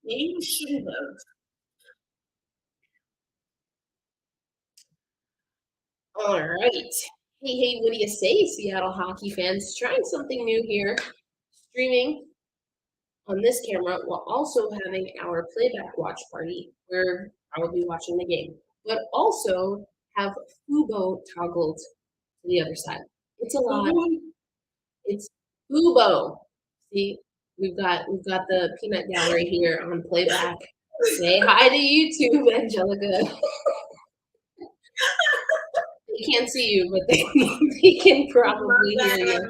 Maybe we shouldn't have. All right. Hey, what do you say, Seattle hockey fans? Trying something new here. Streaming on this camera while also having our playback watch party where I will be watching the game, but also have Fubo toggled to the other side. It's a lot. It's Fubo. See, we've got the peanut gallery here on playback. Say hi to YouTube, Angelica. They can't see you, but they can probably hear you.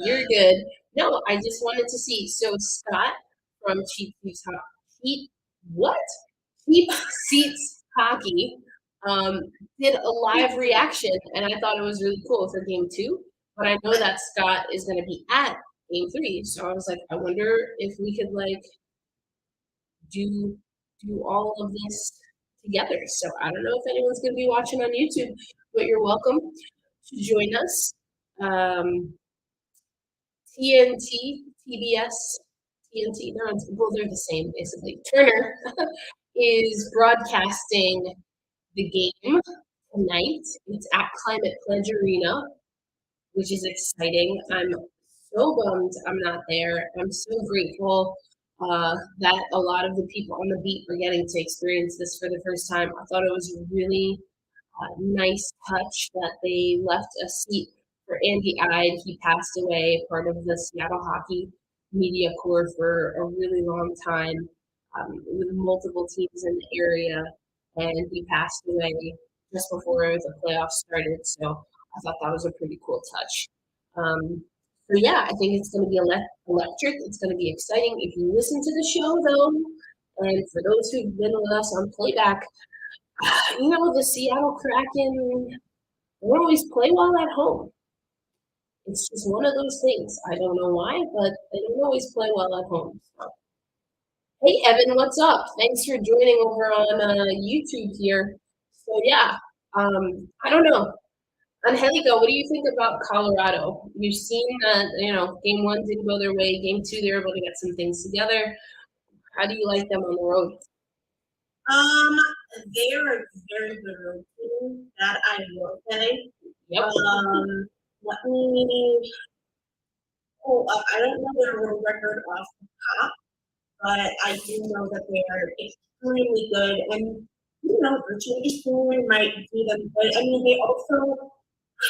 You're good. No, I just wanted to see. So Scott from what? Cheap Seats Hockey did a live reaction, and I thought it was really cool for Game 2. But I know that Scott is going to be at Game 3, so I was like, I wonder if we could like do all of this together. So I don't know if anyone's going to be watching on YouTube, but you're welcome to join us. TNT, TBS, TNT, they're the same basically. Turner is broadcasting the game tonight. It's at Climate Pledge Arena, which is exciting. I'm so bummed I'm not there. I'm so grateful that a lot of the people on the beat are getting to experience this for the first time. I thought it was a really nice touch that they left a seat for Andy Ide. He passed away, part of the Seattle Hockey Media Corps for a really long time with multiple teams in the area, and he passed away just before the playoffs started. So I thought that was a pretty cool touch. So yeah, I think it's going to be electric. It's going to be exciting. If you listen to the show, though, and for those who've been with us on playback, you know, the Seattle Kraken don't always play well at home. It's just one of those things. I don't know why, but they don't always play well at home. So. Hey, Evan, what's up? Thanks for joining over on YouTube here. So, yeah, I don't know. Angelica, what do you think about Colorado? You've seen that, you know, game 1 didn't go their way. Game 2, they were able to get some things together. How do you like them on the road? They are a very good road team, that I will say. Yep. Let me pull up. I don't know their road record off the top, but I do know that they are extremely good. And, you know, virtually team might do them good. I mean, they also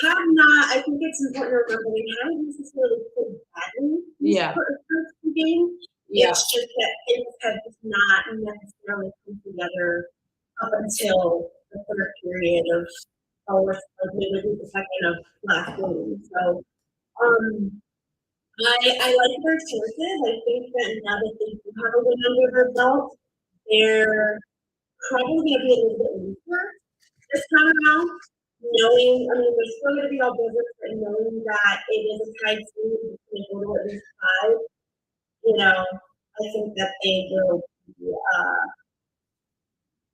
have not, I think it's important to remember, they haven't necessarily played badly for a first game. Yeah. It's just that things have just not necessarily come together up until the third period of, maybe the second of last game. So, I like their chances. I think that now that they do have a win under their belt, they're probably going to be a little bit weaker this time around. Knowing, I mean, they're still going to be all business, but knowing that it is a tight team, it's going to go to at least 5, you know, I think that they will be,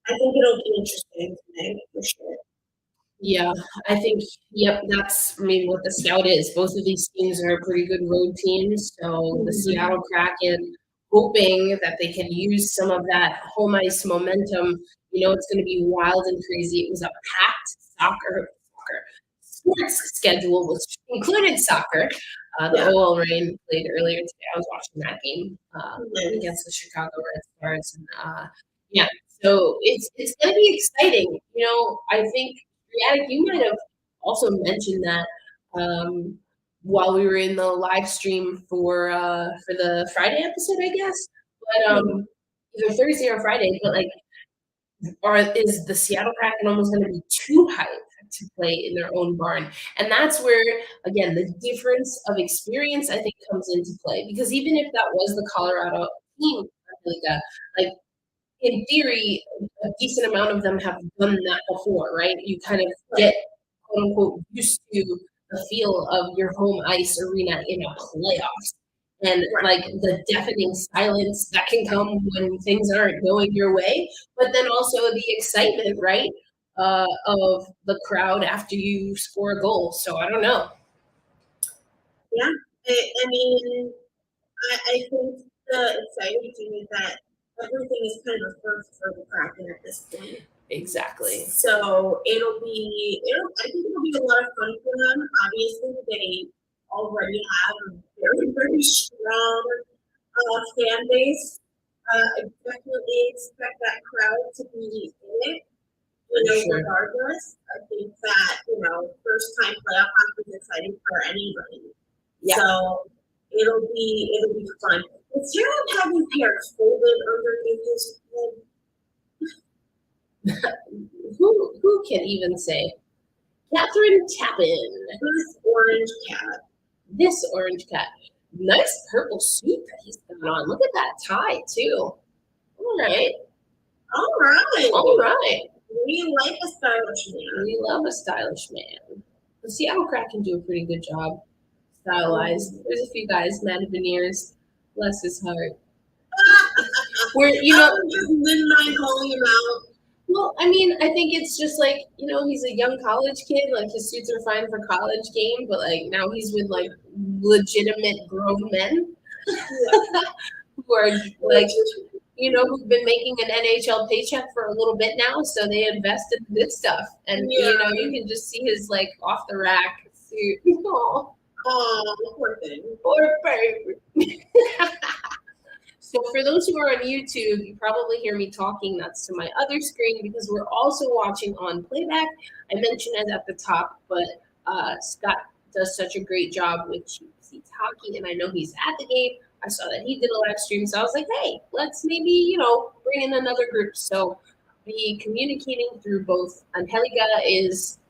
I think it'll be interesting tonight for sure. Yeah, I think, yep, that's maybe what the Scout is. Both of these teams are pretty good road teams. So the Seattle Kraken, hoping that they can use some of that home ice momentum. You know, it's going to be wild and crazy. It was a packed sports schedule, which included soccer. The OL Reign played earlier today. I was watching that game against the Chicago Red Stars. And yeah, so it's going to be exciting. You know, I think, Brianna, you might have also mentioned that while we were in the live stream for the Friday episode, I guess. But either Thursday or Friday, but like, is the Seattle Kraken almost going to be too hyped to play in their own barn? And that's where, again, the difference of experience, I think, comes into play. Because even if that was the Colorado team, like in theory, a decent amount of them have done that before, right? You kind of get, quote unquote, used to the feel of your home ice arena in a playoffs. And like the deafening silence that can come when things aren't going your way, but then also the excitement, right, of the crowd after you score a goal. So I don't know. Yeah, I mean, I think the exciting thing is that everything is kind of a first for the Kraken at this point. Exactly. So I think it'll be a lot of fun for them. Obviously, they already have a very, very strong fan base. I definitely expect that crowd to be in it, Sure. regardless. I think that, first time playoff hockey is exciting for anybody. Yeah. So it'll be fun. Is Seattle having hair folded underneath his head? Who can even say? Catherine Tappan. This orange cat. This orange cat. Nice purple suit that he's got on. Look at that tie, too. All right. All right. All right. We like a stylish man. We love a stylish man. The Seattle Kraken do a pretty good job stylized. There's a few guys, Matt Veneers, bless his heart. Where, I'm just midnight calling him out. Well, I mean, I think it's just like, he's a young college kid. Like, his suits are fine for college game, but, like, now he's with, like, legitimate grown men who are, like, who've been making an NHL paycheck for a little bit now, so they invest in the good stuff. And, you can just see his, like, off-the-rack suit. Oh, poor thing. Poor baby. So for those who are on YouTube, you probably hear me talking nuts to my other screen because we're also watching on playback. I mentioned it at the top, but Scott does such a great job with Cheap Seats Hockey, and I know he's at the game. I saw that he did a live stream, so I was like, hey, let's maybe, bring in another group. So be communicating through both. Angelica is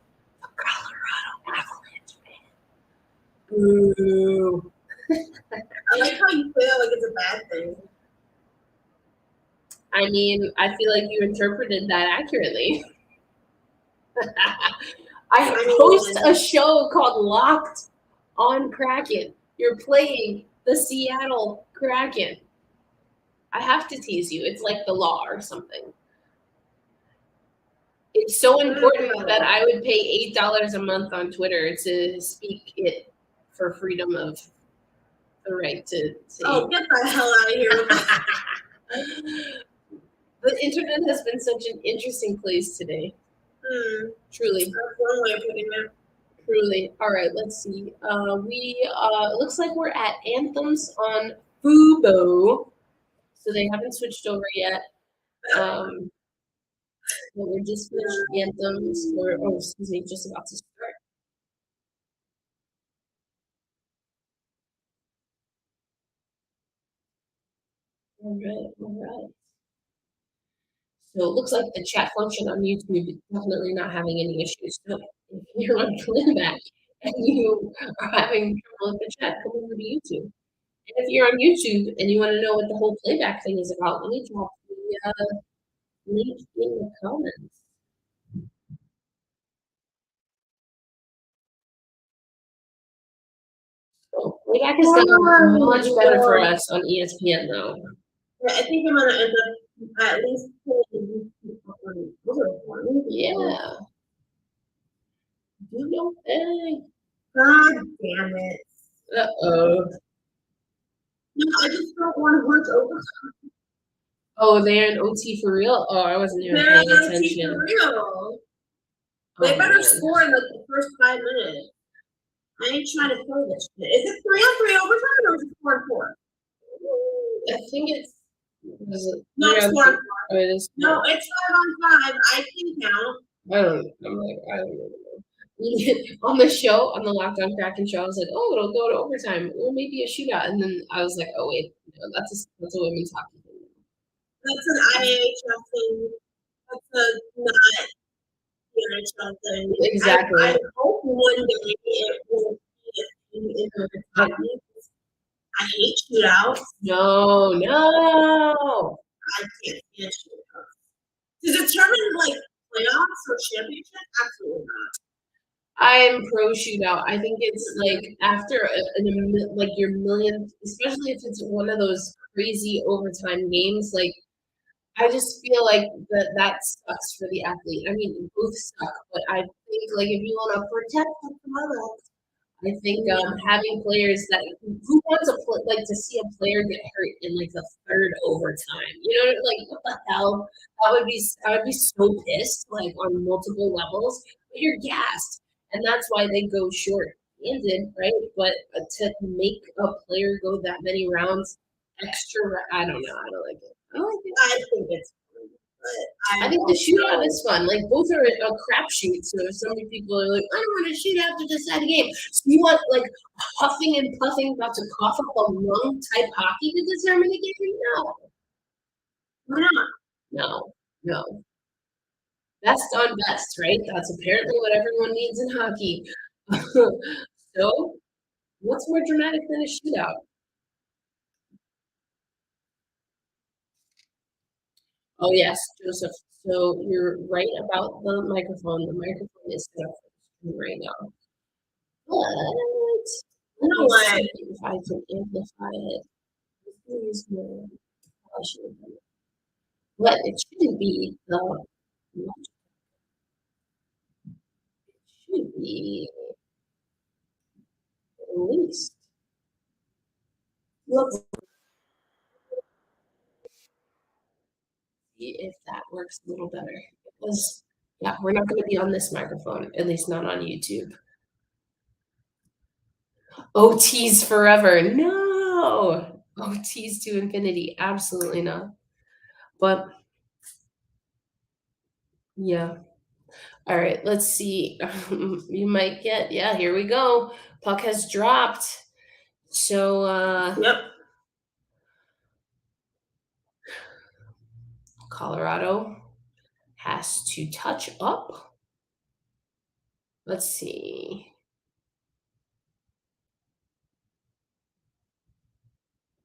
a Colorado Avalanche fan. Boo. I like how you feel like it's a bad thing. I mean, I feel like you interpreted that accurately. I host a show called Locked on Kraken. You're playing the Seattle Kraken. I have to tease you. It's like the law or something. It's so important that I would pay $8 a month on Twitter to speak it for freedom of the right to say. Oh, get the hell out of here. The internet has been such an interesting place today. Truly. That's one way of putting it. Truly. All right, let's see. It looks like we're at Anthems on Fubo. So they haven't switched over yet. But we're just finished Anthems, just about to start. All right. So it looks like the chat function on YouTube is definitely not having any issues. So if you're on playback and you are having trouble with the chat, come over to YouTube. And if you're on YouTube and you want to know what the whole playback thing is about, let me drop the link in the comments. So playback has gotten much better for us on ESPN, though. Yeah, I think I'm going to end up at least Yeah. Do your thing. God damn it. Uh-oh. No, I just don't want to watch overtime. Oh, they're in OT for real? Oh, I wasn't even paying attention. OT for real. They better score in like the first 5 minutes. I ain't trying to play this shit. Is it 3-on-3 overtime or is it 4-on-4? I think it's. No, it's 4-on-4. Oh, it is. No, it's 5-on-5. I can count. I don't know. On the show, on the Locked On Kraken show, I was like, oh, it'll go to overtime or maybe a shootout. And then I was like, oh, wait, no, that's a women's hockey thing. That's an IHL thing. That's a not NHL thing. Exactly. I hope one day it will be a thing in women's hockey. I hate shootouts. No. I can't stand shootouts. To determine like playoffs or championships, absolutely not. I'm pro shootout. I think it's like after your millionth, especially if it's one of those crazy overtime games. Like I just feel like that sucks for the athlete. I mean, both suck, but I think like if you want to protect the product, I think having players that who wants to see a player get hurt in like the third overtime? You know, like what the hell? I would be so pissed like on multiple levels. But you're gassed, and that's why they go short-handed, right? But to make a player go that many rounds extra, I don't know. I don't like it. I don't like it. I think it's fun, but I think the shootout is fun. Like both are a crapshoot. So so many people are like, I don't want a shootout to decide a game. So you want like huffing and puffing about to cough up a lung type hockey to determine a game? No, why not? no, no. Best on best, right? That's apparently what everyone needs in hockey. So what's more dramatic than a shootout? Oh yes, Joseph. So you're right about the microphone. The microphone is set up for the screen right now. But You know what? see if I can amplify it. Use more. I should have done it. But it shouldn't be the. It should be at least. Let's see if that works a little better. Because yeah, we're not going to be on this microphone, at least not on YouTube. OTs forever. No. OTs to infinity. Absolutely not. But yeah. All right, let's see. You might get, yeah, here we go. Puck has dropped. So Yep. Colorado has to touch up. Let's see.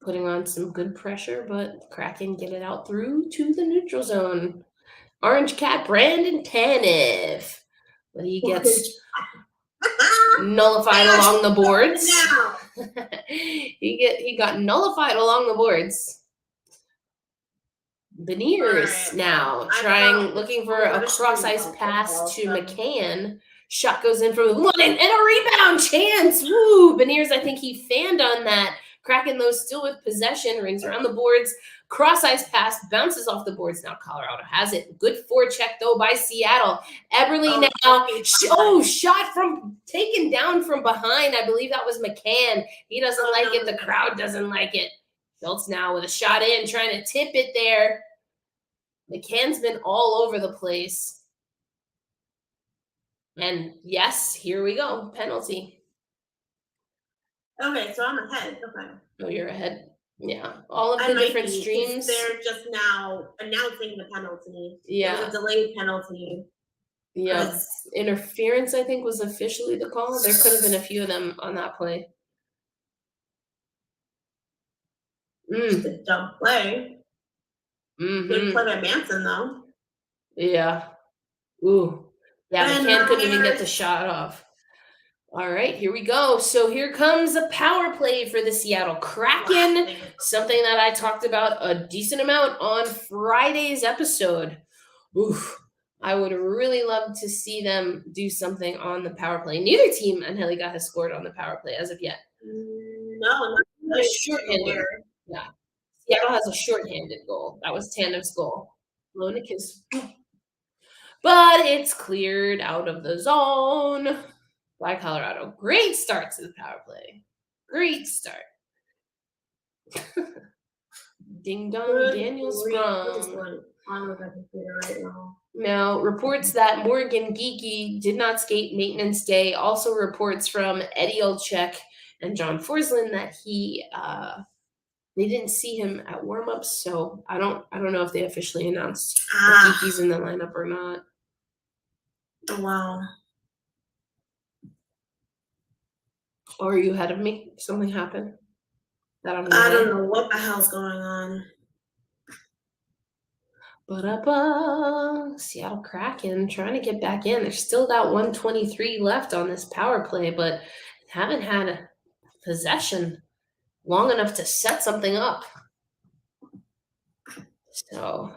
Putting on some good pressure, but Kraken get it out through to the neutral zone. Orange Cat Brandon Tanev. But he gets nullified along the boards. he got nullified along the boards. Beniers now looking for a cross ice pass to McCann. Shot goes in from one and a rebound chance. Woo! Beniers, I think he fanned on that. Kraken though still with possession, rings around the boards. Cross ice pass bounces off the boards. Now Colorado has it. Good forecheck though by Seattle. Eberle now. Shot from taken down from behind. I believe that was McCann. He doesn't like it. The crowd doesn't like it. Schultz now with a shot in, trying to tip it there. McCann's been all over the place. And yes, here we go. Penalty. Okay, so I'm ahead. Okay. Oh, you're ahead. Yeah. All of the different streams. They're just now announcing the penalty. Yeah. It was a delayed penalty. Yeah. Interference, I think, was officially the call. There could have been a few of them on that play. Just a dumb play. Good play by Manson, though. Yeah. Ooh. Yeah, McCann couldn't even get the shot off. All right, here we go. So here comes a power play for the Seattle Kraken, something that I talked about a decent amount on Friday's episode. Oof. I would really love to see them do something on the power play. Neither team, Angelica, has scored on the power play as of yet. No, not shorthanded. Yeah. Seattle has a shorthanded goal. That was Tanev's goal. Lonick is... But it's cleared out of the zone by Colorado. Great start to the power play. Great start. Ding dong, Daniel Sprung. Now, reports that Morgan Geeky did not skate maintenance day. Also reports from Eddie Olczyk and John Forsland that they didn't see him at warmups, so I don't know if they officially announced if Geeky's in the lineup or not. Wow. Or are you ahead of me? Something happened? I don't know what the hell's going on. Seattle Kraken trying to get back in. There's still about 123 left on this power play, but haven't had a possession long enough to set something up. So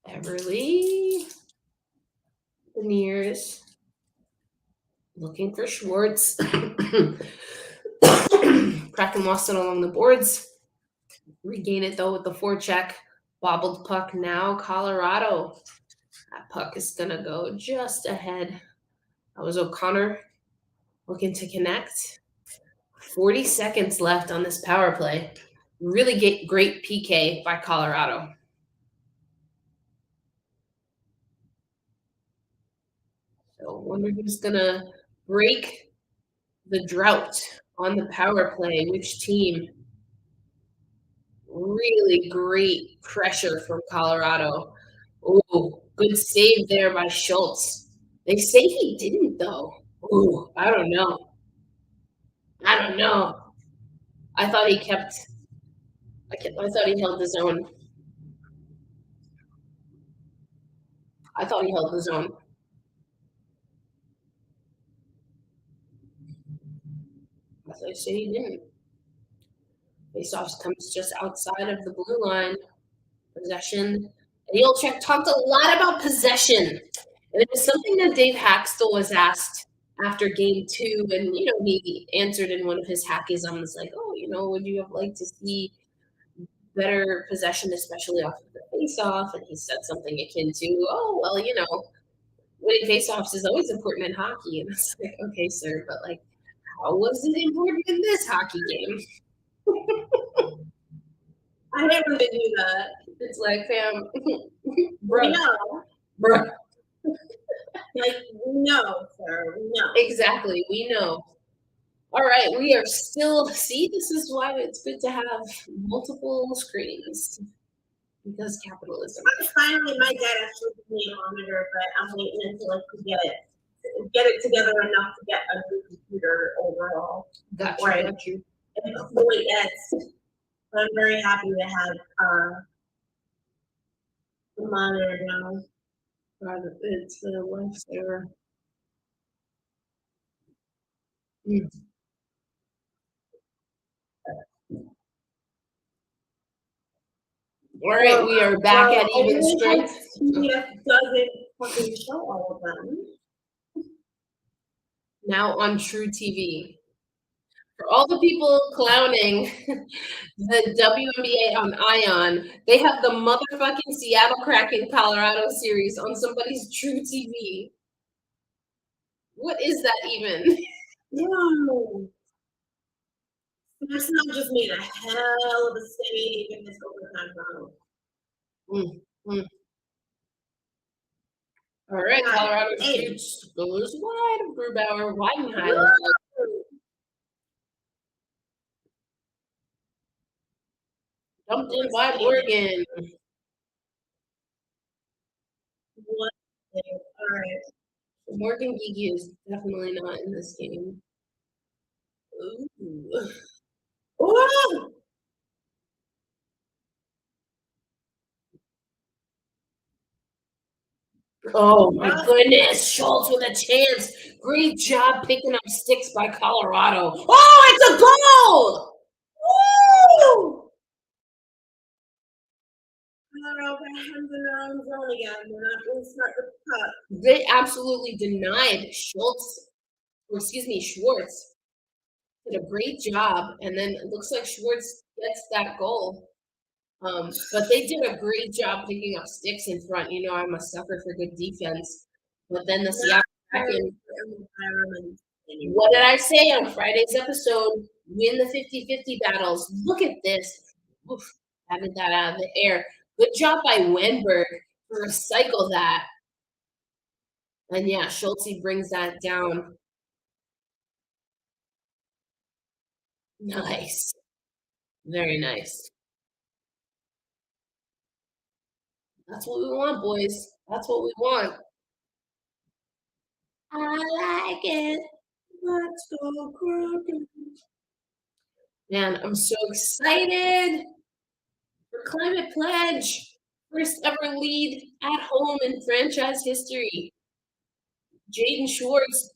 Everly. Veneers. Looking for Schwartz. Kraken lost it along the boards. Regain it though with the forecheck. Bobbled puck now. Colorado. That puck is going to go just ahead. That was O'Connor looking to connect. 40 seconds left on this power play. Really great PK by Colorado. So I wonder who's going to break the drought on the power play. Which team? Really great pressure from Colorado. Oh, good save there by Schultz. They say he didn't, though. Oh, I don't know. I thought he kept. I thought he held his own. They say he didn't. Faceoffs comes just outside of the blue line. Possession. Neilchek talked a lot about possession. And it was something that Dave Haxtell was asked after game 2. And, he answered in one of his hackies on was like, would you have liked to see better possession, especially off of the faceoff? And he said something akin to, winning faceoffs is always important in hockey. And it's like, okay, sir, but how was it important in this hockey game? I never did do that. It's like, fam, bro. Bro. We know, sir. We know. Exactly. We know. All right. We are still, see, this is why it's good to have multiple screens. Because capitalism. Finally, my dad actually gave me a monitor, but I'm waiting until get it together enough to get a new computer overall. Got you. I'm very happy to have the monitor now. It's the lifesaver. All right, we are back at even strength. CBS doesn't fucking show all of them. Now on True TV. For all the people clowning the WNBA on Ion, they have the motherfucking Seattle Kraken Colorado series on somebody's True TV. What is that even? No. Arsenal just made a hell of a save in this overtime round. All right, Colorado shoots, goes wide of Grubauer, Weidenheimer. Dumped in by Morgan. What? All right. Morgan Gigi is definitely not in this game. Ooh. Ooh! Oh my goodness, Schultz with a chance. Great job picking up sticks by Colorado. Oh, it's a goal! Woo! Colorado hands in their own zone again. They're not going to start with the puck. They absolutely denied Schwartz. Did a great job, and then it looks like Schwartz gets that goal. But they did a great job picking up sticks in front. I'm a sucker for good defense. But then the Seattle Kraken. What did I say on Friday's episode? Win the 50-50 battles. Look at this. Oof, having that out of the air. Good job by Wenberg to recycle that. And yeah, Schultz brings that down. Nice. Very nice. That's what we want, boys. That's what we want. I like it. Let's go Kraken. Man, I'm so excited for Climate Pledge. First ever lead at home in franchise history. Jaden Schwartz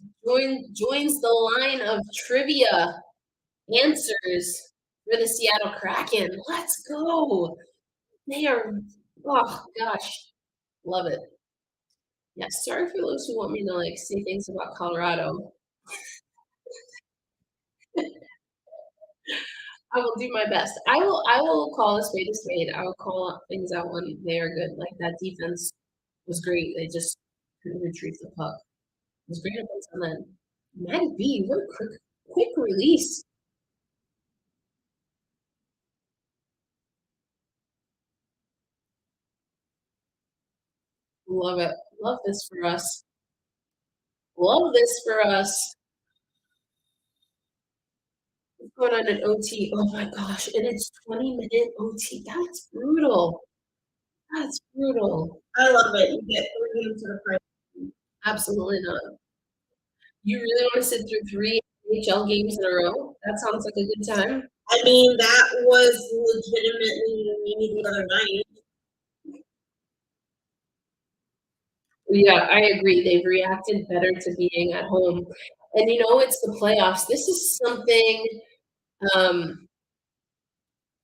joins the line of trivia answers for the Seattle Kraken. Let's go. They are, oh gosh. Love it. Yeah, sorry for those who want me to like say things about Colorado. I will do my best. I will call a spade a spade. I will call things out when they are good. Like that defense was great. They just couldn't retrieve the puck. It was great offense on that. Maddie B, what a quick release. Love it. Love this for us. Love this for us. What's going on in OT? Oh my gosh. And it's 20-minute OT. That's brutal. That's brutal. I love it. You get 3 games to the price. Absolutely not. You really want to sit through 3 NHL games in a row? That sounds like a good time. I mean, that was legitimately me the other night. Yeah, I agree. They've reacted better to being at home. And it's the playoffs. Um,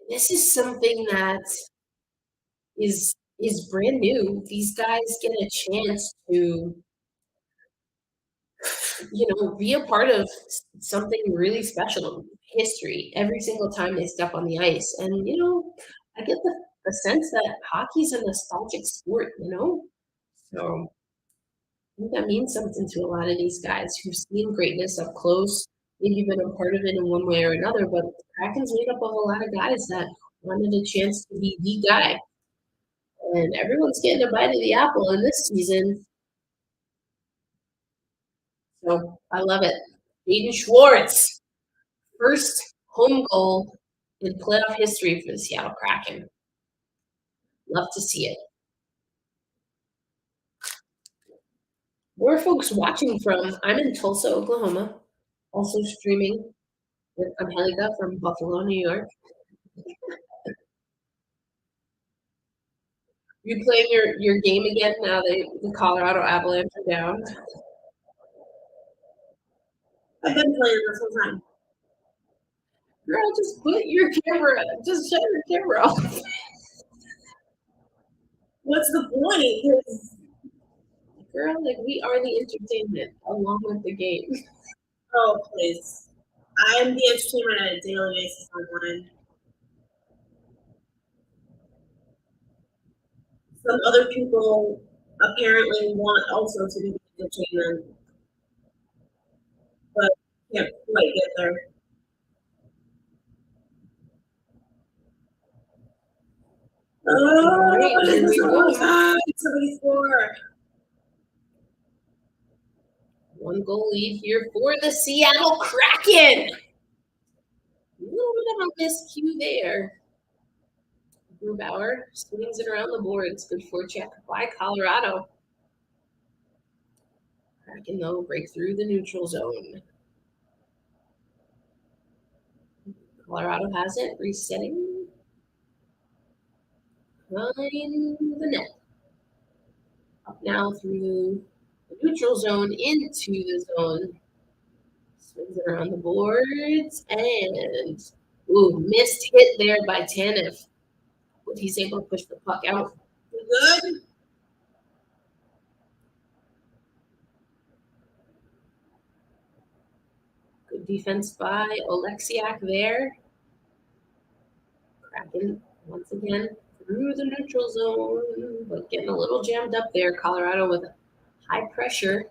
this is something that is brand new. These guys get a chance to, be a part of something really special, history, every single time they step on the ice. And, I get the sense that hockey's a nostalgic sport. So I think that means something to a lot of these guys who've seen greatness up close, maybe been a part of it in one way or another. But the Kraken's made up of a lot of guys that wanted a chance to be the guy. And everyone's getting a bite of the apple in this season. So I love it. Aiden Schwartz, first home goal in playoff history for the Seattle Kraken. Love to see it. Where are folks watching from? I'm in Tulsa, Oklahoma. Also streaming with Angelica from Buffalo, New York. You playing your game again now that the Colorado Avalanche are down? I've been playing this whole time. Girl, just put your camera, just shut your camera off. What's the point? Girl, like we are the entertainment along with the game. Oh, please. I'm the entertainment on a daily basis online. Some other people apparently want also to be the entertainment, but can't quite get there. Oh, Here we go. Somebody score. 1-goal lead here for the Seattle Kraken. A little bit of a miscue there. Grubauer swings it around the boards. Good forecheck by Colorado. Kraken, though, break through the neutral zone. Colorado has it, resetting. Behind the net. Up now through the neutral zone into the zone. Swings it around the boards and missed hit there by Tanev. But he's able to push the puck out. Good. Good defense by Oleksiak there. Kraken once again through the neutral zone, but getting a little jammed up there. Colorado with high pressure.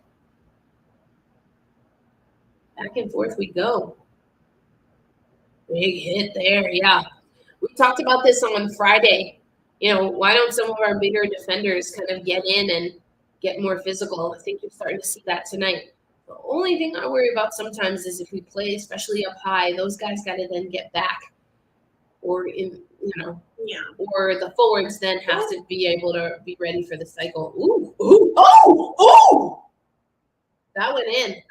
Back and forth we go. Big hit there, yeah. We talked about this on Friday. Why don't some of our bigger defenders kind of get in and get more physical? I think you're starting to see that tonight. The only thing I worry about sometimes is if we play, especially up high, those guys got to then get back. Or, or the forwards then have to be able to be ready for the cycle. Ooh. That went in.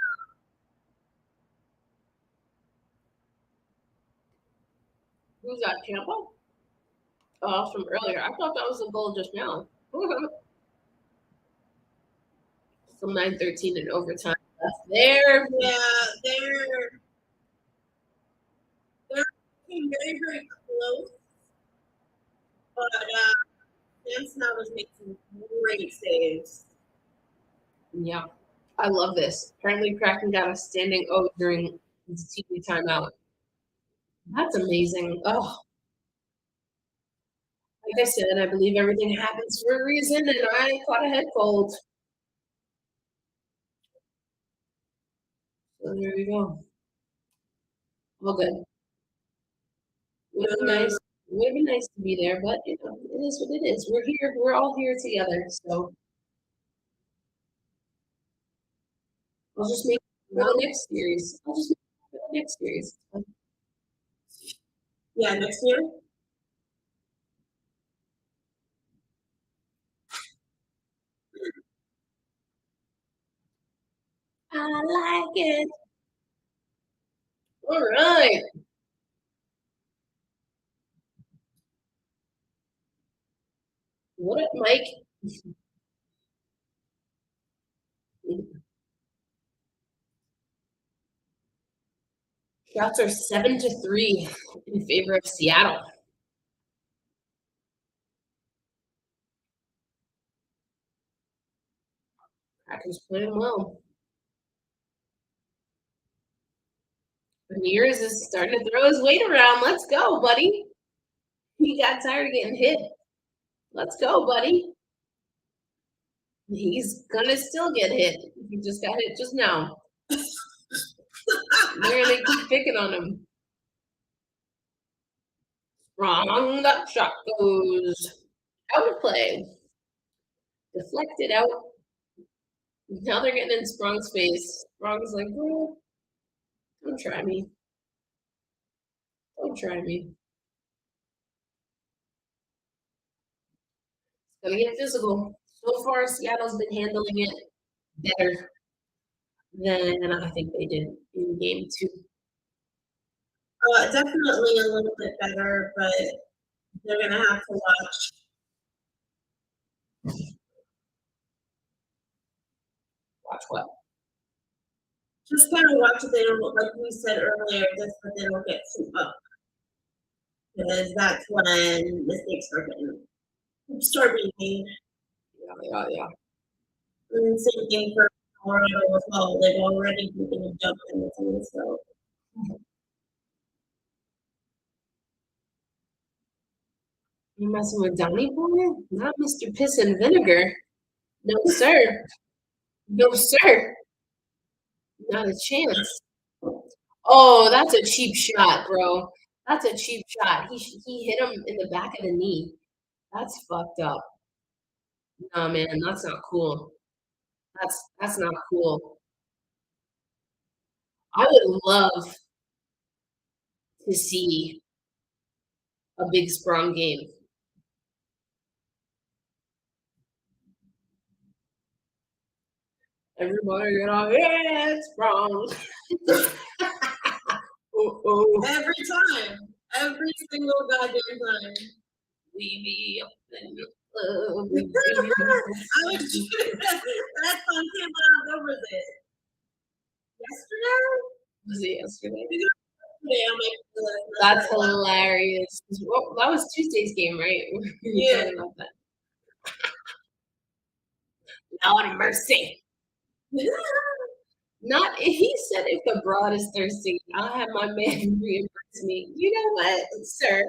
Who's that, Tampa? Oh, from earlier. I thought that was a goal just now. Still 9:13 in overtime left there. Yeah, they're very, very close. But Sam Snell was making some great great saves. Yeah, I love this. Apparently, Kraken got a standing O during the TV timeout. That's amazing. Oh, like I said, I believe everything happens for a reason, and I caught a head cold. So there we go. All good. Would have been nice. Would have been nice to be there, but you know, it is what it is. We're here. We're all here together. So I'll just make it for the next series. I'll just make it for the next series. Yeah, next year. I like it. All right. What up, Mike? Shots are 7-3 in favor of Seattle. Kraken's playing well. Ramirez is starting to throw his weight around. Let's go, buddy. He got tired of getting hit. Let's go, buddy. He's gonna still get hit. He just got hit just now. They're gonna keep picking on him. Wrong. That shot goes out of play. Deflected out. Now they're getting in Sprong's face. Sprong's like, bro, don't try me. Don't try me. It's gonna get physical. So far, Seattle's been handling it better than I think they did in game 2. Definitely a little bit better, but they're gonna have to watch. Watch what? Just kind of watch that they don't, like we said earlier, just that they don't get too up. Because that's when mistakes start being made. Yeah. And same thing for Colorado as well. They've already taken a jump in the team, so. You messing with Donnie boy? Not Mr. Piss and Vinegar. No, sir. No, sir. Not a chance. Oh, that's a cheap shot, bro. That's a cheap shot. He hit him in the back of the knee. That's fucked up. Nah, man, that's not cool. That's not cool. I would love to see a big Sprung game. Everybody get off, yeah, it's Sprung. Every time. Every single goddamn time. We be up in the I was that song came out, what was it? Yesterday? Was it yesterday? Yeah, I'm like, That's hilarious. Well, that was Tuesday's game, right? Yeah. About that. Lord mercy. Not if he said if the broad is thirsty, I'll have my man reimburse me. You know what, sir?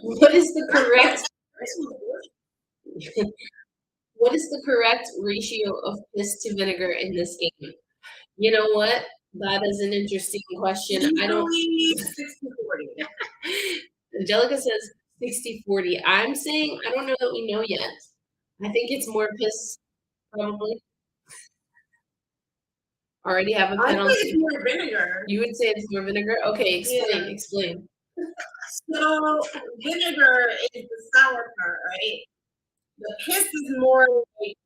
What is the correct what is the correct ratio of piss to vinegar in this game? You know what? That is an interesting question. I don't 60-40. Angelica says 60-40. I'm saying I don't know that we know yet. I think it's more piss, probably. Already have a I think penalty. it's more vinegar. You would say it's more vinegar? Okay, explain. So vinegar is the sour part, right? The piss is more like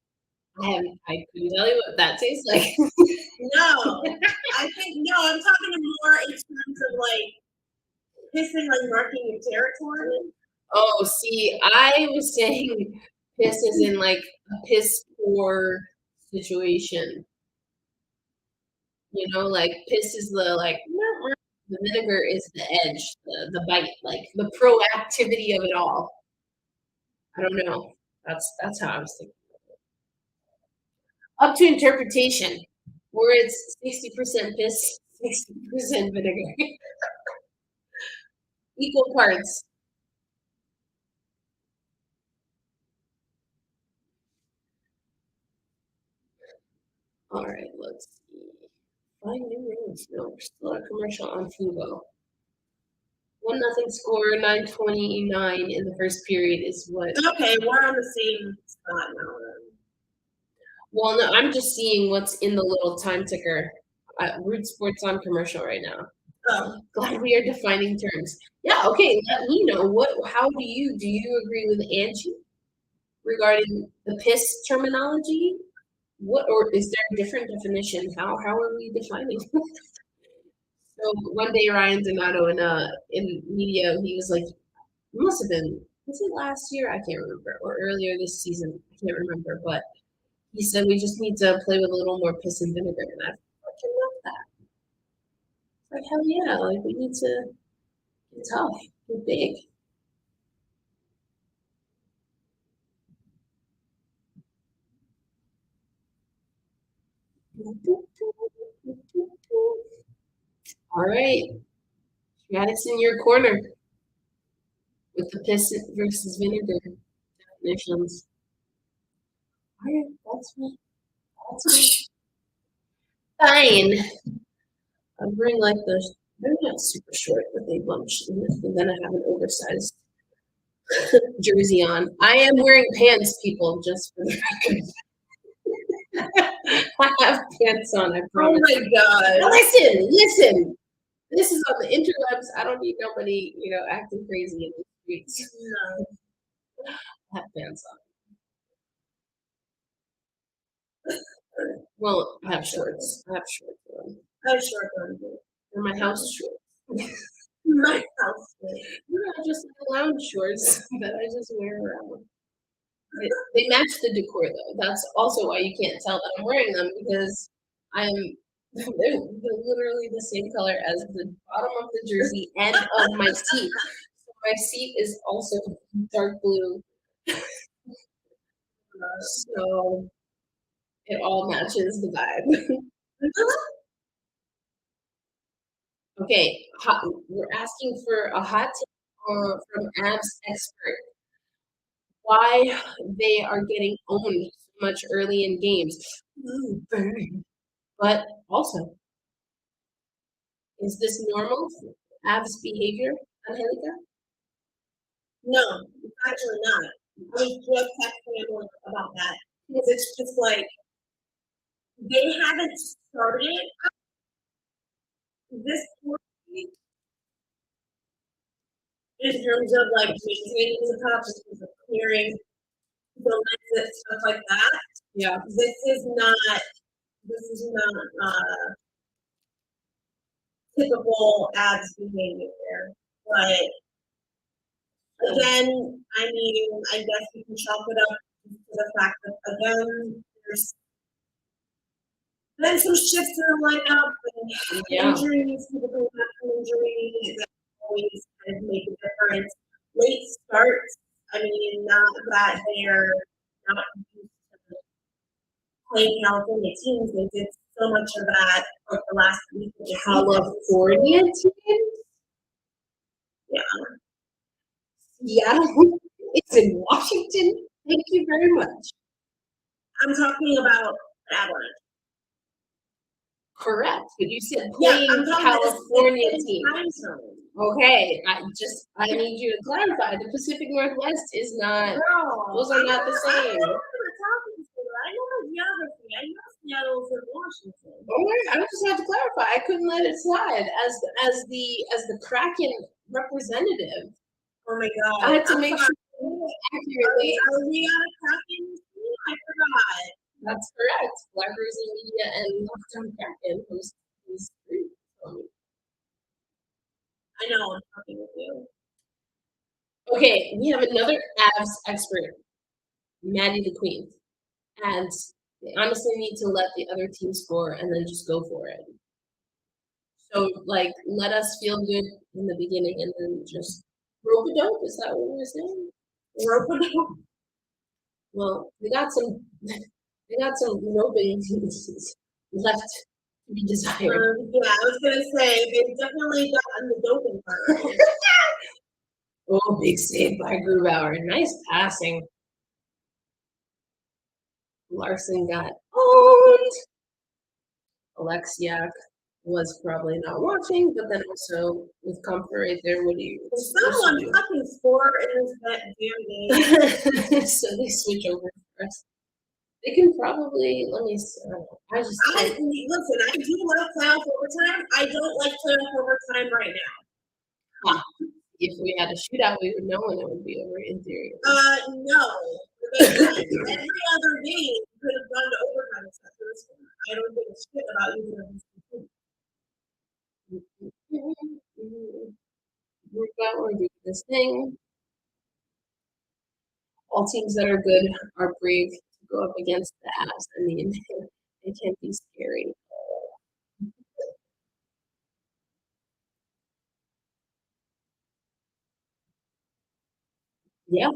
I couldn't tell you what that tastes like. no. I think no, I'm talking more in terms of like pissing, like marking your territory. Oh, see, I was saying piss is in like a piss poor situation. Like piss is the vinegar is the edge, the bite, like the proactivity of it all. I don't know. That's how I was thinking. Up to interpretation, where it's 60% piss, 60% vinegar, equal parts. All right, let's see. Find new rules. No, we're still a commercial on Fubo. 1-0 score, 9:29 in the first period is what. Okay, we're on the same spot now. Well, no, I'm just seeing what's in the little time ticker. Root Sports on commercial right now. Oh, Glad we are defining terms. Yeah, okay. Let me know how do you agree with Angie regarding the piss terminology? Or is there a different definition? How are we defining? So one day Ryan Donato in media, he was like, it must have been, was it last year? I can't remember, or earlier this season. I can't remember, but he said we just need to play with a little more piss and vinegar, and I fucking love that. Like hell yeah, like we need to get tough, get big. All right, Travis in your corner with the piss versus vinegar definitions. All right, that's me. That's fine. I'm wearing like they're not super short, but they bunch, and then I have an oversized jersey on. I am wearing pants, people, just for the record. I have pants on, I oh promise. my god. Now listen. This is on the interwebs. I don't need nobody, acting crazy in the streets. No. I have pants on. Well, I have shorts. I have shorts on. I have short ones. They're my house shorts. My house. Just lounge shorts that I just wear around. They match the decor though. That's also why you can't tell that I'm wearing them because they're literally the same color as the bottom of the jersey and of my seat. So my seat is also dark blue. So it all matches the vibe. Okay, we're asking for a hot take from Abs expert. Why they are getting owned so much early in games. Ooh, burn. But also, is this normal Avs behavior, Angelica? No, it's actually not. I was just texting him about that because it's just like they haven't started this week in terms of like maintaining the top, just because of clearing the lens, stuff like that. Yeah. This is not typical ads behavior. But again, I mean, I guess you can chalk it up to the fact that again, there's been some shifts in the lineup and injuries, people coming back from injuries that always kind of make a difference. Late starts, I mean, not that they're not used to playing California teams, they did so much of that for the last week. California teams? Yeah. Seattle? It's in Washington? Thank you very much. I'm talking about Avalanche. Correct, but you said playing California teams. Okay, I need you to clarify. The Pacific Northwest is not. Those are not the same. I know my geography. I know Seattle's in Washington. I just have to clarify. I couldn't let it slide as the Kraken representative. Oh my god! I had to make sure accurately. Are we on a Kraken? I forgot. That's correct. Black Rosy Media and Lockdown Kraken who's great. I know I'm talking with you. Okay, we have another Avs expert, Maddie the Queen. And They honestly need to let the other team score and then just go for it. So, like, let us feel good in the beginning and then just rope a dope. Is that what we're saying? Rope a dope. Well, they got some roping left to be desired. Yeah, I was gonna say they've definitely gotten the doping part. Oh, big save by Grubauer. Nice passing. Larson got owned. Alexiak was probably not watching, but then also with comfort right there, what do you? Someone fucking score in that damn game. So they switch over first. They can probably let me. Listen. I do like playoff overtime. I don't like playoff overtime right now. If we had a shootout, we would know when it would be over. In theory. No. Every other game could have gone to overtime except for this one. I don't give a shit about either of these. We're doing this thing. All teams that are good are brave to go up against the Avs. I mean, it can be scary. Yeah,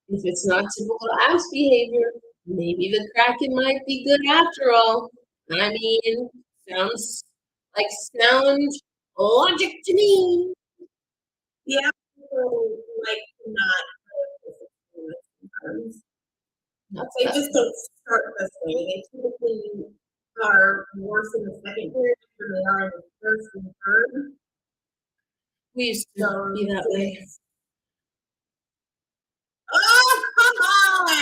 if it's not typical Avs behavior, maybe the Kraken might be good after all. I mean, sounds like sound logic to me. Yeah, people like not sometimes. They just don't start this way. They typically are worse in the second period than they are in the first and third. We used to be that way. Oh, come on!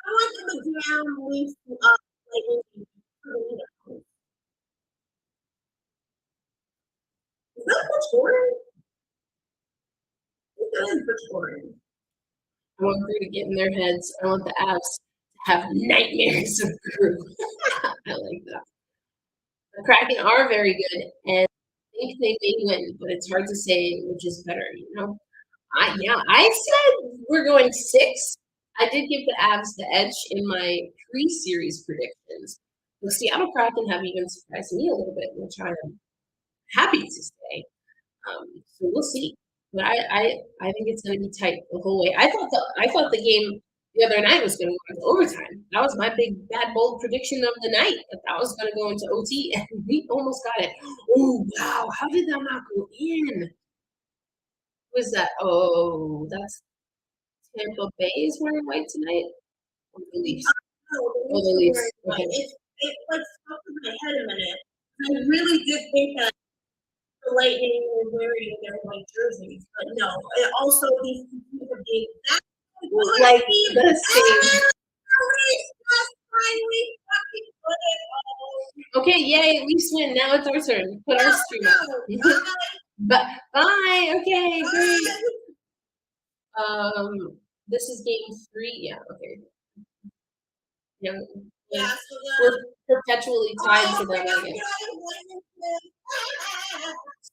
Someone in the damn leaves up like is that for scoring? That is for scoring. I want Crew to get in their heads. I want the Avs to have nightmares of Crew. I like that. The Kraken are very good, and I think they may win, but it's hard to say which is better, you know? I said we're going 6. I did give the Avs the edge in my pre-series predictions. The Seattle Kraken have even surprised me a little bit, which I am happy to say. So we'll see. But I think it's going to be tight the whole way. I thought the game the other night was going to go into overtime. That was my big bad bold prediction of the night that was going to go into OT, and we almost got it. Oh wow! How did that not go in? Who is that? Oh, that's Tampa Bay is wearing white tonight. Or the Leafs. Oh, the Leafs. Okay. It like stuck in my head a minute. I really did think that the Lightning were wearing their white jerseys, but no. And also, these teams are being like the same. Okay, yay, Leafs win. Now it's our turn. Put our stream up. But bye. Okay, great. This is game 3. Yeah, okay. Yeah. We're perpetually tied to them, I guess.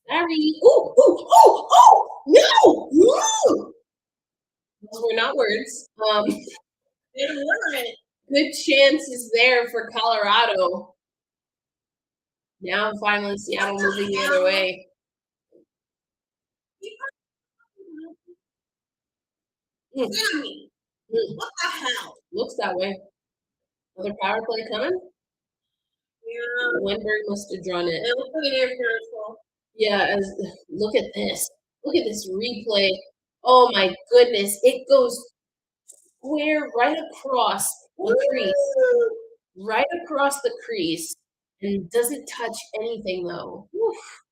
Sorry. Oh, no! Those were not words. Good chance is there for Colorado. Now finally Seattle moving the other way. What the hell? Looks that way. Another power play coming? Yeah. Wenberg must have drawn it. It looks like an air carousel. Yeah, look at this. Look at this replay. Oh my goodness. It goes square right across the crease. Right across the crease. And doesn't touch anything though. Woof.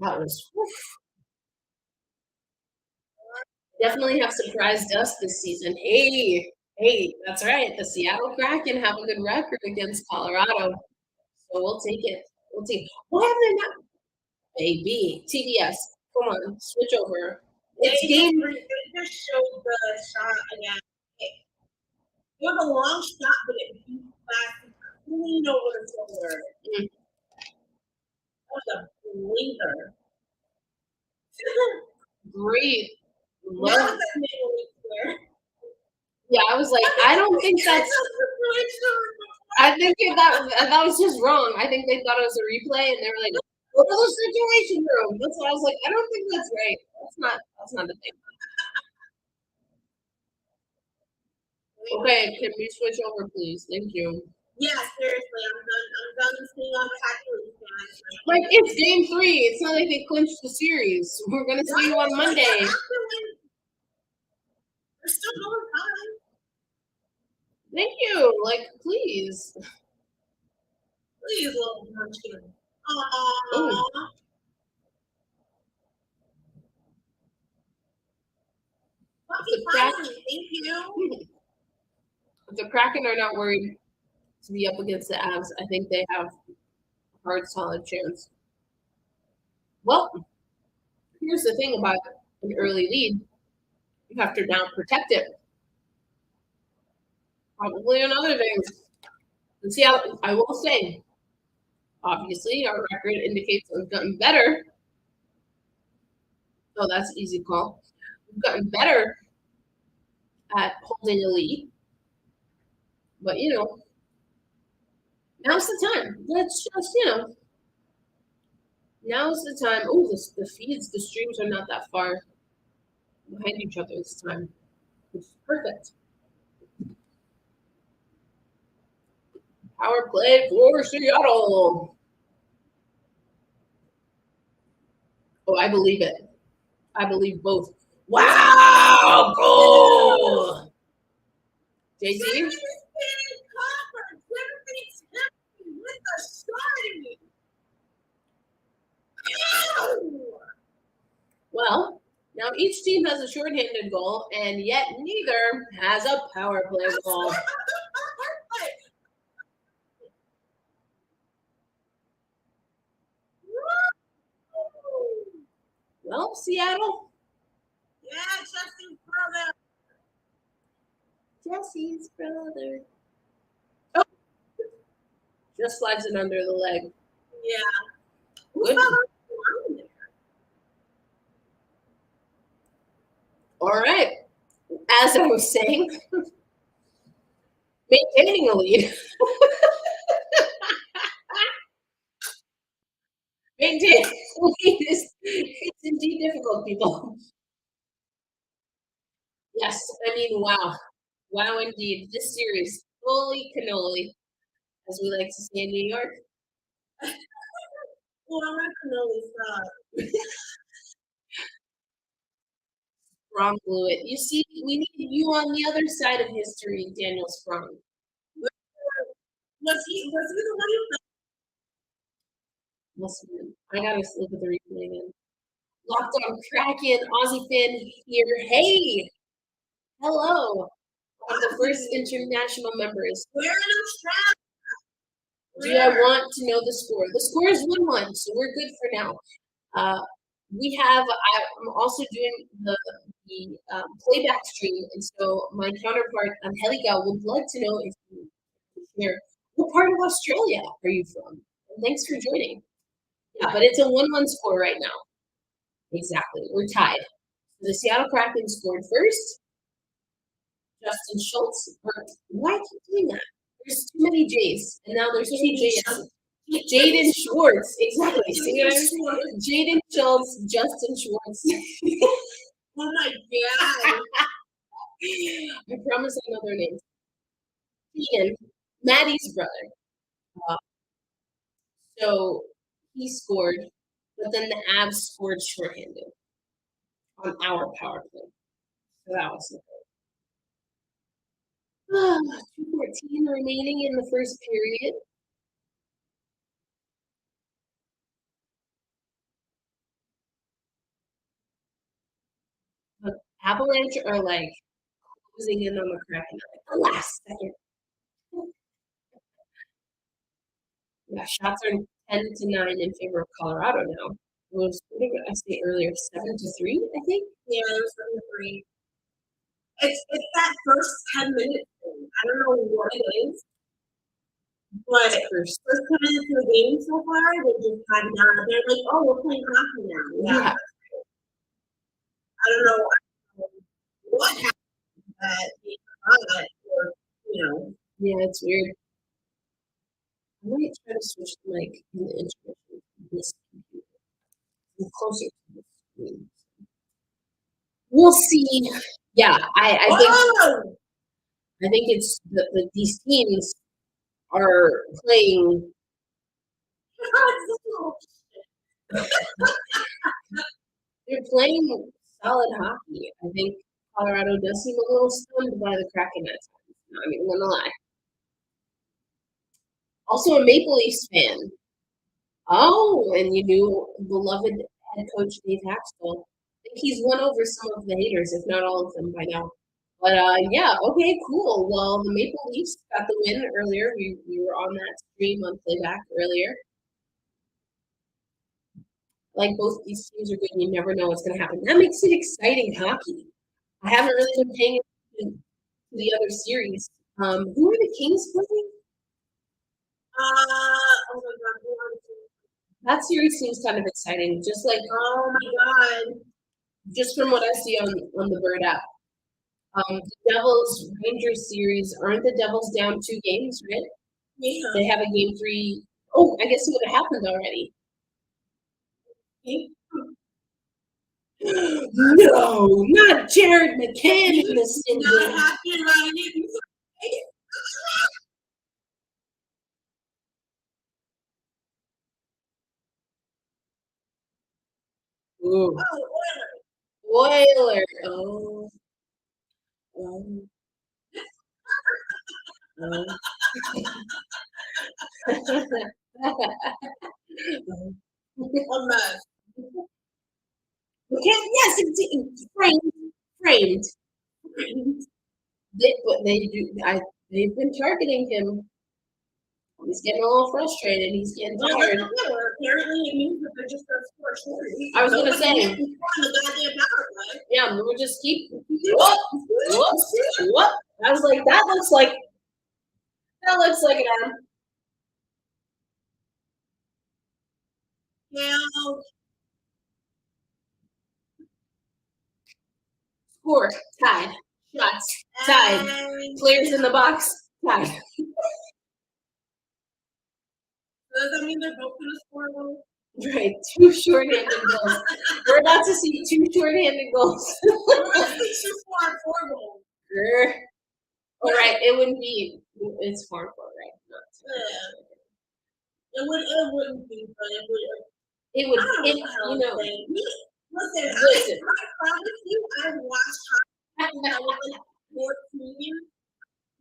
That was woof. Definitely have surprised us this season. Hey, that's right. The Seattle Kraken have a good record against Colorado. So we'll take it. We'll take. Why have they not? Baby, TBS. Come on, switch over. It's game. They just showed the shot again. You have a long shot, but it beat back clean over the shoulder. That was a blinker. Great love. that Maple Leaf Square. Yeah, I was like, I don't think that's. I think that was just wrong. I think they thought it was a replay, and they were like, "Go to the situation room." That's why I was like, I don't think that's right. That's not the thing. Okay, can we switch over, please? Thank you. Yeah, seriously, I'm done seeing all the Hercules fans. Like, it's game 3. It's not like they clinched the series. We're gonna see you on Monday. There's still no time. Thank you. Like, please. Please, little munchkin. Aww. Thank you. The Kraken are not worried to be up against the Avs. I think they have a hard, solid chance. Well, here's the thing about an early lead. You have to now protect it. Probably another thing. And Seattle, I will say, obviously, our record indicates we've gotten better. Oh, that's an easy call. We've gotten better at holding a lead. But, now's the time. Let's just, now's the time. Oh, the streams are not that far behind each other this time, which is perfect. Power play for Seattle. Oh, I believe it. I believe both. Wow, goal! JT? Well, now each team has a shorthanded goal, and yet neither has a power play goal. Well, Seattle. Yeah, Jesse's brother. Jesse's brother. Oh. Just slides it under the leg. Yeah. Good. All right. As I was saying, maintaining a lead. Maintaining a lead it's indeed difficult, people. Yes, I mean, wow. Wow, indeed. This series, holy cannoli, as we like to say in New York. Well, I'm not cannoli stop. Sprong blew it. You see, we need you on the other side of history, Daniel Sprong. Was he the one who? Listen, I gotta look at the replay again. Locked on Kraken, Aussie fan here. Hey, hello. One of the first international members. We're in Australia. Do I want to know the score? The score is 1-1, so we're good for now. I'm also doing the playback stream, and so my counterpart, Angelica, would like to know if you here, what part of Australia are you from? And thanks for joining. Yeah, but it's a 1-1 score right now. Exactly, we're tied. The Seattle Kraken scored first. Justin Schultz. Why keep doing that? There's too many J's, and now there's 2 J's. Jaden Schwartz, exactly. Jaden Schultz, Justin Schwartz. Oh my god! I promise I know their names. Ian, Maddie's brother. So he scored, but then the Avs scored shorthanded on our power play. So that was the 2:14 remaining in the first period. The Avalanche are like closing in on the Kraken at the last second. Yeah, shots are 10-9 in favor of Colorado now. It was, what did I say earlier? 7-3, I think. Yeah, it was 7-3. It's that first 10 minutes thing. I don't know what it is. But first 10 minutes of the game so far, they just had they're like, oh, we're playing hockey now. Yeah. I don't know. what happened that they forgot or, Yeah, it's weird. I might try to switch the mic in the intermission to this computer. I'm closer to the screen. We'll see. Yeah, I think it's these teams are playing. They're playing solid hockey. I think Colorado does seem a little stunned by the Kraken at times. Not even gonna lie. Also a Maple Leafs fan. Oh, and you knew beloved head coach Dave Haxtell. I think he's won over some of the haters, if not all of them by now. But yeah, okay, cool. Well, the Maple Leafs got the win earlier. We were on that stream on playback earlier. Like both these teams are good, and you never know what's going to happen. That makes it exciting hockey. I haven't really been paying attention to the other series. Who are the Kings playing? Oh my God, that series seems kind of exciting. Just like, oh my God, just from what I see on the Bird app. The Devils Rangers series, aren't the Devils down 2 games, right? Yeah. They have a game 3. Oh, I guess it would have happened already. No, not Jared McCann in the single. Not happy about it. Ooh. Oh, Oiler. Oh. a mess. Yes, it's framed. They've been targeting him. He's getting a little frustrated. He's getting tired. Apparently, it means that they're just going to score stories. I was going to say. Yeah, we'll just keep. Whoop. I was like, that looks like an arm. Now, score, tied. Shots, tied. Players in the box, tied. Does that mean they're both going to score a goal? Right, 2 shorthanded goals. We're about to see 2 shorthanded goals. We're about to see 2 4 goals. All right, it wouldn't be. It's 4-4, right? Yeah. It wouldn't be, but it would. It would. Listen. I promise you, I watched hockey when I was like 14.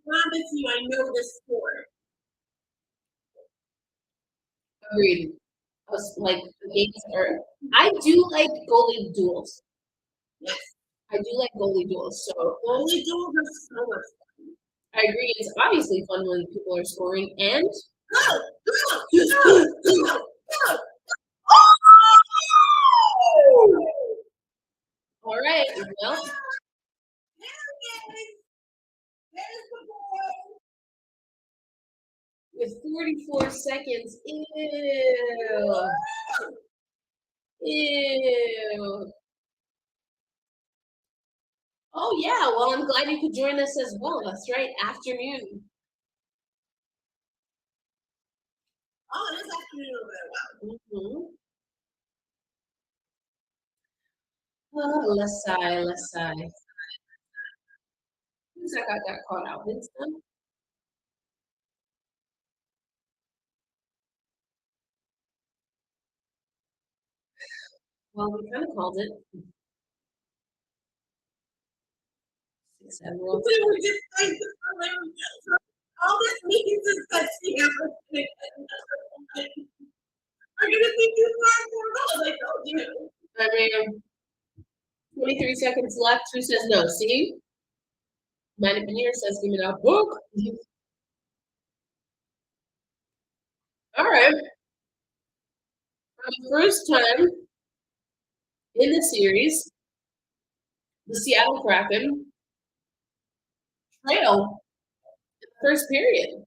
Promise you, I know this sport. Agreed. Like the games are. I do like goalie duels. Yes. I do like goalie duels. So goalie duels are so much fun. I agree. It's obviously fun when people are scoring and. Go! All right. Well. With 44 seconds. Ew. Oh, yeah. Well, I'm glad you could join us as well. That's right. Afternoon. Oh, it is afternoon. Mm-hmm. Oh, let's sigh. Who's that guy got caught out? Winston? Well, we kind of called it. 6-7. All this means is that Seattle are going to think you scored 4 goals. I told you. I mean, 23 seconds left. Who says no? See? Manny Beer says, give me that book. All right. For the first time in the series, the Seattle Kraken trail in the first period.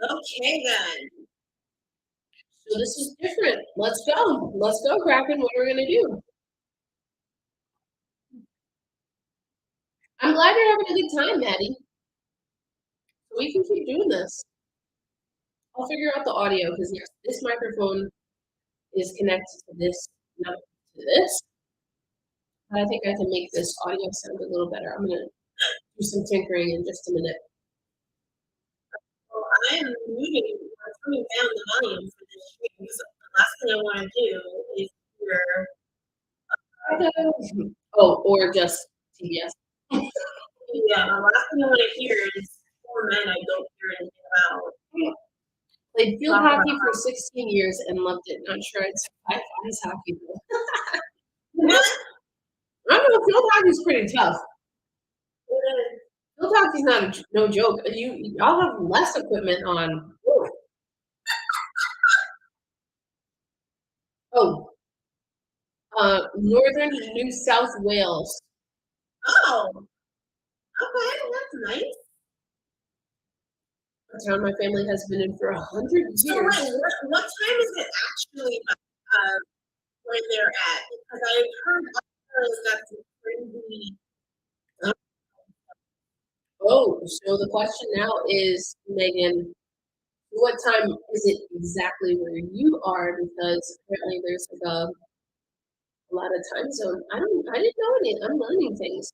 Okay, then. So this is different. Let's go. Let's go, Kraken. What are we gonna do? I'm glad you're having a good time, Maddie. So we can keep doing this. I'll figure out the audio because yes, this microphone is connected to this, not to this. But I think I can make this audio sound a little better. I'm gonna do some tinkering in just a minute. Well, I am muting or turning down the volume for this stream because the last thing I want to do is hear. Oh, or just TBS. Yeah, the last thing I want to hear is four men I don't hear anything about. Played field hockey for 16 years and loved it. Not sure I'd survive ice hockey though. I don't know, field hockey's pretty tough. Field hockey's not no joke. Y'all have less equipment on. Oh, northern New South Wales. Oh, okay, that's nice. A town my family has been in for 100 years. So wait, what time is it actually where they're at? Because I've heard others got some crazy. Oh, so the question now is, Megan, what time is it exactly where you are? Because apparently there's like a lot of time zone. I didn't know any. I'm learning things.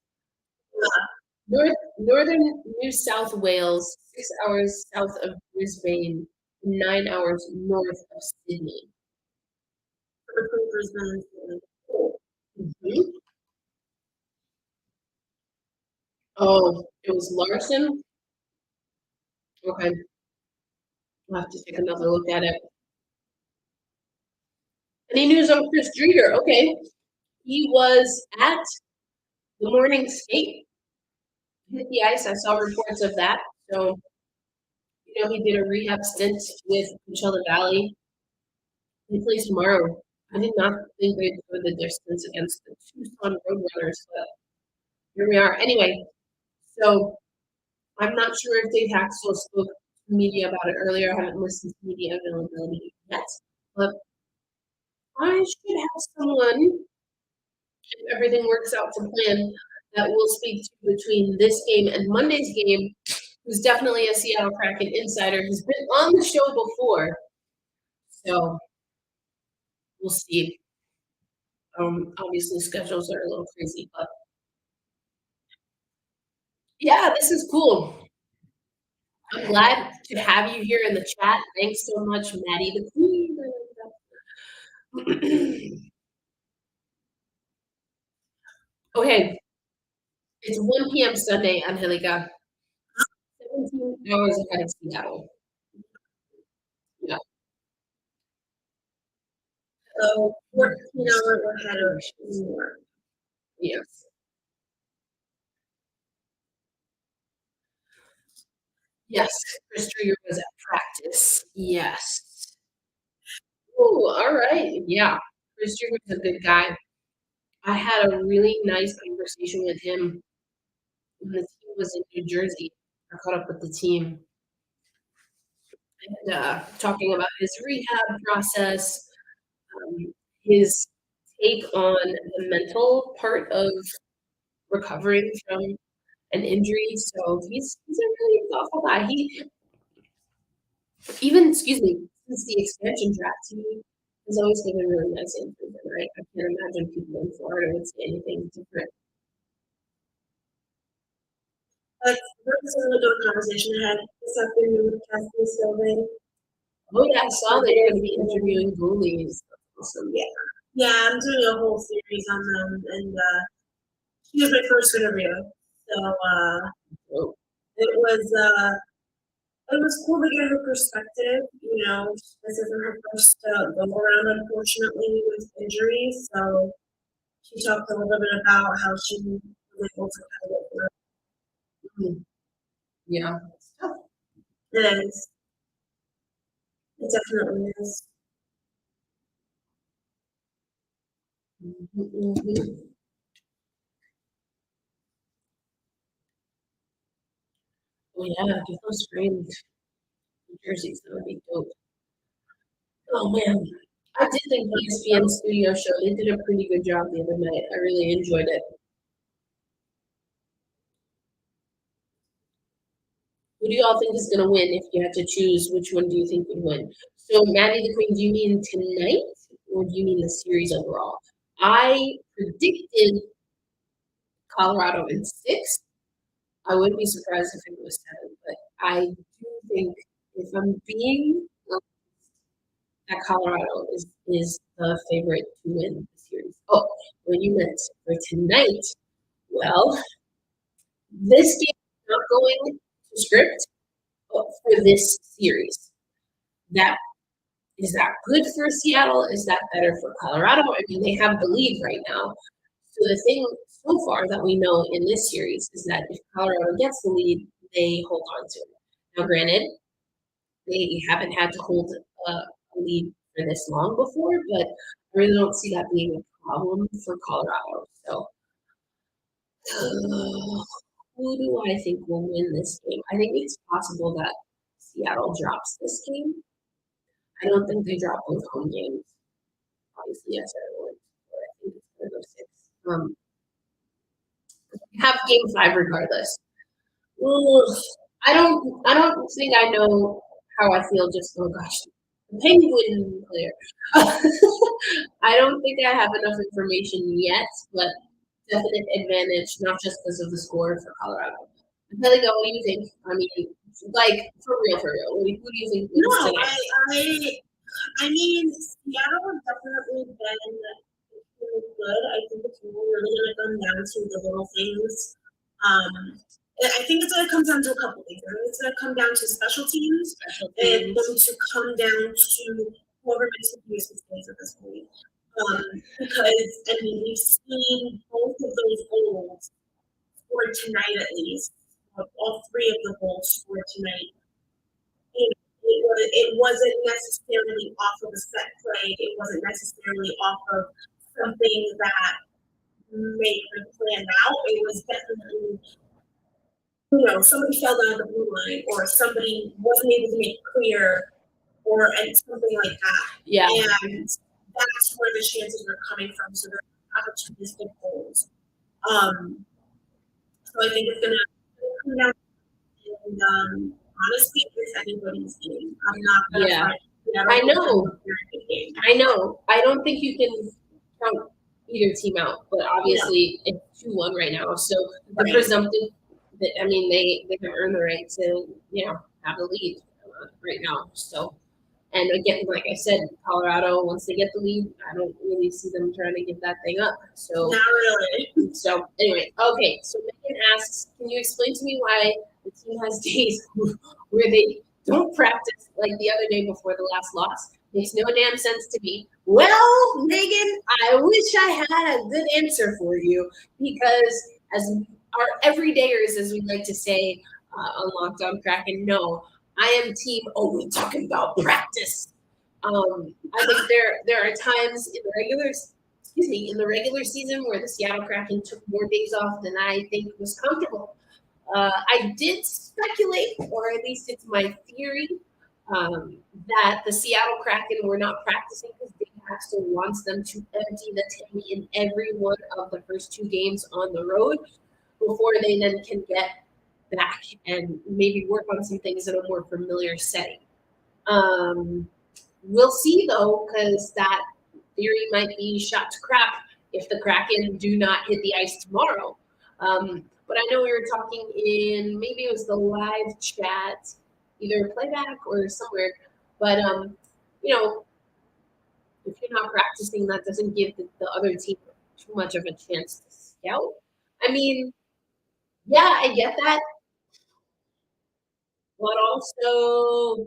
Northern New South Wales, 6 hours south of Brisbane, 9 hours north of Sydney. Mhm. Oh, it was Larson? Okay. I'll have to take another look at it. Any news on Chris Drieger? Okay. He was at the morning skate. Hit the ice. I saw reports of that. So, he did a rehab stint with Coachella Valley. He plays tomorrow. I did not think they'd go the distance against the Tucson Roadrunners, but here we are. Anyway, so I'm not sure if Dave Haxtell spoke to media about it earlier. I haven't listened to media availability yet, but I should have someone, if everything works out to plan, that will speak to between this game and Monday's game, who's definitely a Seattle Kraken insider, who's been on the show before. So we'll see. Obviously schedules are a little crazy, but yeah, this is cool. I'm glad to have you here in the chat. Thanks so much, Maddie the Queen. Okay, it's 1 p.m. Sunday, Angelica. 17 hours ahead of Seattle. Yeah. So 14 hours ahead of New York. Yes. Yes, Chris Drieger was at practice. Yes. Ooh, all right. Yeah, Chris Drieger's a good guy. I had a really nice conversation with him when the team was in New Jersey. I caught up with the team and talking about his rehab process, his take on the mental part of recovering from an injury. So he's a really thoughtful guy. He even, excuse me, since the expansion draft, he has always given really nice answers. And I can't imagine people in Florida would say anything different. That's a really good conversation I had this afternoon with Cassie Sylvan. Oh yeah, I saw that you're going to be interviewing goalies. Awesome. Yeah. Yeah, I'm doing a whole series on them, and she was my first interview. So Oh. it was cool to get her perspective. This isn't her first go around, unfortunately, with injuries. So she talked a little bit about how she was able to kind of get through it. Mhm. Yeah. It is. It definitely is. Mhm. Oh yeah, get those framed jerseys. That would be dope. Oh man, I did think the ESPN studio show, they did a pretty good job the other night. I really enjoyed it. Who do y'all think is going to win if you had to choose? Which one do you think would win? So, Maddie the Queen, do you mean tonight or do you mean the series overall? I predicted Colorado in six. I wouldn't be surprised if it was seven, but I do think if I'm being honest, that Colorado is the favorite to win the series. Oh, when you meant for tonight, well, this game is not going to script for this series. That is that good for Seattle? Is that better for Colorado? I mean, they have the lead right now. So the thing so far that we know in this series is that if Colorado gets the lead, they hold on to it. Now, granted, they haven't had to hold a lead for this long before, but I really don't see that being a problem for Colorado. So, who do I think will win this game? I think it's possible that Seattle drops this game. I don't think they drop both home games. Obviously, yes, I would. But I think it's going to go six. Have game five regardless. Ugh. I don't think I know how I feel. Just oh gosh, the Penguin player. I don't think I have enough information yet, but definite advantage, not just because of the score for Colorado. Angelica, what do you think? I mean, like for real, for real. Who do you think wins No, tonight? I mean, Seattle has definitely been really good. I think it's really going to come down to the little things. I think it's going to come down to a couple things. I think it's going to come down to special teams. It's going to come down to whoever makes the fewest mistakes at this point. Because, I mean, we've seen both of those goals scored tonight at least. All three of the goals scored tonight. It wasn't necessarily off of a set play. It wasn't necessarily off of something that made them plan out. It was definitely, somebody fell down the blue line or somebody wasn't able to make clear and something like that. Yeah. And that's where the chances are coming from. So they're opportunistic goals. So I think it's going to come down and honestly, it's anybody's game. I'm not going to fight. I know. I don't think you can count either team out, but obviously it's 2-1 right now. So the presumptive that I mean they have earned the right to have the lead right now. So and again, like I said, Colorado once they get the lead, I don't really see them trying to give that thing up. So not really. So anyway, okay. So Megan asks, can you explain to me why the team has days where they don't practice like the other day before the last loss? Makes no damn sense to me. Well, Megan, I wish I had a good answer for you because as our everydayers, as we like to say on Locked On Kraken, no, I am team. Oh, we're talking about practice. I think there are times in the regular season where the Seattle Kraken took more days off than I think was comfortable. I did speculate, or at least it's my theory, that the Seattle Kraken were not practicing because Dave Axel wants them to empty the tank in every one of the first two games on the road before they then can get back and maybe work on some things in a more familiar setting. We'll see, though, because that theory might be shot to crap if the Kraken do not hit the ice tomorrow. But I know we were talking in, maybe it was the live chat, either playback or somewhere. But, if you're not practicing, that doesn't give the other team too much of a chance to scout. I mean, yeah, I get that. But also,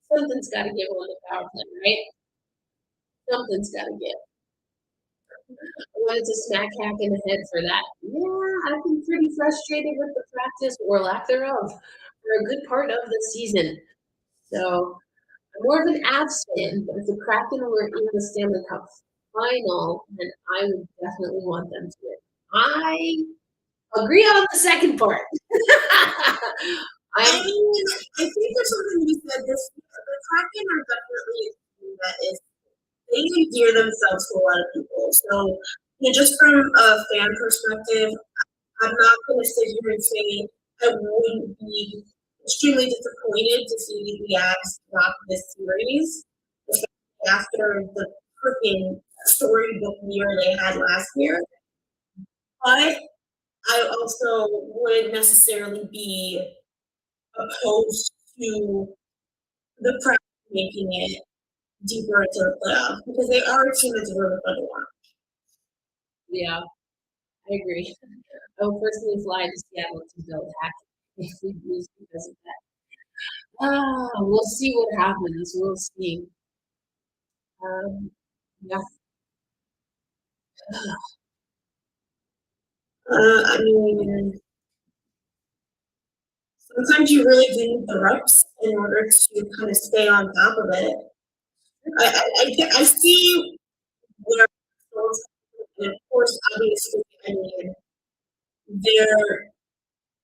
something's got to give on the power play, right? Something's got to give. I wanted to smack Hack in the head for that. Yeah, I've been pretty frustrated with the practice or lack thereof for a good part of the season. So I'm more of an Avs fan, but if the Kraken were in the Stanley Cup final, then I would definitely want them to win. I agree on the second part. I think there's something you said. The Kraken are definitely that is they endear themselves to a lot of people. So, just from a fan perspective, I'm not going to sit here and say I wouldn't be extremely disappointed to see the Avs drop this series, especially after the freaking storybook year they had last year. But I also wouldn't necessarily be opposed to the Preds making it deeper into the playoffs because they are a team that's really fun to watch. Yeah, I agree. I will personally fly to Seattle to build hack if we lose because of that. We'll see what happens. We'll see. Yeah. I mean, sometimes you really do need the reps in order to kind of stay on top of it. I see where, and of course, obviously, I mean, they're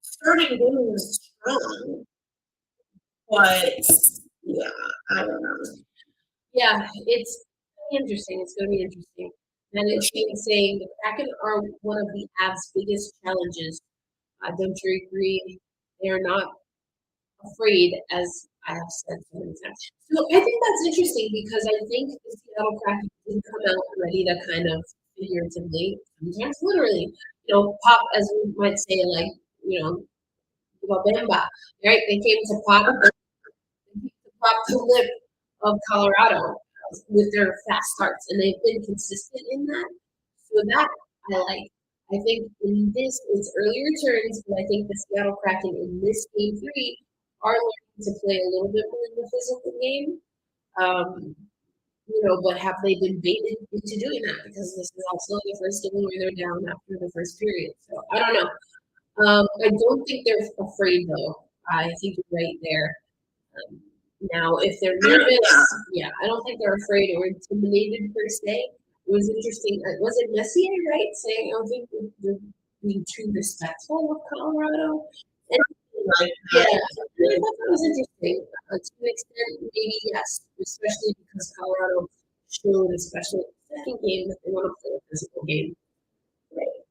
starting games strong, but yeah, I don't know. Yeah, it's interesting. It's going to be interesting. And it's been saying the Kraken are one of the Avs' biggest challenges. Don't you agree? They're not afraid, as I have said so many times. So I think that's interesting because I think the Seattle Kraken didn't come out ready to kind of figuratively, sometimes literally, pop, as we might say, like, Bamba, right? They came to pop the lip of Colorado with their fast starts, and they've been consistent in that. So that I like. I think in this, it's early returns, but I think the Seattle Kraken in this game 3 are learning to play a little bit more in the physical game. But have they been baited into doing that? Because this is also the first game where they're down after the first period. So I don't know. I don't think they're afraid though. I think you're right there. Now, if they're nervous, yeah, I don't think they're afraid or intimidated per se. It was interesting. Was it Messier, right? Saying, I think they're being too respectful of Colorado. And, yeah, I thought that was interesting. To an extent, maybe yes, especially because Colorado showed, especially in the second game, that they want to play a physical game. Right.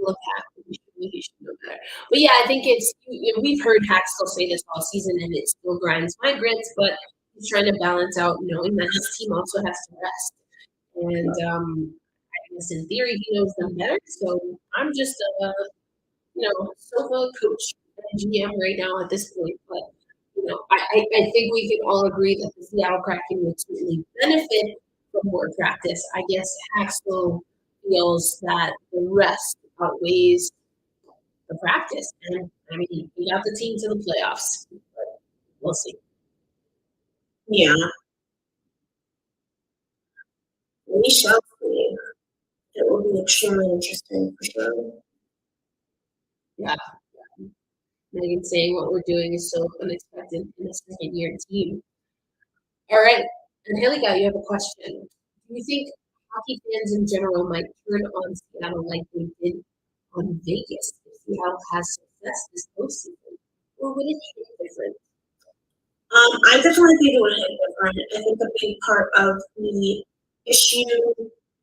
Love Hack. We should know better. But yeah, I think it's we've heard Hack still say this all season, and it still grinds my grits. But he's trying to balance out knowing that his team also has to rest. And I guess in theory he knows them better. So I'm just a sofa coach and GM right now at this point. But I think we can all agree that the Seattle Kraken would certainly benefit from more practice. I guess Hack still feels that the rest outweighs the practice. And I mean, we got the team to the playoffs, but we'll see. Yeah. We shall see. It will be extremely interesting for sure. Yeah. Megan saying what we're doing is so unexpected in a second year team. All right. Angelica, you have a question. Do you think hockey fans in general might turn on Seattle like they did on Vegas if Seattle has success this postseason? Or would it hit different? I definitely think it would hit different. I think a big part of the issue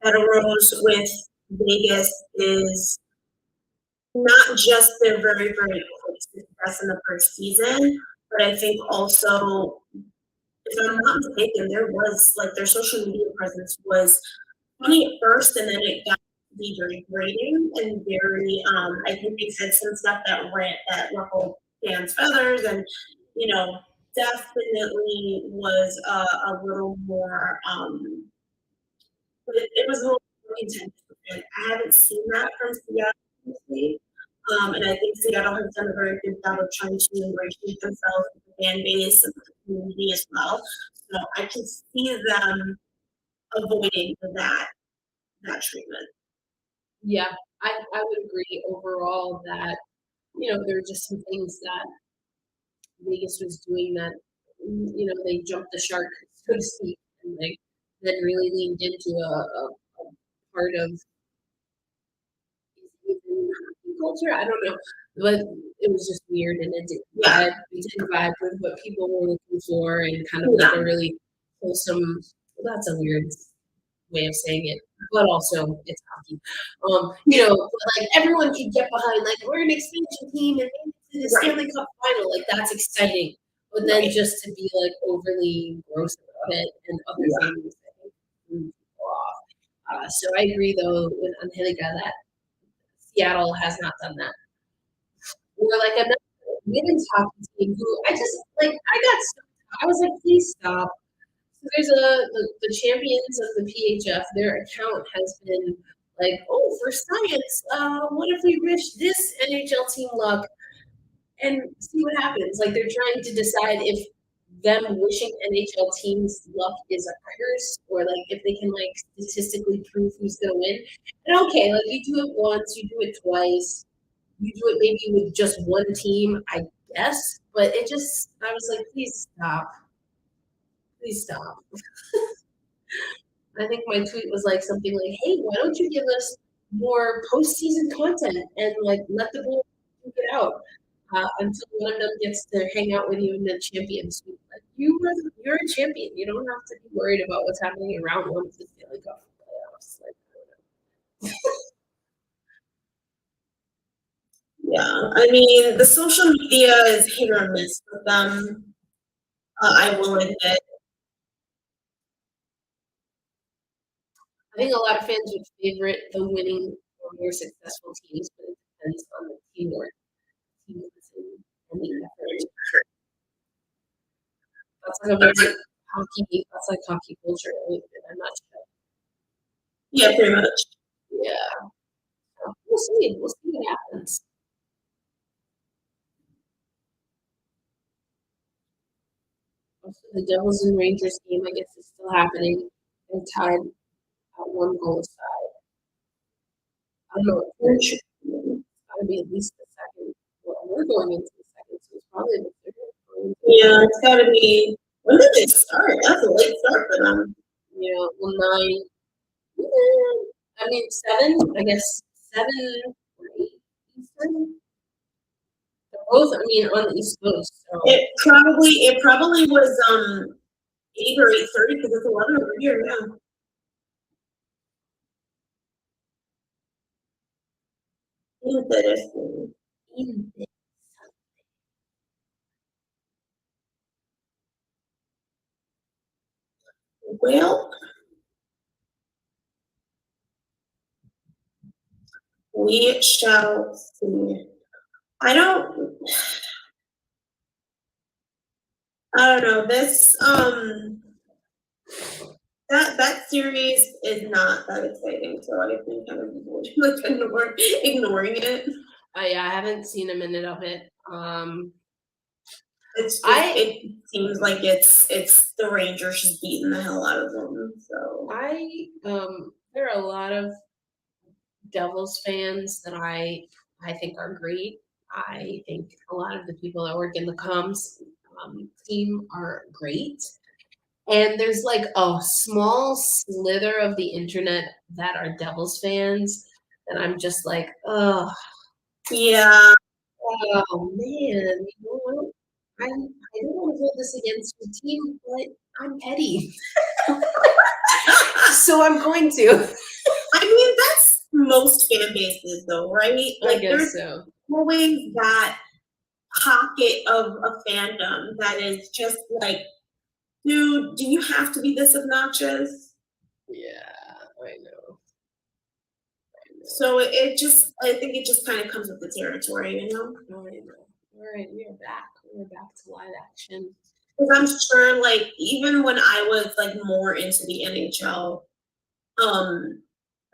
that arose with Vegas is not just their very, very quick success in the first season, but I think also, if I'm not mistaken, there was like their social media presence was funny at first, and then it got to be very grating and very. I think they said some stuff that ruffled fans' feathers, and definitely was a little more. It was a little more intense. I haven't seen that from Seattle. And I think Seattle has done a very good job of trying to ingratiate themselves with the fan base and the community as well. So I can see them avoiding that treatment. Yeah, I would agree overall that, there are just some things that Vegas was doing that, they jumped the shark, so to speak, and they then really leaned into a part of culture. I don't know, but it was just weird, and it didn't vibe with what people were looking for, and kind of like a really wholesome. That's a weird way of saying it, but also it's hockey. Like everyone can get behind, like we're an expansion team and maybe to the Stanley Cup final, like that's exciting. But then just to be like overly gross about it and other things, I think threw people off. So I agree though with Angelica that Seattle has not done that. We're like another women's hockey team who I just like. I was like, please stop. So there's the champions of the PHF. Their account has been like, oh, for science. What if we wish this NHL team luck and see what happens? Like they're trying to decide if them wishing NHL teams luck is a curse or like if they can like statistically prove who's gonna win. And okay, like you do it once, you do it twice, you do it maybe with just one team, I guess. But I was like, please stop. Please stop. I think my tweet was like something like, "Hey, why don't you give us more postseason content and like let the boys get out until one of them gets to hang out with you in the champions suite? Like you're a champion. You don't have to be worried about what's happening in round one of the Stanley Cup playoffs." Like, Yeah, I mean, the social media is hit or miss with them. I will admit. I think a lot of fans would favorite the winning or more successful teams, but it depends on the teamwork, team and the effort. That's like a very hockey. That's like hockey culture, right? I'm not sure. Yeah, pretty much. Yeah, so we'll see. We'll see what happens. Also, the Devils and Rangers game, I guess, is still happening. They're tied at one goal aside. I don't know. It's got to be at least the second. Well, we're going into the second, so it's probably the third. Yeah, it's got to be. When did they start? That's a late start for them. Yeah, well, 9. I mean, 7. I guess 7 or 8 Eastern. They're both, I mean, on the East Coast. So. It probably was 8 or 8:30 because it's 11 over here now. Interesting. Well, we shall see. I don't know. This that series is not that exciting, so I think kind of people like ignoring it. I haven't seen a minute of it. It seems like it's the Rangers just beating the hell out of them. So there are a lot of Devils fans that I think are great. I think a lot of the people that work in the comms team are great. And there's like a small slither of the internet that are Devils fans that I'm just like, oh, yeah. Oh man, you know what? I don't want to hold this against your team, but I'm petty. So I'm going to. I mean, that's most fan bases though, right? Like, I guess so. Always that pocket of a fandom that is just like, dude, do you have to be this obnoxious? Yeah, I know. So I think it just kind of comes with the territory, you know? I know. All right, we are back. We're back to live action. Because I'm sure, like, even when I was like more into the NHL,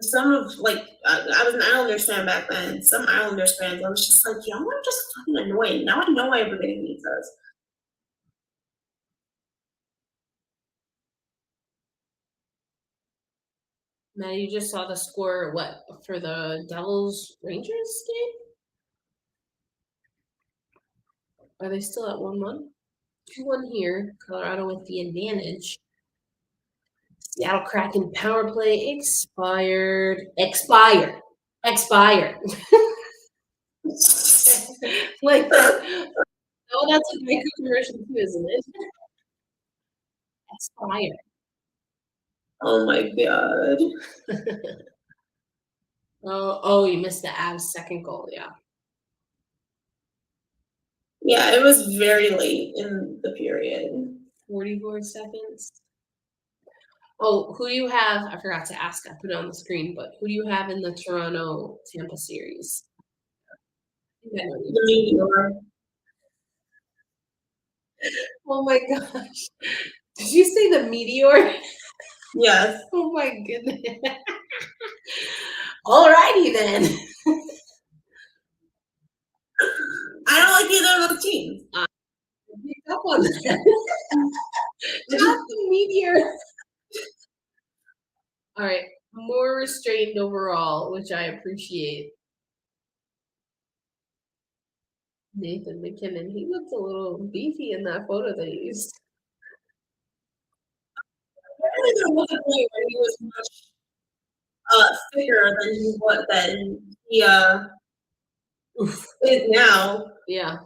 some of like I was an Islanders fan back then. Some Islanders fans, I was just like, y'all are just fucking annoying. Now I know why everybody hates us. Matt, you just saw the score, what, for the Devils Rangers game? Are they still at 1-1? 2-1 here. Colorado with the advantage. Seattle Kraken power play expired. Expired. Like, oh, that's a Vancouver commercial too, isn't it? Aspire. Oh my god. Oh, you missed the Avs' second goal. Yeah. Yeah, it was very late in the period. 44 seconds. Oh, who do you have? I forgot to ask. I put it on the screen, but who do you have in the Toronto Tampa series? I know you. The Meteor. Oh my gosh. Did you say the Meteor? Yes. Oh my goodness. Alrighty then. I don't like either of those teams. Pick up on that. Not the Meteor. All right. More restrained overall, which I appreciate. Nathan McKinnon. He looked a little beefy in that photo they used. Apparently there was a point where he was much thicker than he is now. Yeah.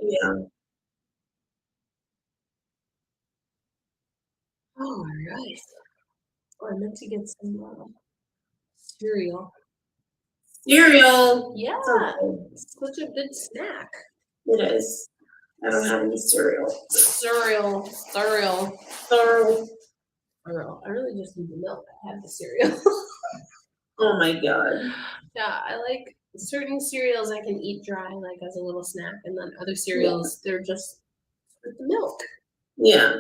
Yeah. All right. Oh, I meant to get some cereal. Cereal. Yeah. So It's such a good snack. it is. I don't have any cereal. Cereal. So, I really just need the milk. I have the cereal. oh my god. Yeah, I like certain cereals I can eat dry, like as a little snack, and then other cereals, they're just with the milk. Yeah.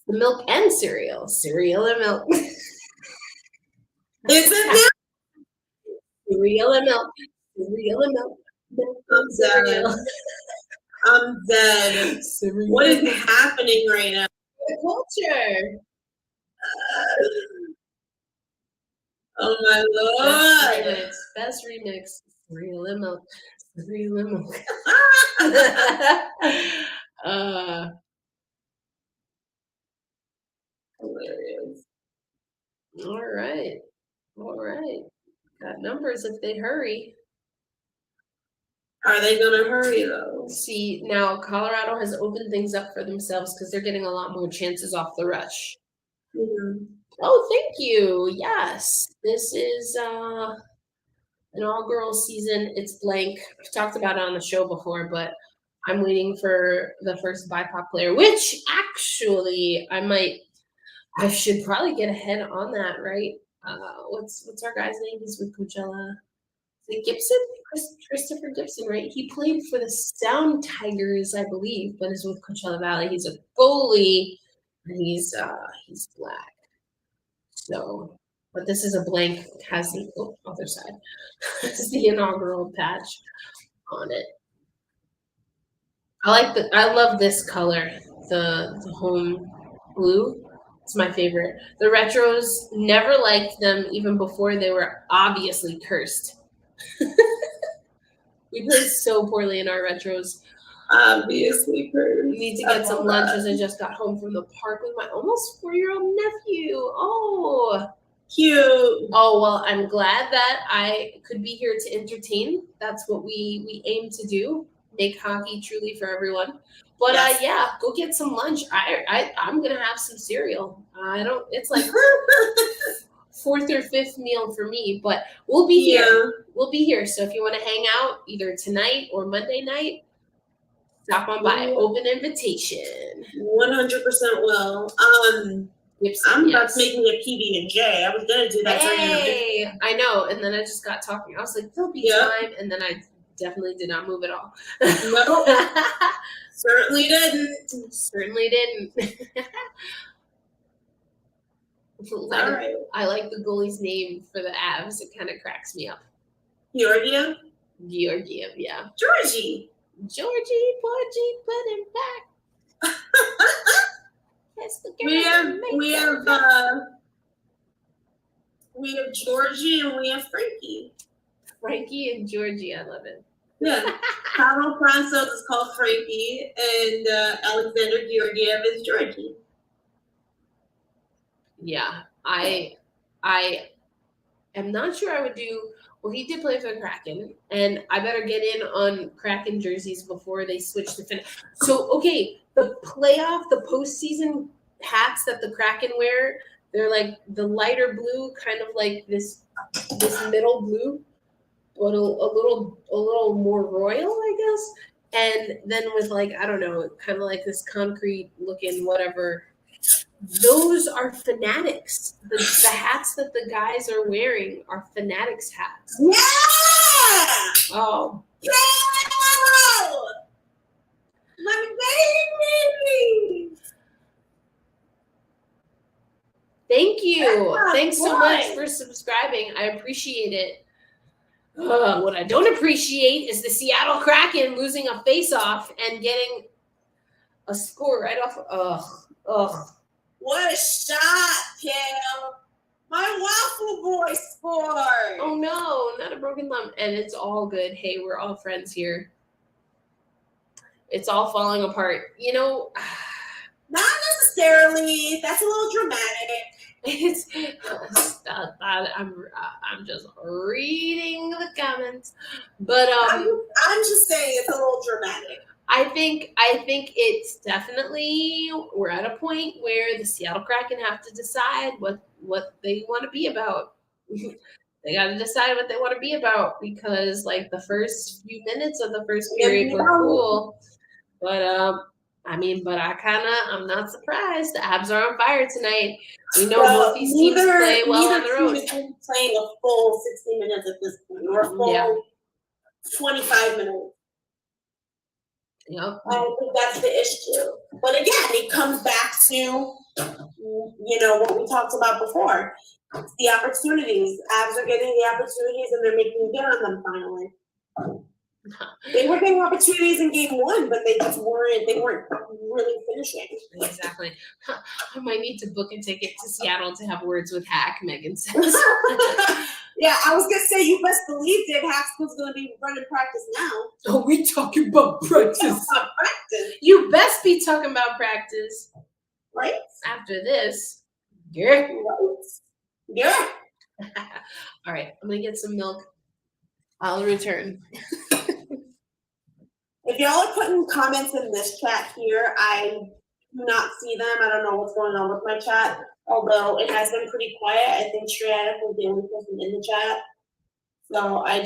The milk and cereal. Cereal and milk. Is it now? Cereal and milk. Cereal and milk. Milk and I'm cereal. dead. I'm dead. Cereal. What is happening right now? The culture. Oh my lord. Best remix. Cereal and milk. Cereal and milk. Hilarious. All right. Got numbers if they hurry. Are they gonna hurry though? See, now Colorado has opened things up for themselves because they're getting a lot more chances off the rush. Mm-hmm. Oh, thank you. Yes. This is an all-girl season. It's blank. I've talked about it on the show before, but I'm waiting for the first BIPOC player, which actually I should probably get ahead on that, right? What's our guy's name? He's with Coachella. Is it Gibson? Christopher Gibson, right? He played for the Sound Tigers, I believe, but is with Coachella Valley. He's a goalie, and he's black. So, but this is a blank. Has the other side. Has the inaugural patch on it. I love this color, the home blue. It's my favorite. The retros, never liked them even before they were obviously cursed. We played so poorly in our retros. Obviously cursed. We need to get some lunch as I just got home from the park with my almost 4-year-old nephew. Oh, cute. Oh, well, I'm glad that I could be here to entertain. That's what we aim to do. Make hockey truly for everyone. But Yes. Yeah, go get some lunch. I'm gonna have some cereal. I don't. It's like fourth or fifth meal for me, but we'll be here. We'll be here. So if you want to hang out either tonight or Monday night, stop on by. Open invitation. 100% will. Gibson, I'm about to make me a PB&J. I was gonna do that. Hey, I know. And then I just got talking. I was like, there'll be time. And then I definitely did not move at all. No, certainly didn't. Certainly didn't. All right. I like the goalie's name for the Avs. It kind of cracks me up. Georgiev, yeah. Georgie, Porgy, put him back. we have Georgie and we have Frankie. Frankie and Georgie, I love it. Yeah, Pavel Francouz is called Frankie, and Alexander Georgiev is Georgie. Yeah, I am not sure I would do. Well, he did play for the Kraken, and I better get in on Kraken jerseys before they switch to Fin. So, okay, the postseason hats that the Kraken wear, they're like the lighter blue, kind of like this middle blue, but a little more royal, I guess. And then with like I don't know, kind of like this concrete looking whatever. Those are Fanatics. The hats that the guys are wearing are Fanatics hats. Yeah! Oh, Yeah! My baby! thank you. Yeah, Thanks so much boy. for subscribing. I appreciate it. What I don't appreciate is the Seattle Kraken losing a face-off and getting a score right off. Ugh. What a shot, Kim! My waffle boy scored! Oh no, not a broken thumb. And it's all good. Hey, we're all friends here. It's all falling apart. You know, Not necessarily. That's a little dramatic. it's I'm just reading the comments. But I'm just saying it's a little dramatic. I think it's definitely we're at a point where the Seattle Kraken have to decide what they want to be about. They got to decide what they want to be about because like the first few minutes of the first period were cool, but I'm not surprised. The Abs are on fire tonight. We know both these teams play well on the road. Neither team is playing a full 60 minutes at this point, or a full 25 minutes. Yep. I don't think that's the issue. But again, it comes back to, what we talked about before. It's the opportunities. Abs are getting the opportunities and they're making good on them finally. They were getting opportunities in game one, but they weren't really finishing. Exactly. I might need to book a ticket to Seattle to have words with Hack, Megan says. Yeah, I was gonna say you best believe Dave Haskell's gonna be running practice now. Oh, we talking about practice. You best be talking about practice. Right? After this. Yeah. Right. Yeah. All right, I'm gonna get some milk. I'll return. If y'all are putting comments in this chat here, I do not see them. I don't know what's going on with my chat. Although it has been pretty quiet. I think Triadic was the only person in the chat. So I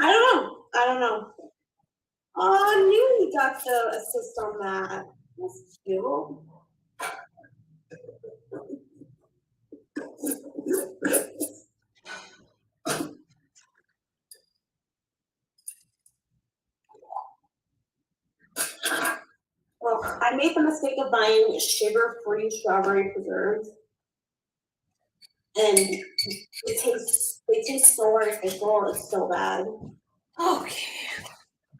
don't know. Oh, Newly got the assist on that. That's cute. Well, I made the mistake of buying sugar-free strawberry preserves, and they taste so artificial. It's so bad. Okay,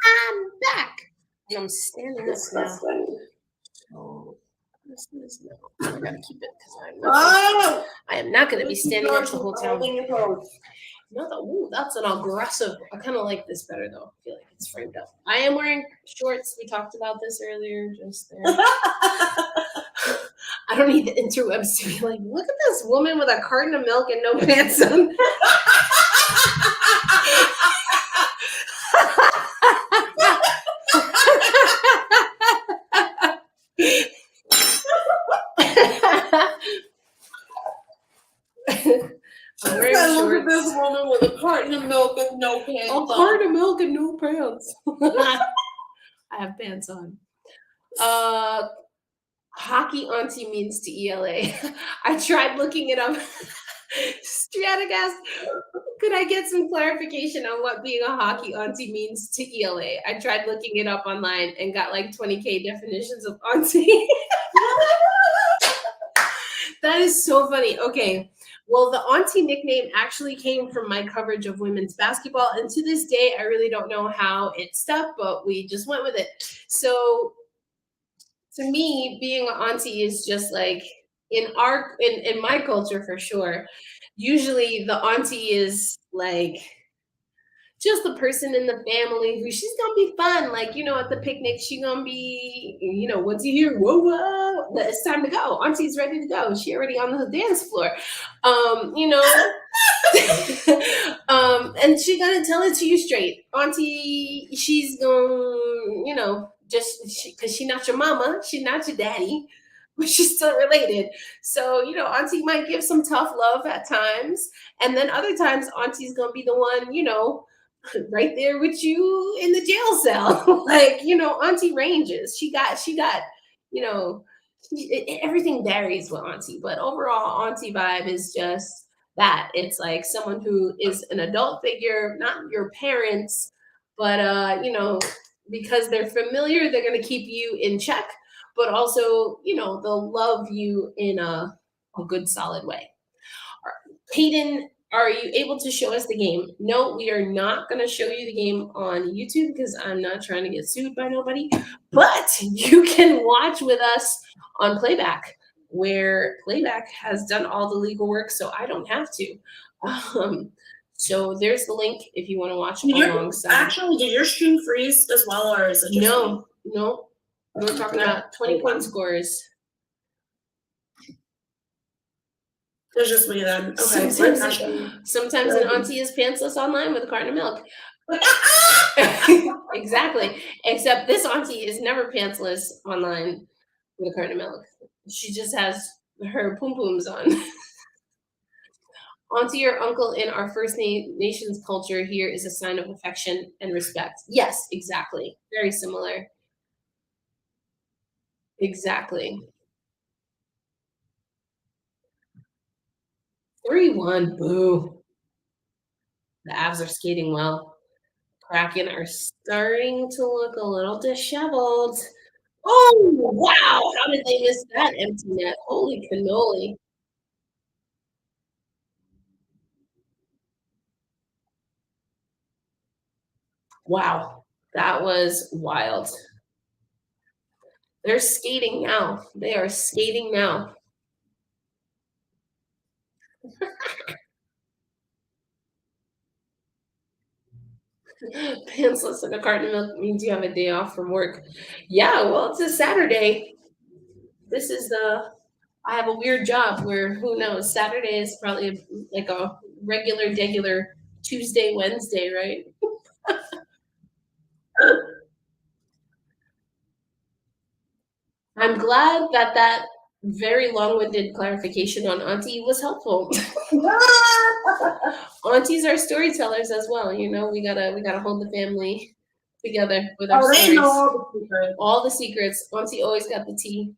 I'm back, and I'm standing up now. So this is no. I gotta keep it because I am not gonna be standing up the whole time. No, that's an aggressive. I kind of like this better though. I feel like it's framed up. I am wearing shorts. We talked about this earlier, just there. I don't need the interwebs to be like, look at this woman with a carton of milk and no pants on. Look at this woman with a carton of milk and no pants on. A carton of milk and no pants. I have pants on. Hockey auntie means to ELA. I tried looking it up. Stratic asked, could I get some clarification on what being a hockey auntie means to ELA? I tried looking it up online and got like 20K definitions of auntie. That is so funny. Okay. Well, the auntie nickname actually came from my coverage of women's basketball. And to this day, I really don't know how it stuck, but we just went with it. So to me, being an auntie is just like in my culture for sure. Usually the auntie is like just the person in the family who she's gonna be fun. Like, at the picnic, she's gonna be, once you hear whoa, whoa, it's time to go. Auntie's ready to go. She already on the dance floor. And she gonna tell it to you straight. Auntie, she's gonna, just because she's not your mama, she's not your daddy, but she's still related. So, Auntie might give some tough love at times. And then other times, Auntie's gonna be the one, right there with you in the jail cell. Like, Auntie ranges. She got, everything varies with Auntie, but overall, Auntie vibe is just that. It's like someone who is an adult figure, not your parents, but because they're familiar, they're gonna keep you in check, but also, they'll love you in a good solid way. Peyton, are you able to show us the game? No, we are not going to show you the game on YouTube because I'm not trying to get sued by nobody. But you can watch with us on Playback, where Playback has done all the legal work, so I don't have to. So there's the link if you want to watch alongside. Actually, did your stream freeze as well, or is it just No. We're talking about 20-point scores. It's just me then. Okay. Sometimes an auntie is pantsless online with a carton of milk. Exactly. Except this auntie is never pantsless online with a carton of milk. She just has her poom pooms on. Auntie or uncle in our First Nations culture here is a sign of affection and respect. Yes, exactly. Very similar. Exactly. 3-1, boo. The Avs are skating well. Kraken are starting to look a little disheveled. Oh, wow. How did they miss that empty net? Holy cannoli. Wow. That was wild. They're skating now. They are skating now. Pantsless and a carton of milk means you have a day off from work. Yeah, well, it's a Saturday. This is I have a weird job where, who knows, Saturday is probably like a regular Tuesday, Wednesday, right? I'm glad that very long-winded clarification on Auntie was helpful. Aunties are storytellers as well. We gotta hold the family together with our stories. They know all the secrets. All the secrets. Auntie always got the tea,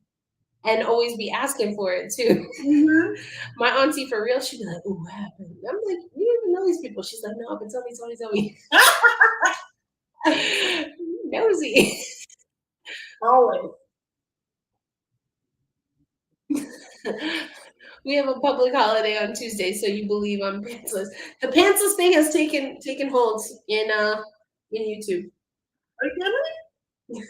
and always be asking for it too. Mm-hmm. My auntie, for real, she'd be like, "Oh, what happened?" I'm like, "You don't even know these people." She's like, "No, but tell me." Nosy. Always. We have a public holiday on Tuesday, so you believe I'm pantsless. The pantsless thing has taken hold in YouTube. Are you kidding me?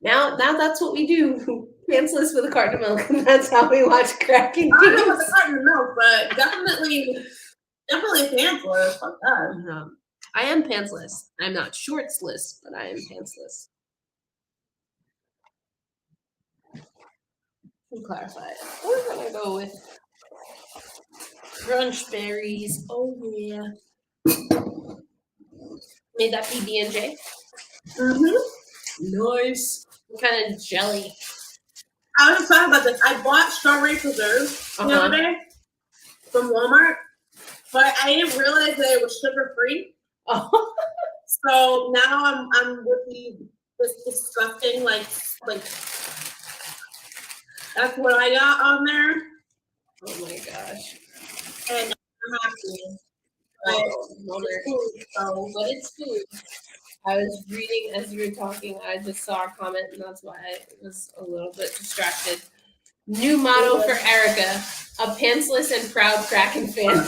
Now that's what we do. Pantsless with a carton of milk, and that's how we watch Kraken. I don't know with a carton of milk, but definitely pantsless. Fuck that. I am pantsless. I'm not shortsless, but I am pantsless. To clarify, we're gonna go with crunch berries. Oh yeah. Made that PB&J. Nice. What kind of jelly? I was talking about this. I bought strawberry preserves the other day from Walmart, but I didn't realize that it was sugar free. Oh. So now I'm with this disgusting like that's what I got on there. Oh my gosh. And I'm happy. But it's food. I was reading as you were talking. I just saw a comment, and that's why I was a little bit distracted. New motto for Erica: a pantsless and proud Kraken fan.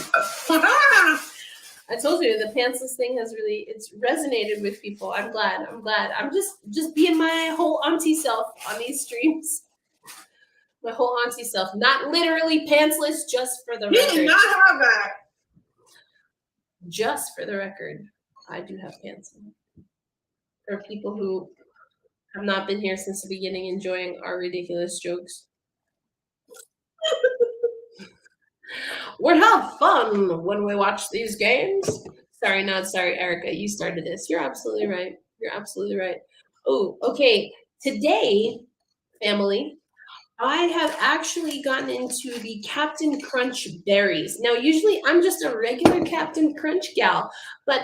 I told you the pantsless thing has it's resonated with people. I'm glad. I'm just being my whole auntie self on these streams. My whole auntie self, not literally pantsless, just for the record. You did not have that. Just for the record, I do have pants on. For people who have not been here since the beginning enjoying our ridiculous jokes. We have fun when we watch these games. Sorry, not sorry, Erica. You started this. You're absolutely right. You're absolutely right. Oh, okay. Today, family, I have actually gotten into the Captain Crunch berries. Now, usually I'm just a regular Captain Crunch gal, but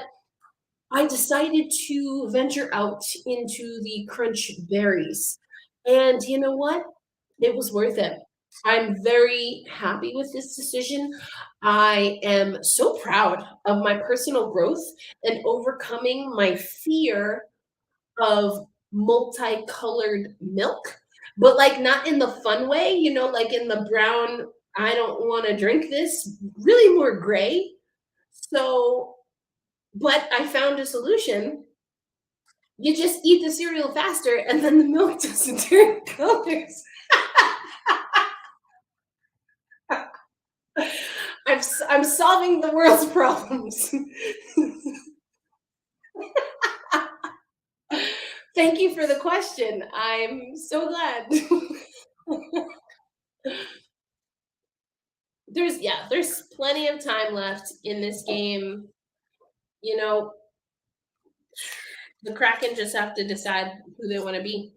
I decided to venture out into the Crunch berries. And you know what? It was worth it. I'm very happy with this decision. I am so proud of my personal growth and overcoming my fear of multicolored milk, but like not in the fun way, like in the brown, I don't want to drink this, really more gray. So, but I found a solution. You just eat the cereal faster and then the milk doesn't turn colors. I'm solving the world's problems. Thank you for the question. I'm so glad. There's plenty of time left in this game. The Kraken just have to decide who they want to be.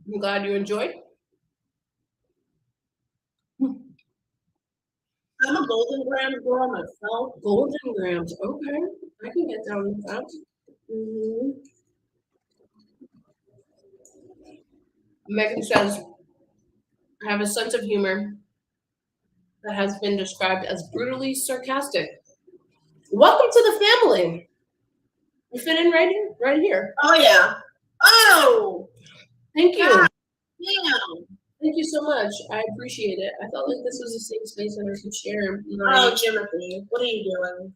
I'm glad you enjoyed. I'm a Golden Grams girl myself. Golden Grams, okay. I can get down with that. Mm-hmm. Megan says, I have a sense of humor that has been described as brutally sarcastic. Welcome to the family. You fit in right here. Oh yeah. Oh. Thank you. God. Damn. Thank you so much. I appreciate it. I felt like this was a safe space that I could share Oh, Jimothy, what are you doing?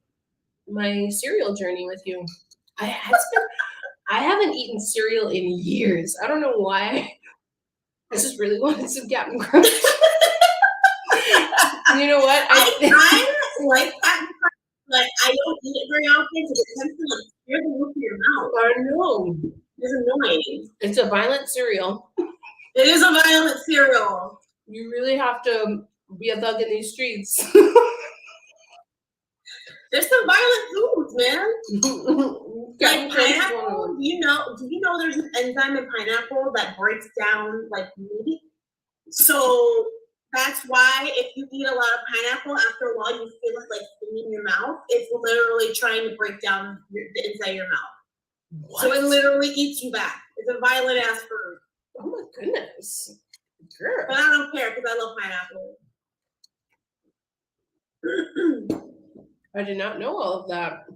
My cereal journey with you. I haven't eaten cereal in years. I don't know why. I just really wanted some Captain Crunch. You know what? I like Captain Crunch, but I don't eat it very often because it tends to like scare the roof of your mouth. I know. It's annoying. It's a violent cereal. It is a violent cereal. You really have to be a thug in these streets. There's some violent foods, man. Like pineapple, do you know there's an enzyme in pineapple that breaks down like meat? So that's why if you eat a lot of pineapple, after a while you feel it like stinging in your mouth. It's literally trying to break down the inside of your mouth. What? So it literally eats you back. It's a violent ass fruit. Oh my goodness. Girl. But I don't care because I love pineapple. I did not know all of that.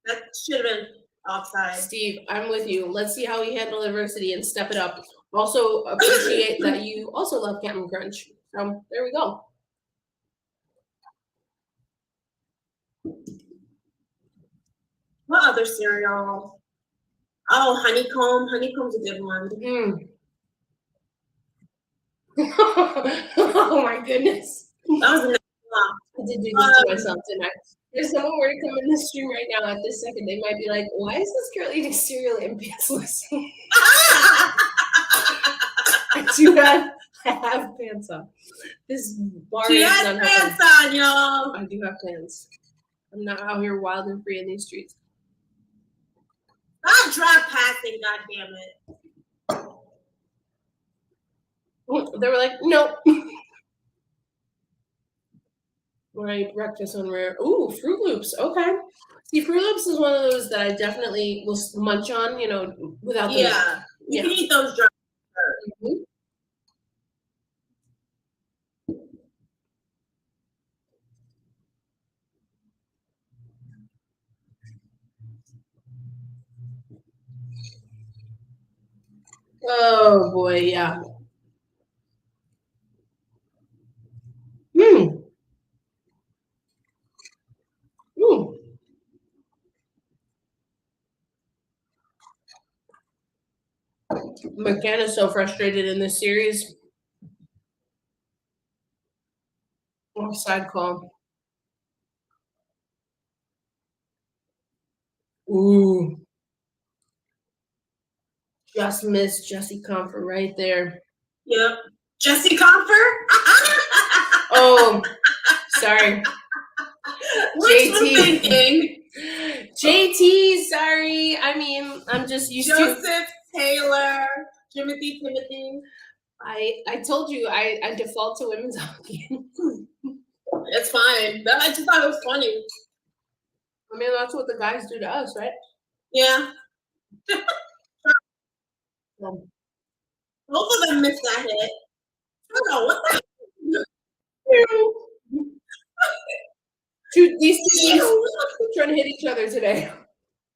That should have been offside. Steve, I'm with you. Let's see how we handle adversity and step it up. Also appreciate that you also love Captain Crunch. There we go. What other cereal? Oh, honeycomb. Honeycomb's a good one. Oh my goodness. That was a nice one. I did do this to myself, didn't I? If someone were to come in the stream right now at this second, they might be like, why is this girl eating cereal and pantsless? I have pants on. This bar she is has pants on, y'all. I do have pants. I'm not out here wild and free in these streets. Stop drop passing, goddammit. They were like, nope. Right, breakfast on rare. Ooh, Fruit Loops. Okay. See, Fruit Loops is one of those that I definitely will munch on, without the milk. You can eat those dry. Mm-hmm. Oh boy, yeah. McCann so frustrated in this series. Offside call. Ooh. Just missed Jesse Comfort right there. Yep. Jesse Comfort? Oh, sorry. What's you thinking? JT, sorry. I mean, I'm just used Joseph Taylor, Timothy. I told you I default to women's hockey. It's fine. I just thought it was funny. I mean, that's what the guys do to us, right? Yeah. Both of them missed that hit. I don't know what the These two teams trying to hit each other today.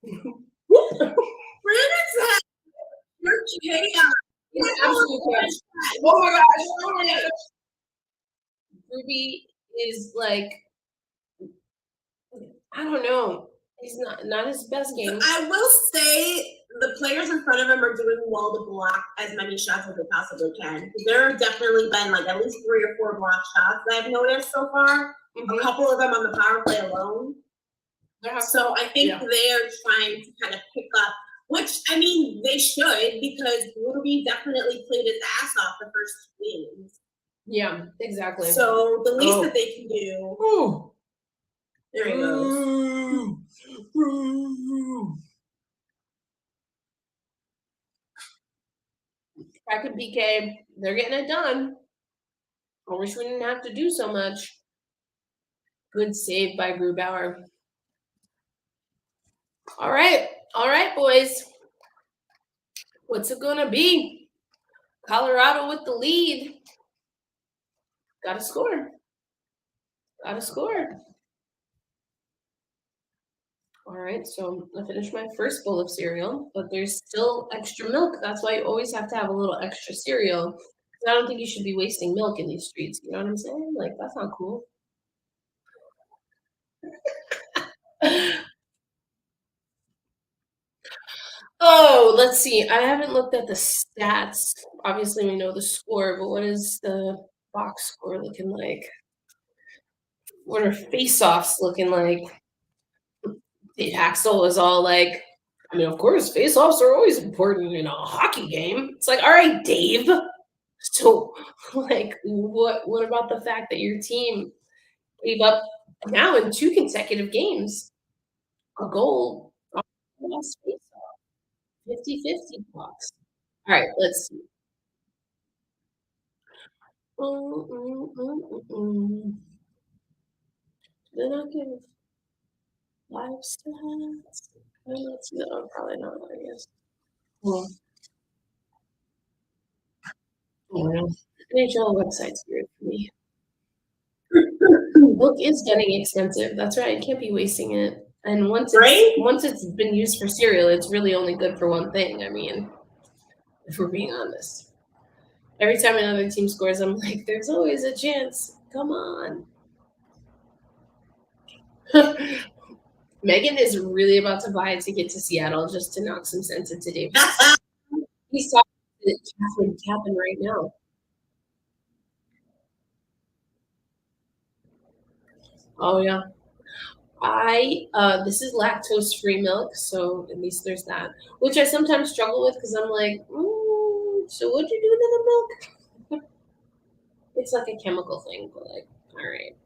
Brandon said, "You're chaos." Absolute chaos. Oh my gosh! Oh my gosh! Ruby is like, I don't know. He's not his best game. I will say the players in front of him are doing well to block as many shots as they possibly can. There have definitely been like at least 3 or 4 block shots that I've noticed so far. A couple of them on the power play alone. So I think they're trying to kind of pick up, which I mean they should, because Ruby definitely played his ass off the first 2 games. Yeah, exactly. So the least that they can do. Oh. There he goes. Kraken PK, they're getting it done. I wish we didn't have to do so much. Good save by Grubauer. All right, boys. What's it gonna be? Colorado with the lead. Gotta score. All right, so I finished my first bowl of cereal, but there's still extra milk. That's why you always have to have a little extra cereal. I don't think you should be wasting milk in these streets. You know what I'm saying? Like, that's not cool. Oh, let's see. I haven't looked at the stats. Obviously, we know the score, but what is the box score looking like? What are face-offs looking like? Dave Haxel was all like, I mean, of course, face-offs are always important in a hockey game. It's like, all right, Dave. So, like, what about the fact that your team gave up now in 2 consecutive games a goal on the last face-off? 50-50 box. All right, let's see. Did I give live stats? No, probably not, I guess. Well, I don't know. NHL website's weird for me. Milk is getting expensive. That's right. I can't be wasting it. And once it's been used for cereal, it's really only good for one thing. I mean, if we're being honest. Every time another team scores, I'm like, there's always a chance. Come on. Megan is really about to buy a ticket to Seattle just to knock some sense into David. He's talking to Catherine Capin right now. Oh yeah. This is lactose-free milk, so at least there's that. Which I sometimes struggle with because I'm like, so what'd you do to the milk? It's like a chemical thing, but like, all right.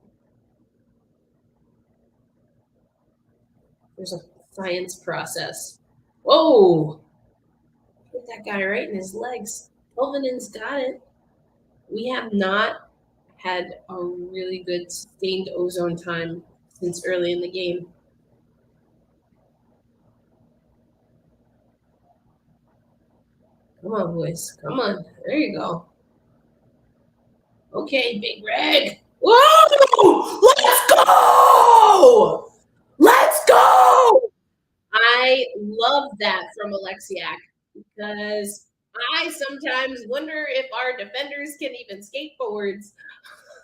There's a science process. Whoa! Hit that guy right in his legs. Elvinen's got it. We have not had a really good sustained ozone time since early in the game. Come on, boys. Come on. There you go. Okay, Big Red. Whoa! Let's go! Let's go! I love that from Alexiak because I sometimes wonder if our defenders can even skate forwards.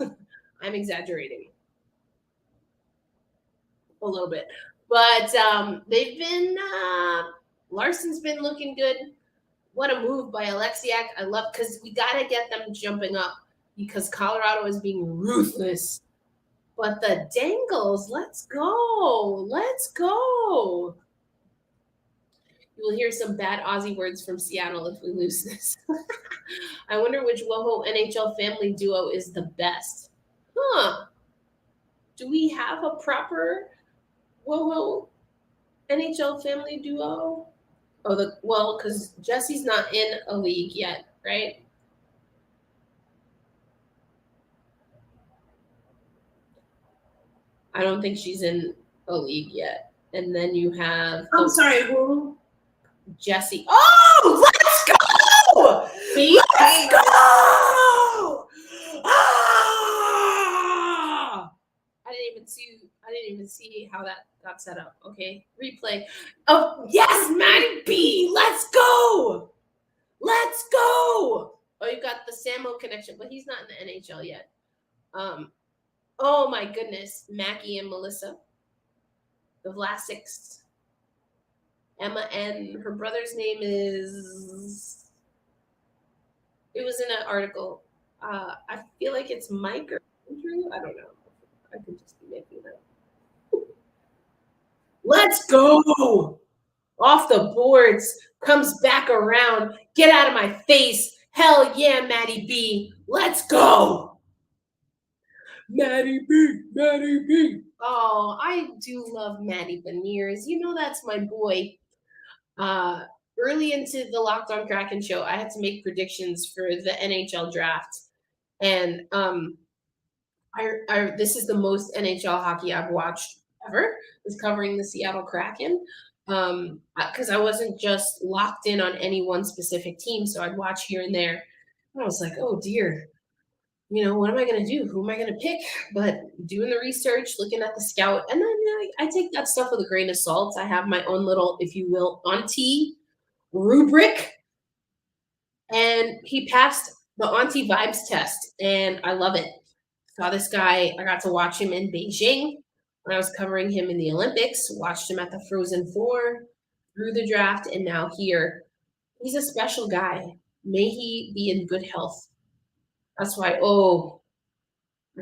I'm exaggerating a little bit. But they've been Larson's been looking good. What a move by Alexiak. I love, because we got to get them jumping up because Colorado is being ruthless. But the Dangles, let's go. Let's go. You will hear some bad Aussie words from Seattle if we lose this. I wonder which WoHo NHL family duo is the best. Huh. Do we have a proper WoHo NHL family duo? Oh, because Jesse's not in a league yet, right? I don't think she's in a league yet. And then you have. I'm sorry, who? Jesse. Oh, let's go! See? Let's go! Ah! I didn't even see how that got set up. Okay, replay. Oh yes, Maddie B. Let's go! Let's go! Oh, you got the Samo connection, but he's not in the NHL yet. Oh my goodness, Mackie and Melissa, the Vlasics. Emma and her brother's name is. It was in an article. I feel like it's Mike or Andrew. I don't know. I could just be making that. Let's go! Off the boards, comes back around. Get out of my face. Hell yeah, Maddie B. Let's go! Maddie B, Maddie B. Oh, I do love Maddie Beniers. You know that's my boy. Early into the Locked On Kraken show, I had to make predictions for the NHL draft. And this is the most NHL hockey I've watched ever, is covering the Seattle Kraken. Because I wasn't just locked in on any one specific team, so I'd watch here and there. And I was like, oh dear, what am I going to do? Who am I going to pick? But doing the research, looking at the scout, and then I take that stuff with a grain of salt. I have my own little, if you will, auntie rubric. And he passed the auntie vibes test, and I love it. Saw this guy. I got to watch him in Beijing when I was covering him in the Olympics, watched him at the Frozen Four, through the draft, and now here. He's a special guy. May he be in good health. That's why, I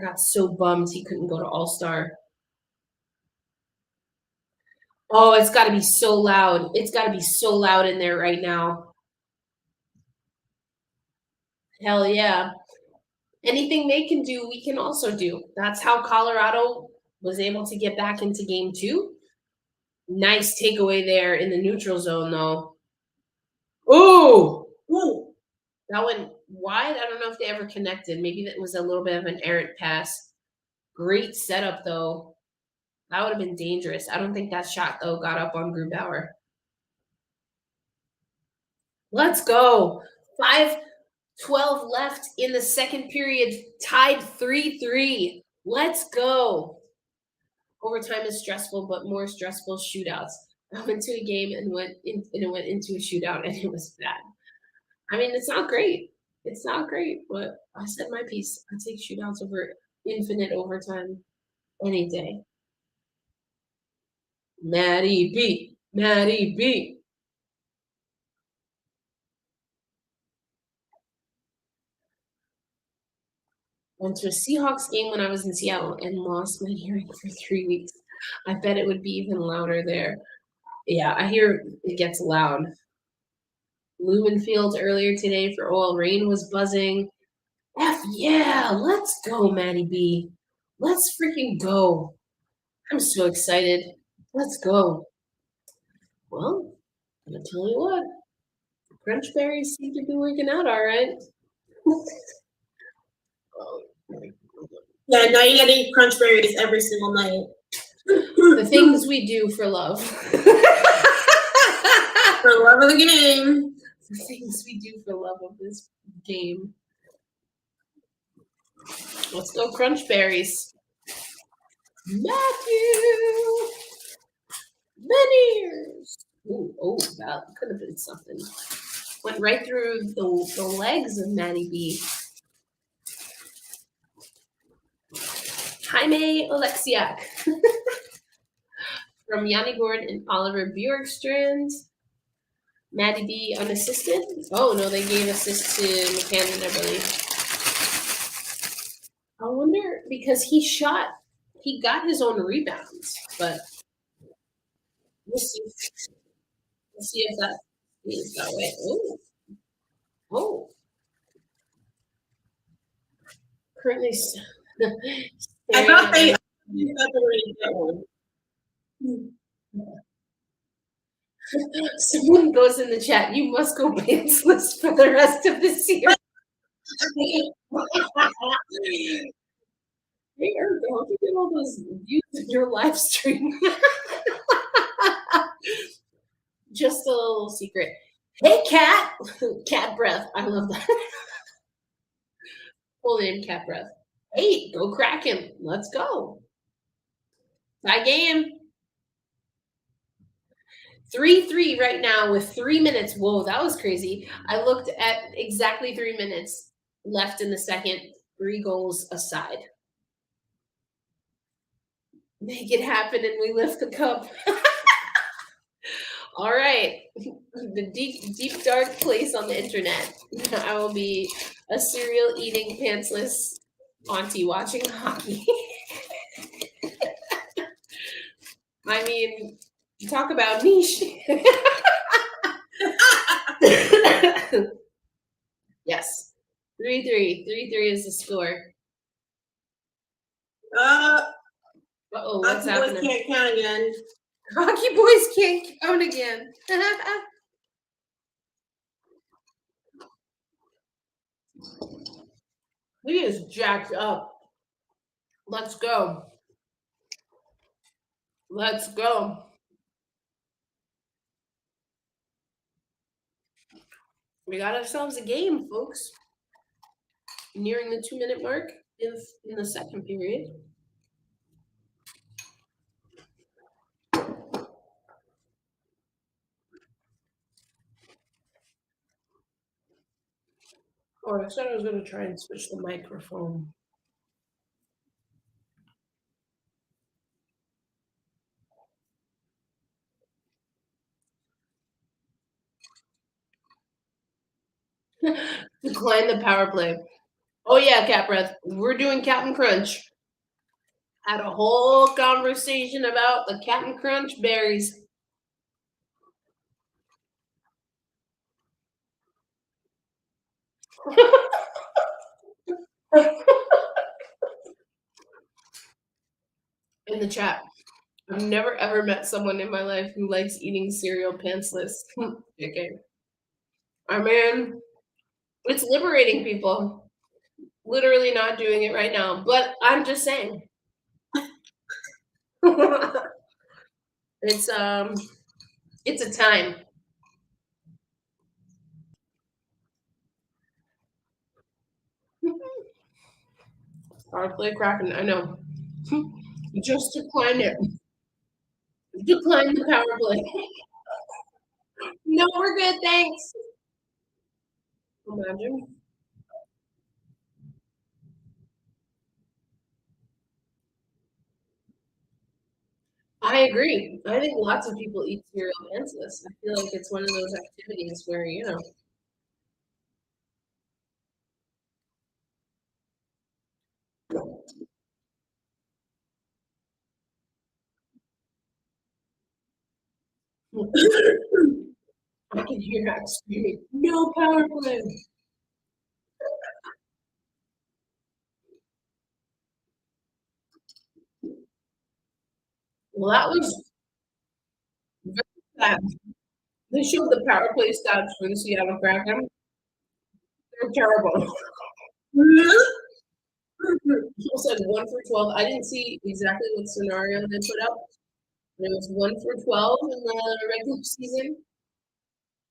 got so bummed he couldn't go to All-Star. Oh, it's got to be so loud. It's got to be so loud in there right now. Hell yeah. Anything they can do, we can also do. That's how Colorado was able to get back into game 2. Nice takeaway there in the neutral zone, though. Ooh! That went wide. I don't know if they ever connected. Maybe that was a little bit of an errant pass. Great setup, though. That would have been dangerous. I don't think that shot, though, got up on Grubauer. Let's go. 5:12 left in the second period, tied 3-3. Let's go. Overtime is stressful, but more stressful shootouts. I went to a game and it went into a shootout, and it was bad. I mean, it's not great. It's not great, but I said my piece. I take shootouts over infinite overtime any day. Maddie B. Maddie B. Went to a Seahawks game when I was in Seattle and lost my hearing for 3 weeks. I bet it would be even louder there. Yeah, I hear it gets loud. Lumen Fields earlier today for OL Reign was buzzing. F yeah, let's go, Maddie B. Let's freaking go. I'm so excited. Let's go. Well, I'm gonna tell you what. Crunch berries seem to be working out all right. Yeah, now you gotta eat crunch berries every single night. The things we do for love. For love of the game. The things we do for love of this game. Let's go crunch berries. Matthew Beniers. Oh, that could have been something. Went right through the legs of Maddie B. Jaime Alexiak. From Yanni Gord and Oliver Bjorkstrand. Maddie D unassisted. Oh no, they gave assist to McCann, I believe. I wonder because he got his own rebounds, but we'll see. We'll see if that is that way. Oh. Currently, I thought they were going to get one. Someone goes in the chat, you must go pantsless for the rest of this year. Hey, Eric, how'd you get all those views in your live stream? Just a little secret. Hey, cat! Cat breath. I love that. Full name, cat breath. Hey, go Kraken. Let's go. Tie game. 3-3 right now with 3 minutes. Whoa, that was crazy. I looked at exactly 3 minutes left in the second. 3 goals aside. Make it happen and we lift the cup. All right. The deep, dark place on the internet. I will be a cereal eating, pantsless auntie watching hockey. I mean, talk about niche. Yes. 3-3. 3-3 is the score. Uh-oh, what's happening? Boys can't count again. Hockey boys can't count again. He is jacked up. Let's go. Let's go. We got ourselves a game, folks. Nearing the 2-minute mark in the second period. Oh, I said I was going to try and switch the microphone. Decline the power play. Oh yeah, Cat Breath. We're doing Captain Crunch. Had a whole conversation about the Captain Crunch berries. In the chat. I've never ever met someone in my life who likes eating cereal pantsless. Okay. I mean, it's liberating people. Literally not doing it right now, but I'm just saying. It's a time. Power play Kraken, I know. Just decline it. Decline the power play. No, we're good, thanks. Imagine. I agree. I think lots of people eat cereal pantsless. I feel like it's one of those activities where, I can hear that screaming, no power play. Well, that was very sad. They showed the power play stats for the Seattle Kraken. They're terrible. People said 1 for 12. I didn't see exactly what scenario they put up. It was 1 for 12 in the regular season.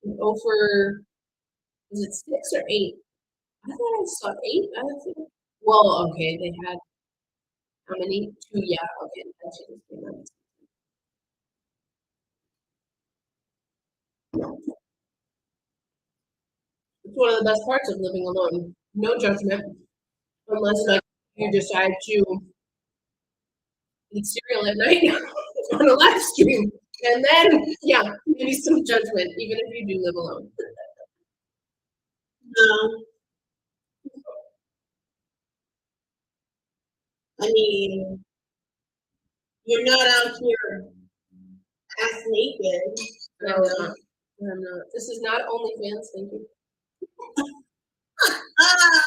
0 for, was it 6 or 8? I thought I saw 8. I think. Well, okay, they had how many? 2, yeah, okay. It's one of the best parts of living alone. No judgment. Unless you decide to eat cereal at night on a live stream. And then, yeah, maybe some judgment, even if you do live alone. No. I mean, you're not out here ass naked. I'm not. I'm not. This is not OnlyFans, thank you. Ah,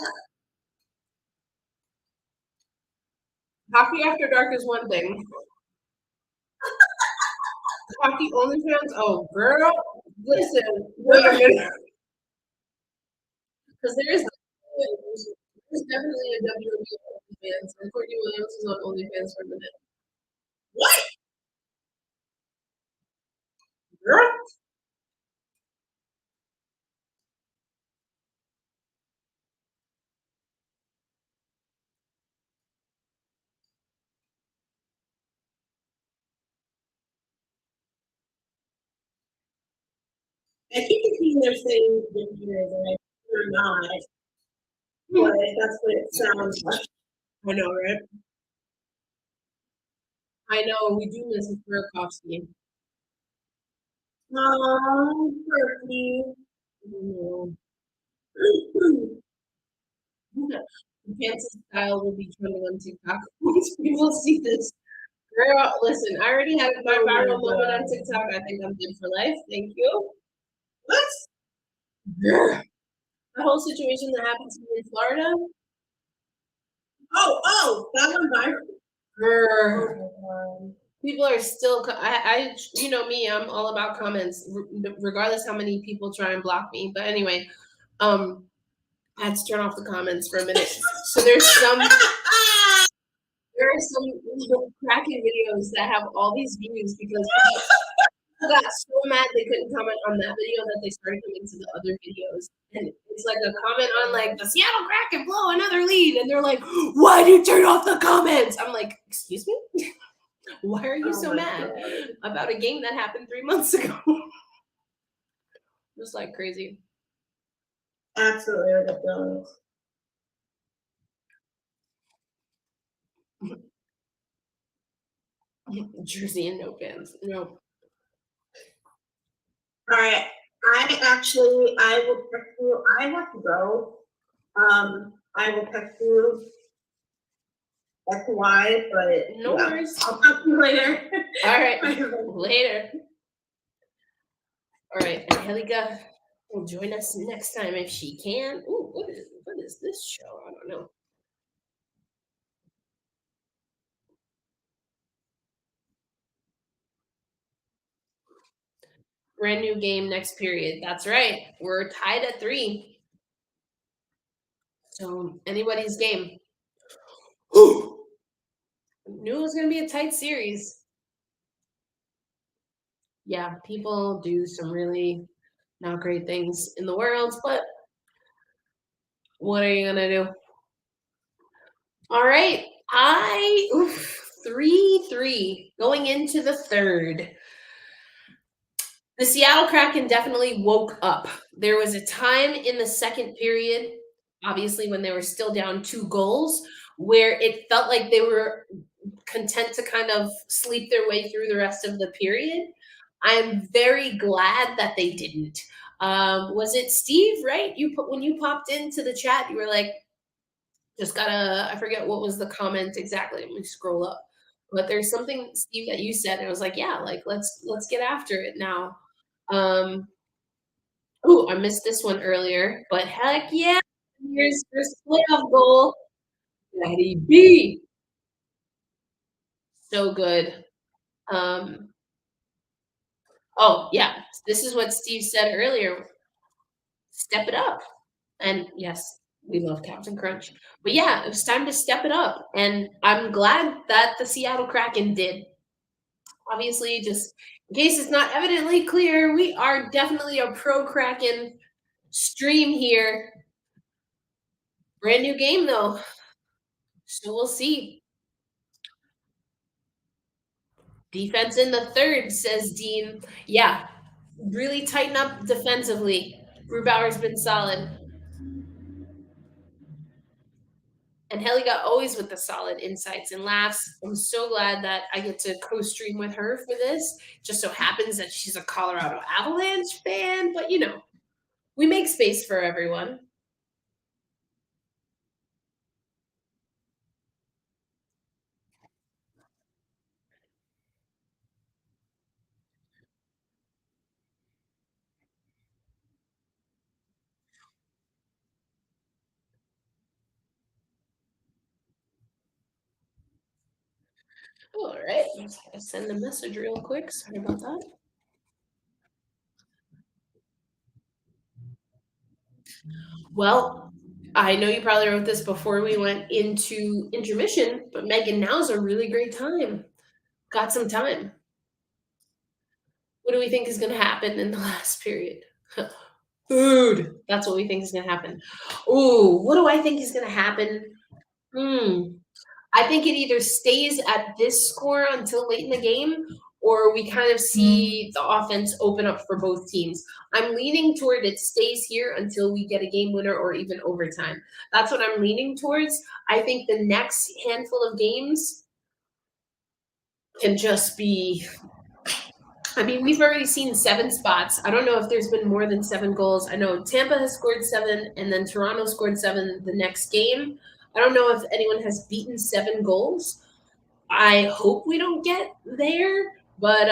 Hockey after dark is one thing. Hockey OnlyFans, oh girl, listen, wait a minute. Because there's definitely a WWE OnlyFans, and Courtney Williams is on OnlyFans for a minute. what? Girl, I keep thinking they're saying videos, and they're not. But that's what it sounds like. I know, right? I know, we do miss Burakovsky. Oh, Turkey. No. Pants' style will be trending on TikTok. Once people see this. Girl, listen, I already had my viral moment on TikTok. I think I'm good for life. Thank you. What? The whole situation that happened to me in Florida. Oh, that one viral. Girl. Oh my God. People are still, you know me, I'm all about comments, regardless how many people try and block me. But anyway, I had to turn off the comments for a minute. So there are some Kraken videos that have all these views because people got so mad they couldn't comment on that video that they started coming to the other videos. And it's like a comment on like the Seattle Kraken blow another lead, and they're like, "Why do you turn off the comments?" I'm like, "Excuse me." Why are you so mad about a game that happened 3 months ago? Just like crazy. Absolutely ridiculous. Jersey and no fans. No. All right. I will text you. I have to go. I will text you. That's why, but No yeah. worries. I'll talk to you later. All right. Later. All right. Angelica will join us next time if she can. Ooh, what is this show? I don't know. Brand new game next period. That's right. We're tied at 3. So anybody's game. Knew it was gonna be a tight series. Yeah, people do some really not great things in the world, but what are you gonna do? All right, 3-3 going into the third. The Seattle Kraken definitely woke up. There was a time in the second period, obviously when they were still down 2 goals, where it felt like they were content to kind of sleep their way through the rest of the period. I'm very glad that they didn't. Was it Steve, right? When you popped into the chat, you were like, just gotta, I forget what was the comment exactly. Let me scroll up. But there's something, Steve, that you said, and I was like, yeah, like let's get after it now. Oh, I missed this one earlier, but heck yeah, here's your playoff goal. Daddy B. So good. Oh yeah, this is what Steve said earlier. Step it up. And yes, we love Captain Crunch. But yeah, it was time to step it up. And I'm glad that the Seattle Kraken did. Obviously, just in case it's not evidently clear, we are definitely a pro Kraken stream here. Brand new game though. So we'll see. Defense in the third, says Dean. Yeah, really tighten up defensively. Grubauer's been solid. And Helly got always with the solid insights and laughs. I'm so glad that I get to co-stream with her for this. Just so happens that she's a Colorado Avalanche fan, but we make space for everyone. All right, just gotta send a message real quick. Sorry about that. Well, I know you probably wrote this before we went into intermission, but Megan, now's a really great time. Got some time. What do we think is going to happen in the last period? Food. That's what we think is going to happen. Ooh, what do I think is going to happen? I think it either stays at this score until late in the game, or we kind of see the offense open up for both teams. I'm leaning toward it stays here until we get a game winner or even overtime. That's what I'm leaning towards. I think the next handful of games can just be. I mean, we've already seen 7 spots. I don't know if there's been more than 7 goals. I know Tampa has scored 7, and then Toronto scored 7 the next game. I don't know if anyone has beaten 7 goals. I hope we don't get there, but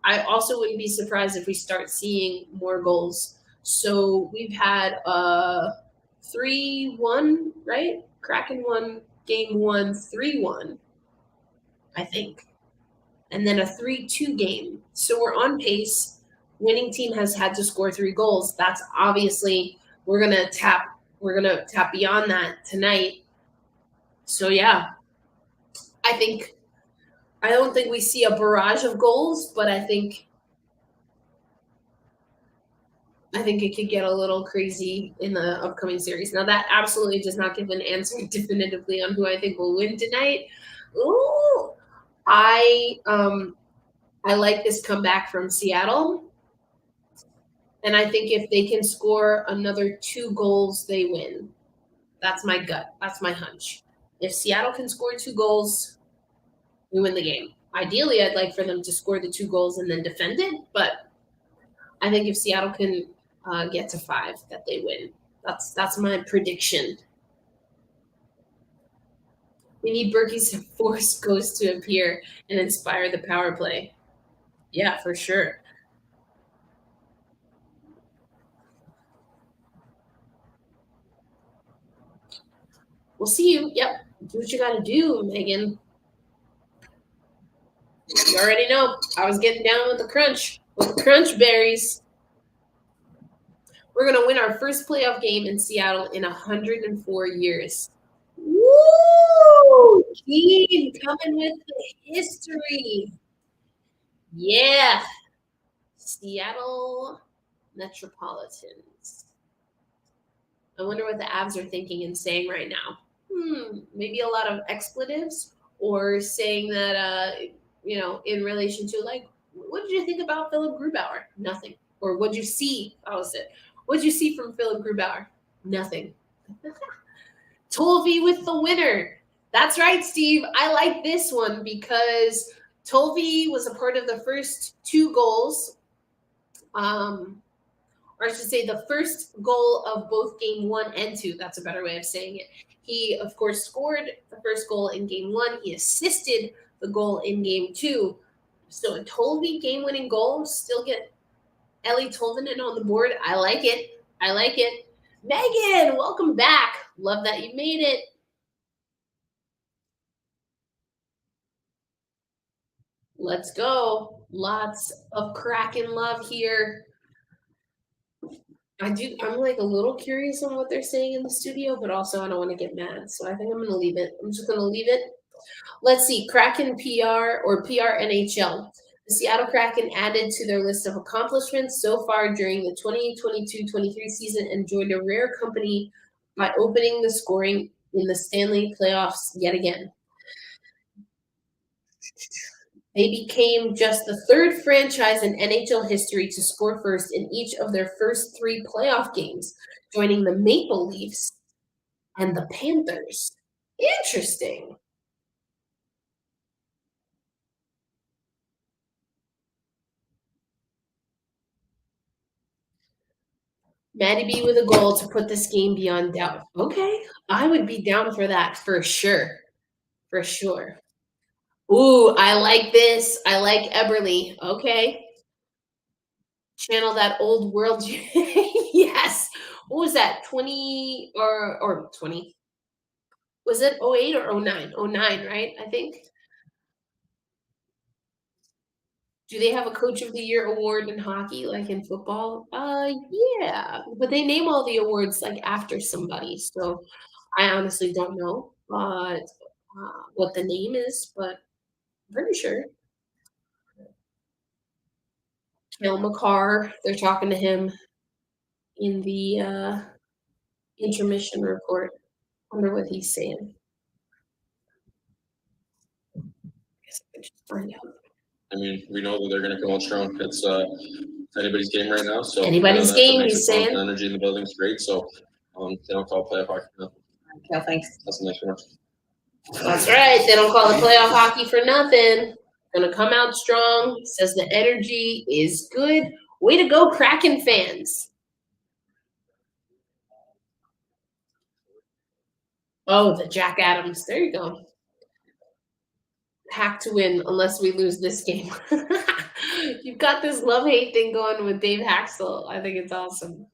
I also wouldn't be surprised if we start seeing more goals. So we've had 3-1, right? Kraken won game 1, 3-1, I think, and then a 3-2 game. So we're on pace. Winning team has had to score 3 goals. That's obviously we're gonna tap beyond that tonight. So yeah, I don't think we see a barrage of goals, but I think it could get a little crazy in the upcoming series. Now that absolutely does not give an answer definitively on who I think will win tonight. Ooh, I like this comeback from Seattle. And I think if they can score another 2 goals, they win. That's my gut. That's my hunch. If Seattle can score 2 goals, we win the game. Ideally, I'd like for them to score the 2 goals and then defend it, but I think if Seattle can get to 5, that they win. That's my prediction. We need Berkey's force ghost to appear and inspire the power play. Yeah, for sure. We'll see you. Yep. Do what you got to do, Megan. You already know. I was getting down with the crunch berries. We're going to win our first playoff game in Seattle in 104 years. Woo! Keen coming with the history. Yeah. Seattle Metropolitans. I wonder what the Avs are thinking and saying right now. Maybe a lot of expletives, or saying that, in relation to, like, what did you think about Philip Grubauer? Nothing. Or what did you see? What did you see from Philip Grubauer? Nothing. Tolvey with the winner. That's right, Steve. I like this one because Tolvey was a part of the first 2 goals. Or I should say the first goal of both game 1 and 2. That's a better way of saying it. He, of course, scored the first goal in game 1. He assisted the goal in game 2. So a Tolvey game-winning goal, still get Ellie Tolvanen on the board. I like it. Megan, welcome back. Love that you made it. Let's go. Lots of Kraken love here. I'm like a little curious on what they're saying in the studio, but also I don't want to get mad. So I think I'm going to leave it. I'm just going to leave it. Let's see. Kraken PR or PR NHL. The Seattle Kraken added to their list of accomplishments so far during the 2022-23 season and joined a rare company by opening the scoring in the Stanley playoffs yet again. They became just the 3rd franchise in NHL history to score first in each of their first 3 playoff games, joining the Maple Leafs and the Panthers. Interesting. Maddie B with a goal to put this game beyond doubt. Okay, I would be down for that for sure. For sure. Ooh, I like this. I like Eberly. Okay. Channel that old world. Yes. What was that? 20 or 20? Was it 08 or 09? 09, right? I think. Do they have a coach of the year award in hockey like in football? Yeah. But they name all the awards like after somebody. So I honestly don't know what the name is, but I'm pretty sure. Kale McCarr, they're talking to him in the intermission report. Wonder what he's saying. Guess I can just find out. I mean, we know that they're going to come out strong. It's anybody's game right now. So Anybody's that's what game, makes he's it fun. saying. The energy in the building's great. So they don't call playoff hockey. No. Cal, thanks. That's a nice one. That's right. They don't call it playoff hockey for nothing. Gonna come out strong. Says the energy is good. Way to go, Kraken fans. Oh, the Jack Adams. There you go. Hack to win unless we lose this game. You've got this love-hate thing going with Dave Haxel. I think it's awesome.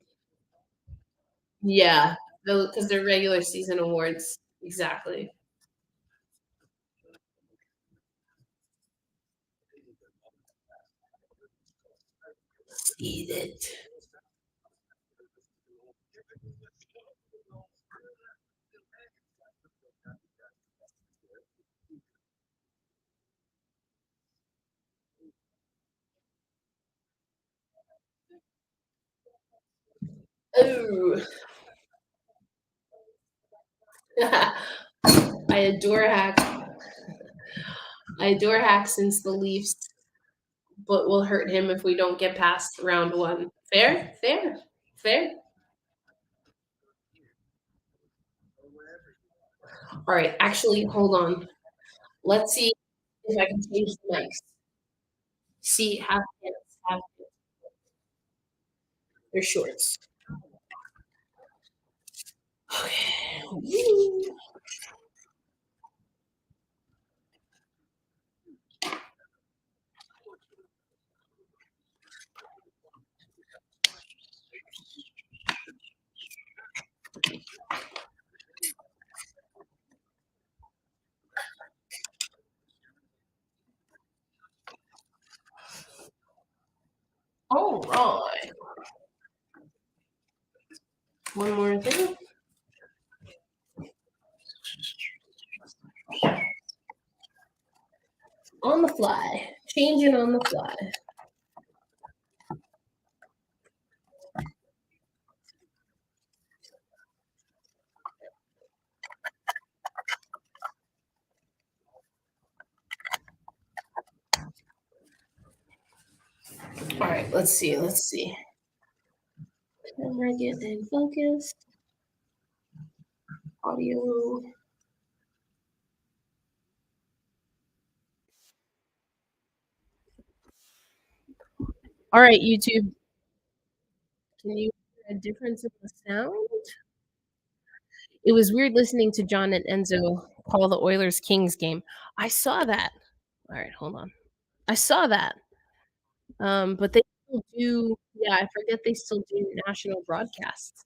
Yeah, because they're regular season awards. Exactly. See it. Oh. I adore Hack. I adore Hack since the Leafs, but will hurt him if we don't get past round one. Fair? Fair. Fair. All right, actually, hold on. Let's see if I can change the mics. See, have their shorts. Okay. All right. One more thing. On the fly. Changing on the fly. All right, let's see. Let's see. Camera get in focus. Audio. All right, YouTube. Can you hear a difference in the sound? It was weird listening to John and Enzo call the Oilers Kings game. I saw that. All right, hold on. I saw that. But they still do. Yeah, I forget they still do national broadcasts.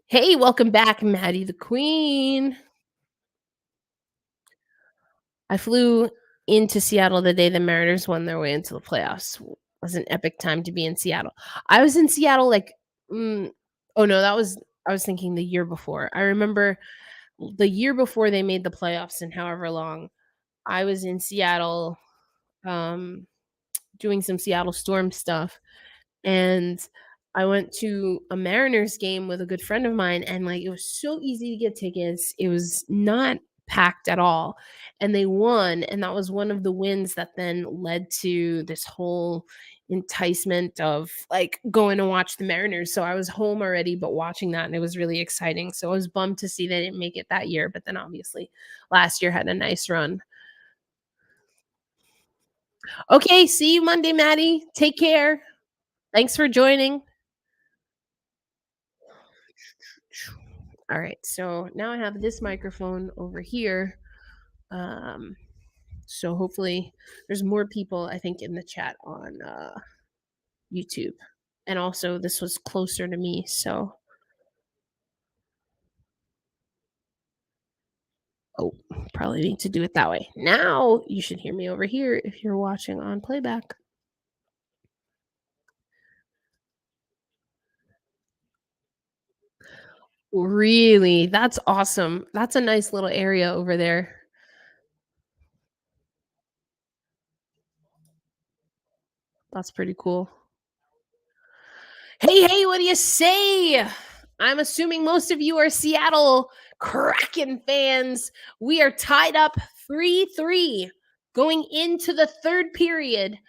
Hey, welcome back, Maddie the Queen. I flew into Seattle the day the Mariners won their way into the playoffs. It was an epic time to be in Seattle. I was in Seattle like, oh no, I was thinking the year before. I remember the year before they made the playoffs and however long, I was in Seattle doing some Seattle Storm stuff. And I went to a Mariners game with a good friend of mine, and like it was so easy to get tickets. It was not packed at all. And they won. And that was one of the wins that then led to this whole enticement of like going to watch the Mariners. So I was home already, but watching that and it was really exciting. So I was bummed to see they didn't make it that year. But then obviously last year had a nice run. Okay, see you Monday, Maddie. Take care. Thanks for joining. All right, so now I have this microphone over here. So hopefully there's more people, I think, in the chat on YouTube. And also this was closer to me, so. Oh, probably need to do it that way. Now you should hear me over here if you're watching on playback. Really? That's awesome. That's a nice little area over there. That's pretty cool. Hey, what do you say? I'm assuming most of you are Seattle Kraken fans. We are tied up 3-3 going into the third period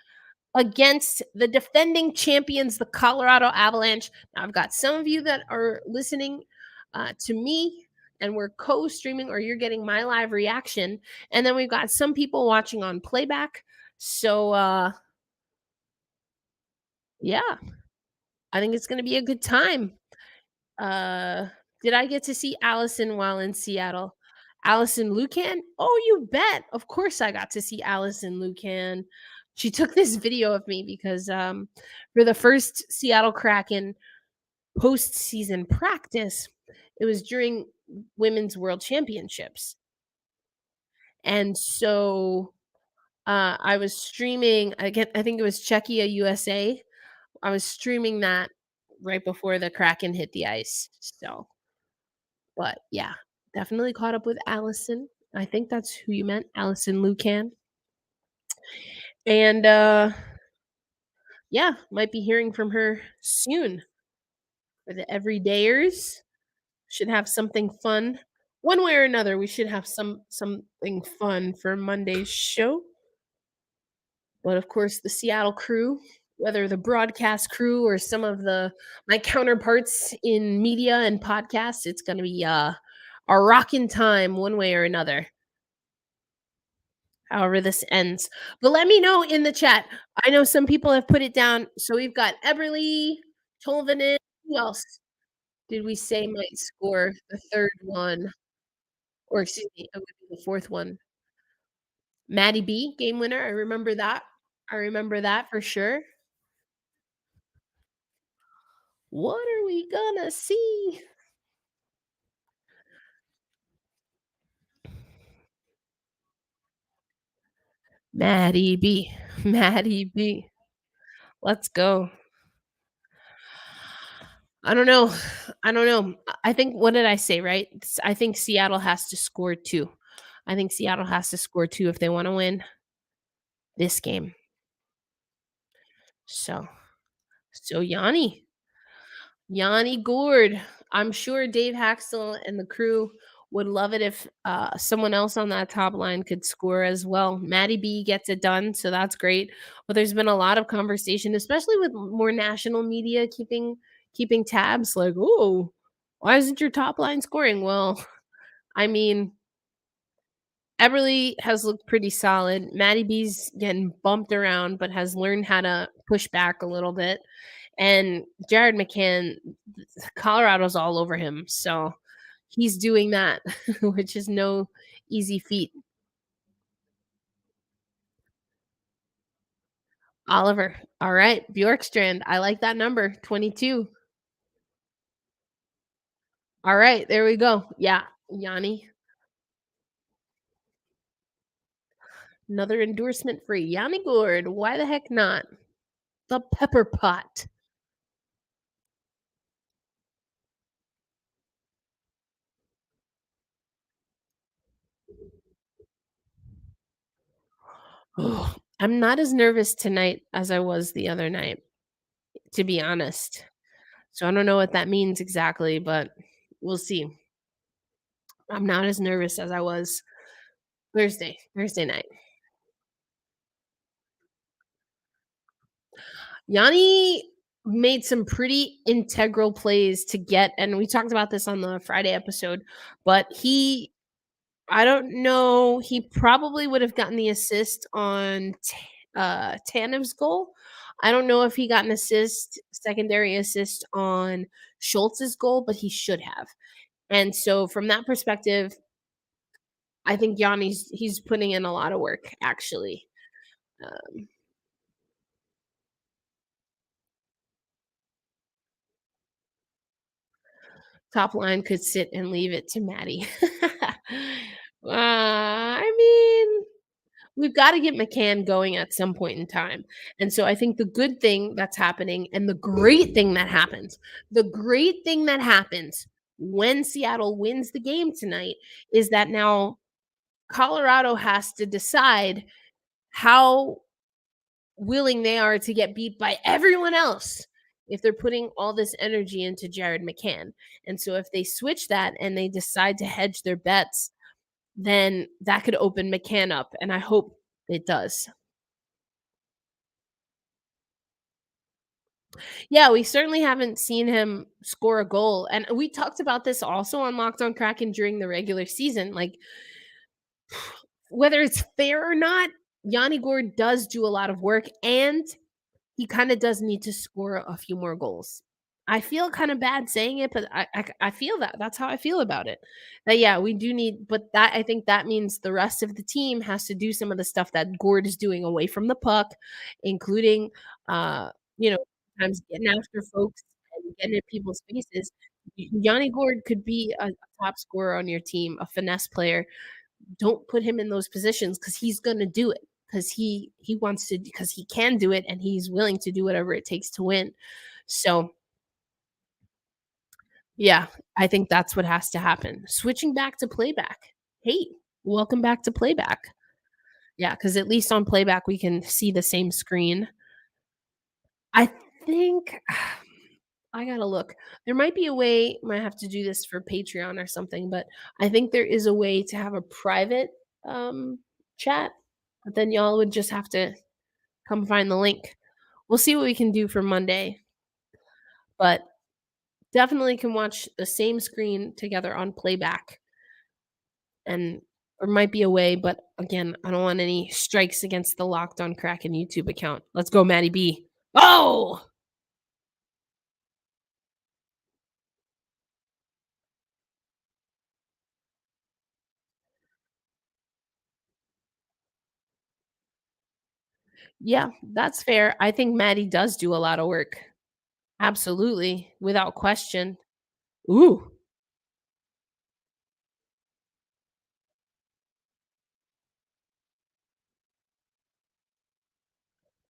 against the defending champions, the Colorado Avalanche. Now, I've got some of you that are listening to me and we're co-streaming, or you're getting my live reaction. And then we've got some people watching on playback. So, yeah, I think it's going to be a good time. Did I get to see Allison while in Seattle? Allison Lucan? Oh, you bet. Of course I got to see Allison Lucan. She took this video of me because for the first Seattle Kraken postseason practice, it was during Women's World Championships. And so I was streaming, I think it was Czechia USA. I was streaming that right before the Kraken hit the ice. So, but yeah, definitely caught up with Allison. I think that's who you meant, Allison Lucan. And yeah, might be hearing from her soon. For the everydayers, should have something fun. One way or another, we should have something fun for Monday's show. But of course, the Seattle crew, whether the broadcast crew or some of my counterparts in media and podcasts, it's going to be a rockin' time one way or another. However this ends. But let me know in the chat. I know some people have put it down. So we've got Eberly, Tolvanen. Who else did we say might score the third one? Or excuse me, it would be the fourth one. Maddie B, game winner. I remember that. I remember that for sure. What are we gonna see? Maddie B. Maddie B. Let's go. I don't know. I think, what did I say, right? I think Seattle has to score 2. I think Seattle has to score 2 if they want to win this game. So Yanni Gourde. I'm sure Dave Haxtell and the crew would love it if someone else on that top line could score as well. Maddie B gets it done, so that's great. But there's been a lot of conversation, especially with more national media keeping tabs. Like, oh, why isn't your top line scoring? Well, I mean, Eberly has looked pretty solid. Maddie B's getting bumped around, but has learned how to push back a little bit. And Jared McCann, Colorado's all over him. So he's doing that, which is no easy feat. Oliver. All right. Bjorkstrand. I like that number, 22. All right. There we go. Yeah. Yanni. Another endorsement for Yanni Gourde. Why the heck not? The Pepper Pot. I'm not as nervous tonight as I was the other night, to be honest. So I don't know what that means exactly, but we'll see. I'm not as nervous as I was Thursday night. Yanni made some pretty integral plays to get, and we talked about this on the Friday episode, but I don't know, he probably would have gotten the assist on Tanev's goal. I don't know if he got an secondary assist on Schultz's goal, but he should have. And so from that perspective, I think he's putting in a lot of work, actually. Um, Top line could sit and leave it to Maddie. I mean, we've got to get McCann going at some point in time. And so I think the good thing that's happening and the great thing that happens when Seattle wins the game tonight is that now Colorado has to decide how willing they are to get beat by everyone else if they're putting all this energy into Jared McCann. And so if they switch that and they decide to hedge their bets, then that could open McCann up. And I hope it does. Yeah, we certainly haven't seen him score a goal. And we talked about this also on Locked on Kraken during the regular season. Like, whether it's fair or not, Yanni Gourde does do a lot of work, and he kind of does need to score a few more goals. I feel kind of bad saying it, but I feel that. That's how I feel about it. That, yeah, we do need, but that, I think that means the rest of the team has to do some of the stuff that Gourde is doing away from the puck, including, you know, sometimes getting after folks and getting in people's faces. Yanni Gourde could be a top scorer on your team, a finesse player. Don't put him in those positions because he's going to do it, because he wants to, because he can do it, and he's willing to do whatever it takes to win. So yeah, I think that's what has to happen. Switching back to playback. Hey, welcome back to playback. Yeah, because at least on playback we can see the same screen. I think I gotta look. There might be a way. Might have to do this for Patreon or something, but I think there is a way to have a private chat. But then y'all would just have to come find the link. We'll see what we can do for Monday. But definitely can watch the same screen together on playback. And there might be a way, but again, I don't want any strikes against the Locked on Kraken YouTube account. Let's go, Maddie B. Oh! Yeah, that's fair. I think Maddie does do a lot of work. Absolutely, without question. Ooh,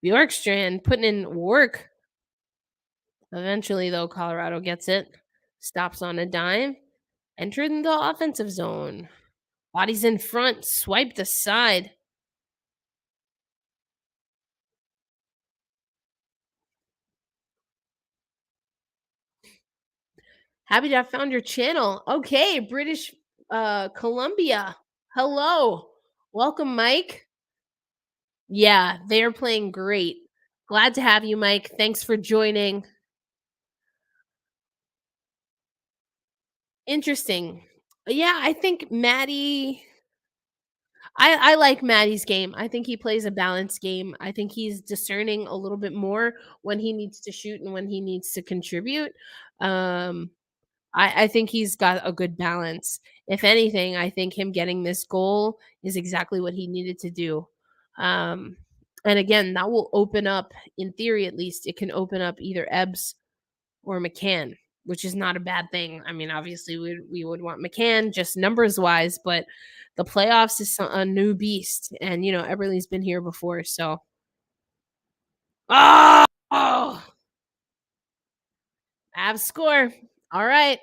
Bjorkstrand putting in work. Eventually, though, Colorado gets it. Stops on a dime. Entered in the offensive zone. Bodies in front. Swiped aside. Happy to have found your channel. Okay, British Columbia. Hello. Welcome, Mike. Yeah, they're playing great. Glad to have you, Mike. Thanks for joining. Interesting. Yeah, I think Maddie. I like Maddie's game. I think he plays a balanced game. I think he's discerning a little bit more when he needs to shoot and when he needs to contribute. I think he's got a good balance. If anything, I think him getting this goal is exactly what he needed to do. And again, that will open up, in theory at least, it can open up either Ebbs or McCann, which is not a bad thing. I mean, obviously, we would want McCann just numbers wise, but the playoffs is a new beast. And, Eberle's been here before. So, oh, Avs score. All right.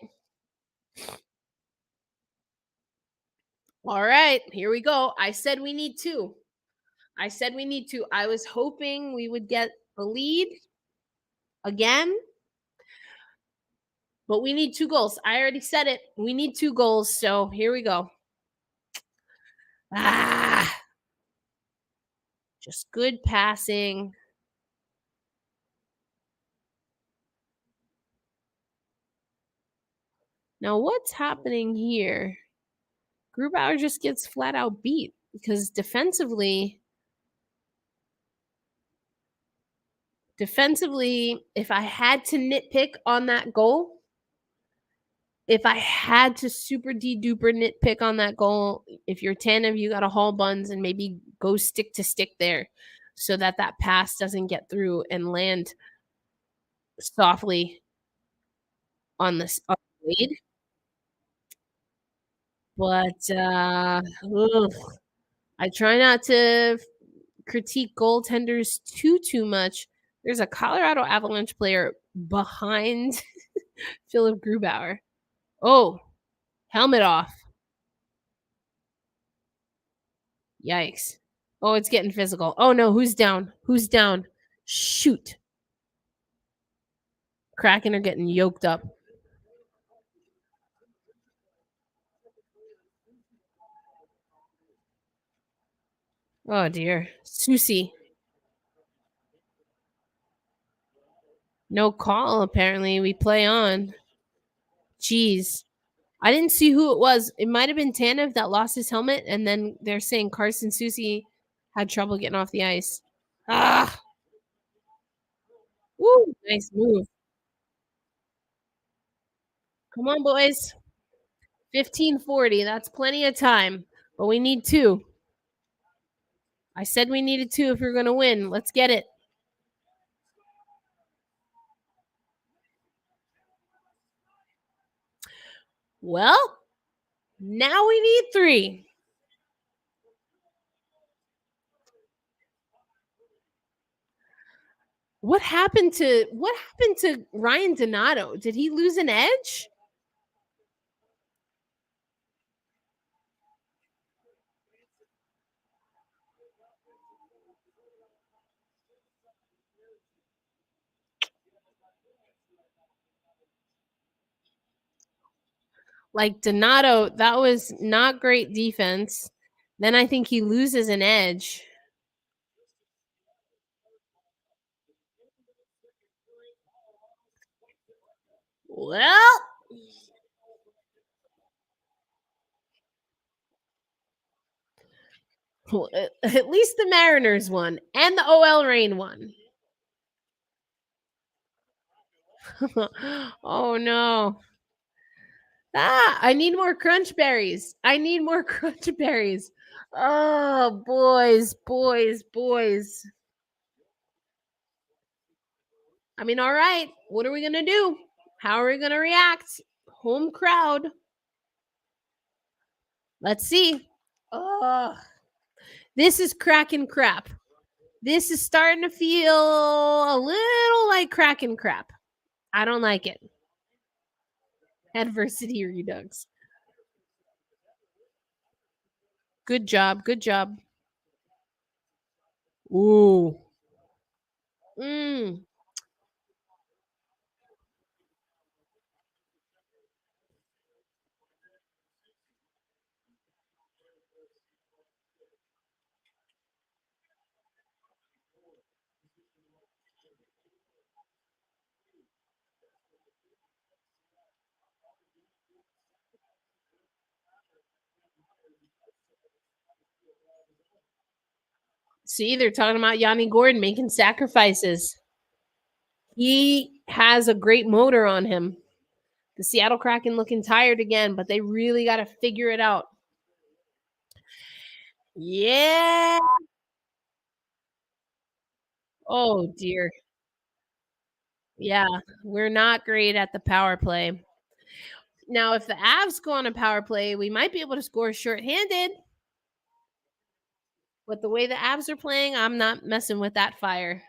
All right, here we go. I said we need two. I was hoping we would get the lead again. But we need 2 goals. I already said it. We need 2 goals. So here we go. Just good passing. Now, what's happening here? Grubauer just gets flat out beat because defensively, if I had to nitpick on that goal, if I had to super duper nitpick on that goal, if you're Tanev, you got to haul buns and maybe go stick to stick there so that pass doesn't get through and land softly on the blade. But I try not to critique goaltenders too much. There's a Colorado Avalanche player behind Philip Grubauer. Oh, helmet off. Yikes. Oh, it's getting physical. Oh no, who's down? Who's down? Shoot. Kraken are getting yoked up. Oh dear. Susie. No call, apparently. We play on. Jeez. I didn't see who it was. It might have been Tanev that lost his helmet, and then they're saying Carson Susie had trouble getting off the ice. Ah. Woo, nice move. Come on, boys. 15:40. That's plenty of time, but we need 2. I said we needed 2 if we're going to win. Let's get it. Well, now we need 3. What happened to Ryan Donato? Did he lose an edge? Like Donato, that was not great defense. Then I think he loses an edge. Well, at least the Mariners won and the OL Reign won. Oh no. I need more crunch berries. I need more crunch berries. Oh, boys. I mean, all right. What are we going to do? How are we going to react? Home crowd. Let's see. Oh, this is Kraken crap. This is starting to feel a little like Kraken crap. I don't like it. Adversity redux. Good job. Ooh. See, they're talking about Yanni Gordon making sacrifices. He has a great motor on him. The Seattle Kraken looking tired again, but they really got to figure it out. Yeah. Oh, dear. Yeah, we're not great at the power play. Now, if the Avs go on a power play, we might be able to score shorthanded. But the way the Avs are playing, I'm not messing with that fire.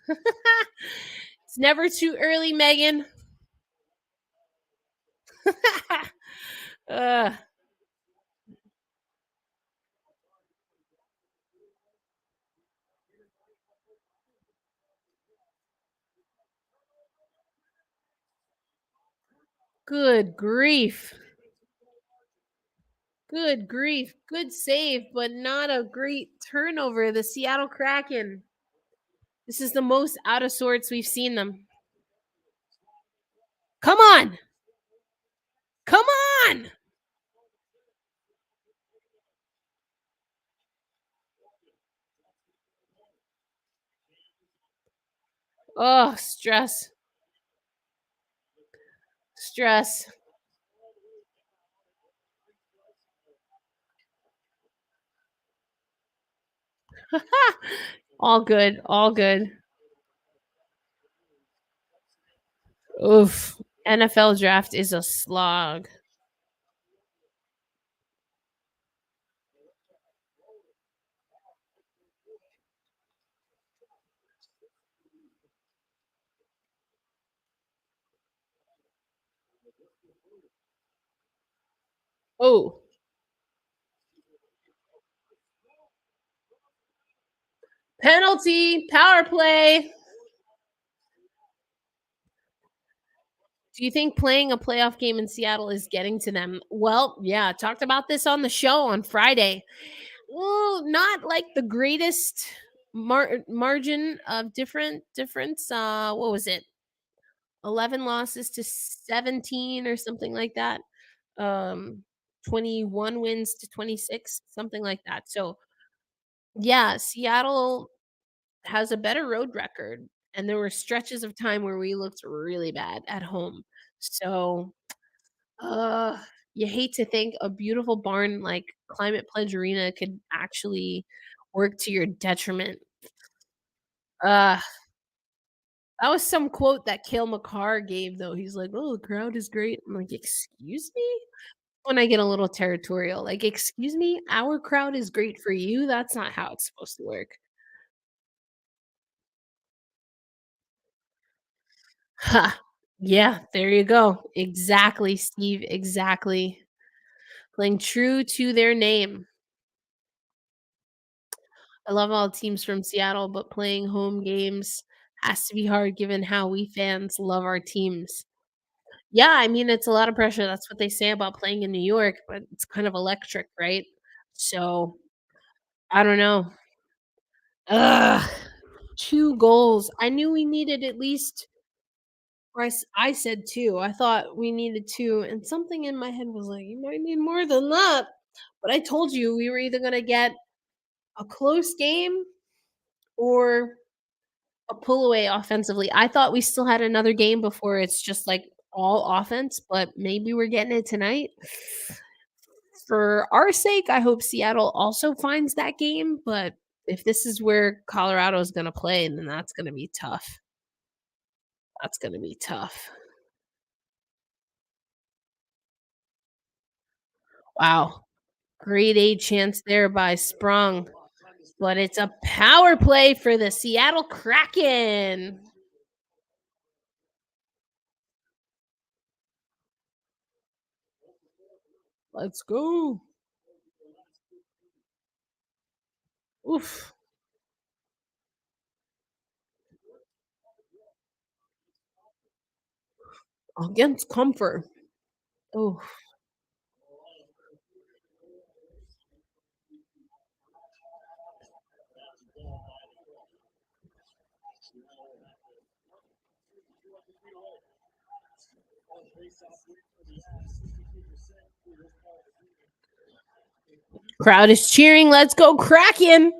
It's never too early, Megan. Good grief. Good grief. Good save, but not a great turnover. The Seattle Kraken. This is the most out of sorts we've seen them. Come on. Come on. Oh, stress. Stress. All good. All good. Oof. NFL draft is a slog. Oh. Penalty. Power play. Do you think playing a playoff game in Seattle is getting to them? Well, yeah, talked about this on the show on Friday. Well, not like the greatest margin of difference. What was it? 11 losses to 17 or something like that. 21 wins to 26, something like that. So, yeah, Seattle has a better road record, and there were stretches of time where we looked really bad at home. So, uh, you hate to think a beautiful barn like Climate Pledge Arena could actually work to your detriment. Uh, that was some quote that Cale Makar gave, though. He's like, "Oh, the crowd is great." I'm like, "Excuse me?" When I get a little territorial, like, "Excuse me? Our crowd is great for you? That's not how it's supposed to work." Ha. Yeah, there you go. Exactly, Steve, exactly. Playing true to their name. I love all teams from Seattle, but playing home games has to be hard given how we fans love our teams. Yeah, I mean, it's a lot of pressure. That's what they say about playing in New York, but it's kind of electric, right? So, I don't know. Ugh. 2 goals. I knew we needed at least or I said 2. I thought we needed 2, and something in my head was like, "You might need more than that." But I told you we were either gonna get a close game or a pull away offensively. I thought we still had another game before it's just, like, all offense, but maybe we're getting it tonight. For our sake, I hope Seattle also finds that game, but if this is where Colorado is gonna play, then that's gonna be tough. That's gonna be tough. Wow. Grade A chance there by Sprung, but it's a power play for the Seattle Kraken. Let's go. Oof. Against comfort. Oh, crowd is cheering. Let's go, Kraken.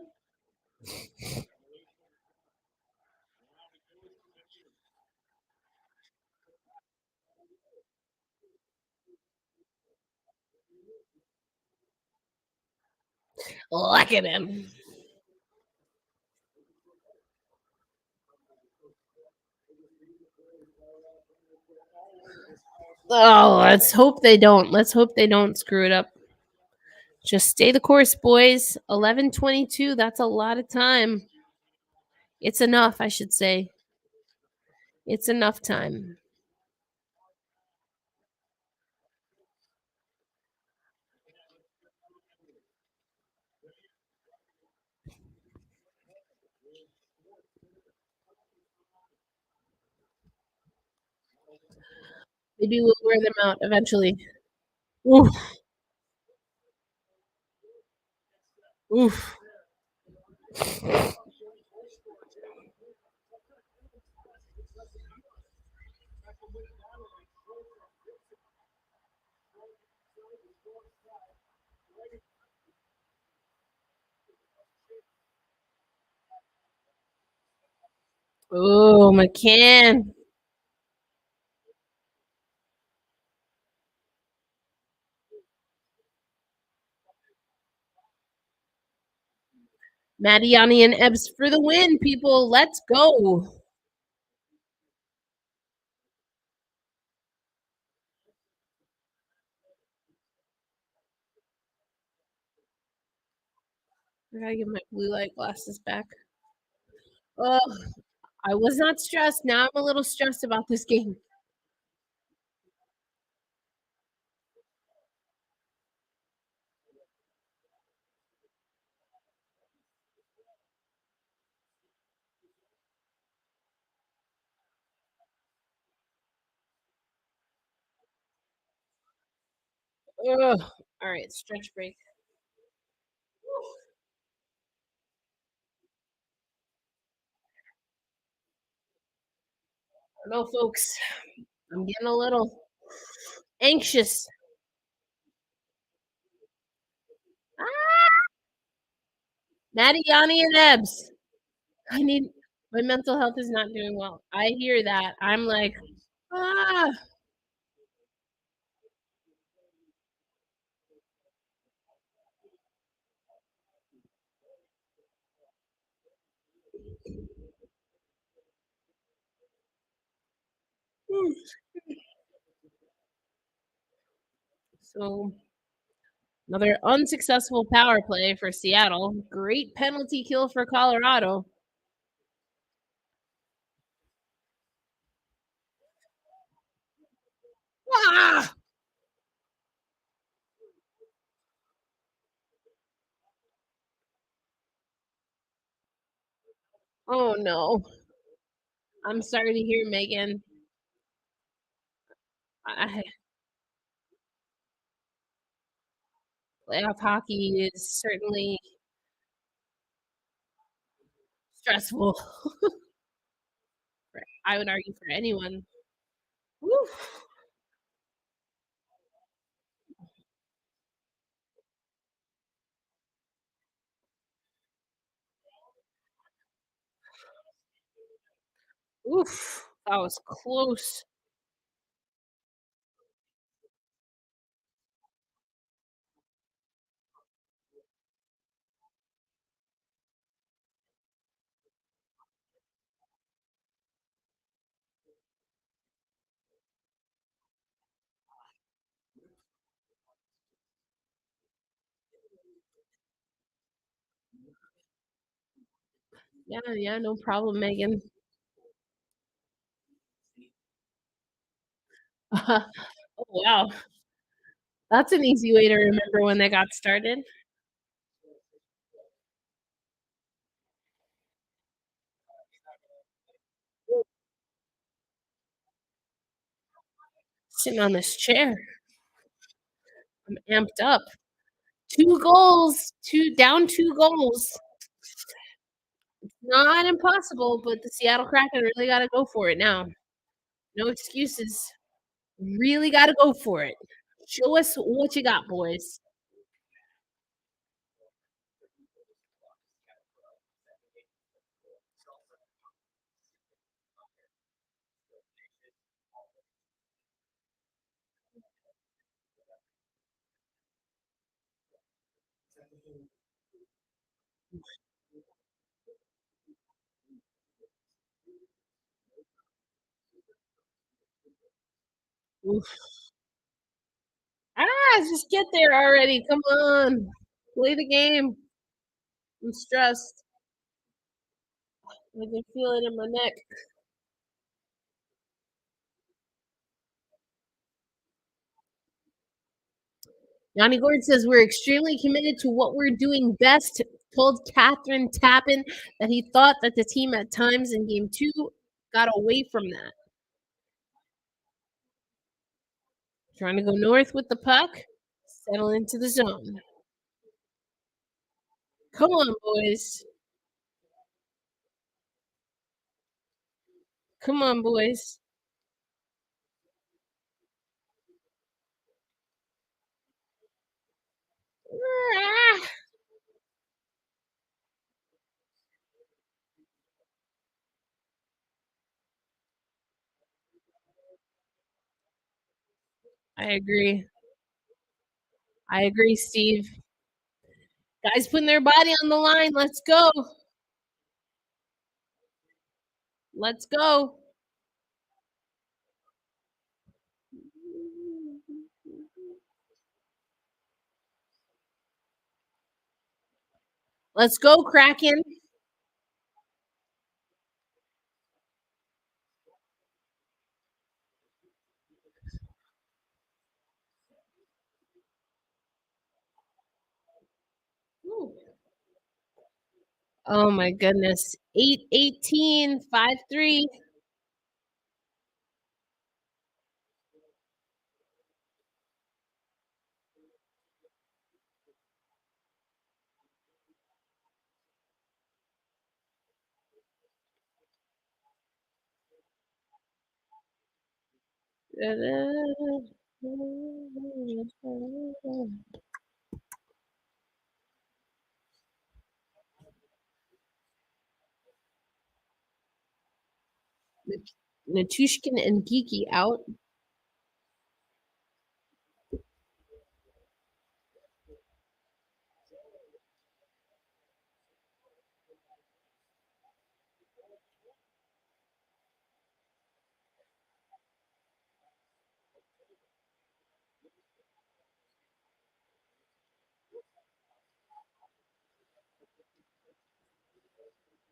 Look at him. Oh, let's hope they don't. Let's hope they don't screw it up. Just stay the course, boys. 11:22. That's a lot of time. It's enough, I should say. It's enough time. Maybe we'll wear them out eventually. Oof. Oof. Oh, McCann. Mattiani and Ebbs for the win, people. Let's go. I gotta get my blue light glasses back. Oh, I was not stressed. Now I'm a little stressed about this game. Ugh. All right, stretch break. I don't know, folks. I'm getting a little anxious. Maddie, Yanni, and Ebbs. I need my mental health is not doing well. I hear that. I'm like, ah. So another unsuccessful power play for Seattle. Great penalty kill for Colorado. Ah! Oh no. I'm sorry to hear, Megan. Playoff hockey is certainly stressful. I would argue for anyone. Woo. Oof, that was close. Yeah, no problem, Megan. Oh, wow. That's an easy way to remember when they got started. Sitting on this chair. I'm amped up. 2 goals, 2 goals. Not impossible, but the Seattle Kraken really gotta go for it now. No excuses. Really gotta go for it. Show us what you got, boys. Oof. Just get there already. Come on. Play the game. I'm stressed. I can feel it in my neck. Yanni Gord says we're extremely committed to what we're doing best. Told Catherine Tappan that he thought that the team at times in game 2 got away from that. Trying to go north with the puck. Settle into the zone. Come on, boys. Come on, boys. Ah! I agree. I agree, Steve. Guys putting their body on the line. Let's go. Let's go. Let's go, Kraken. Oh my goodness. 8-18, 5-3. Natushkin and Geeky out.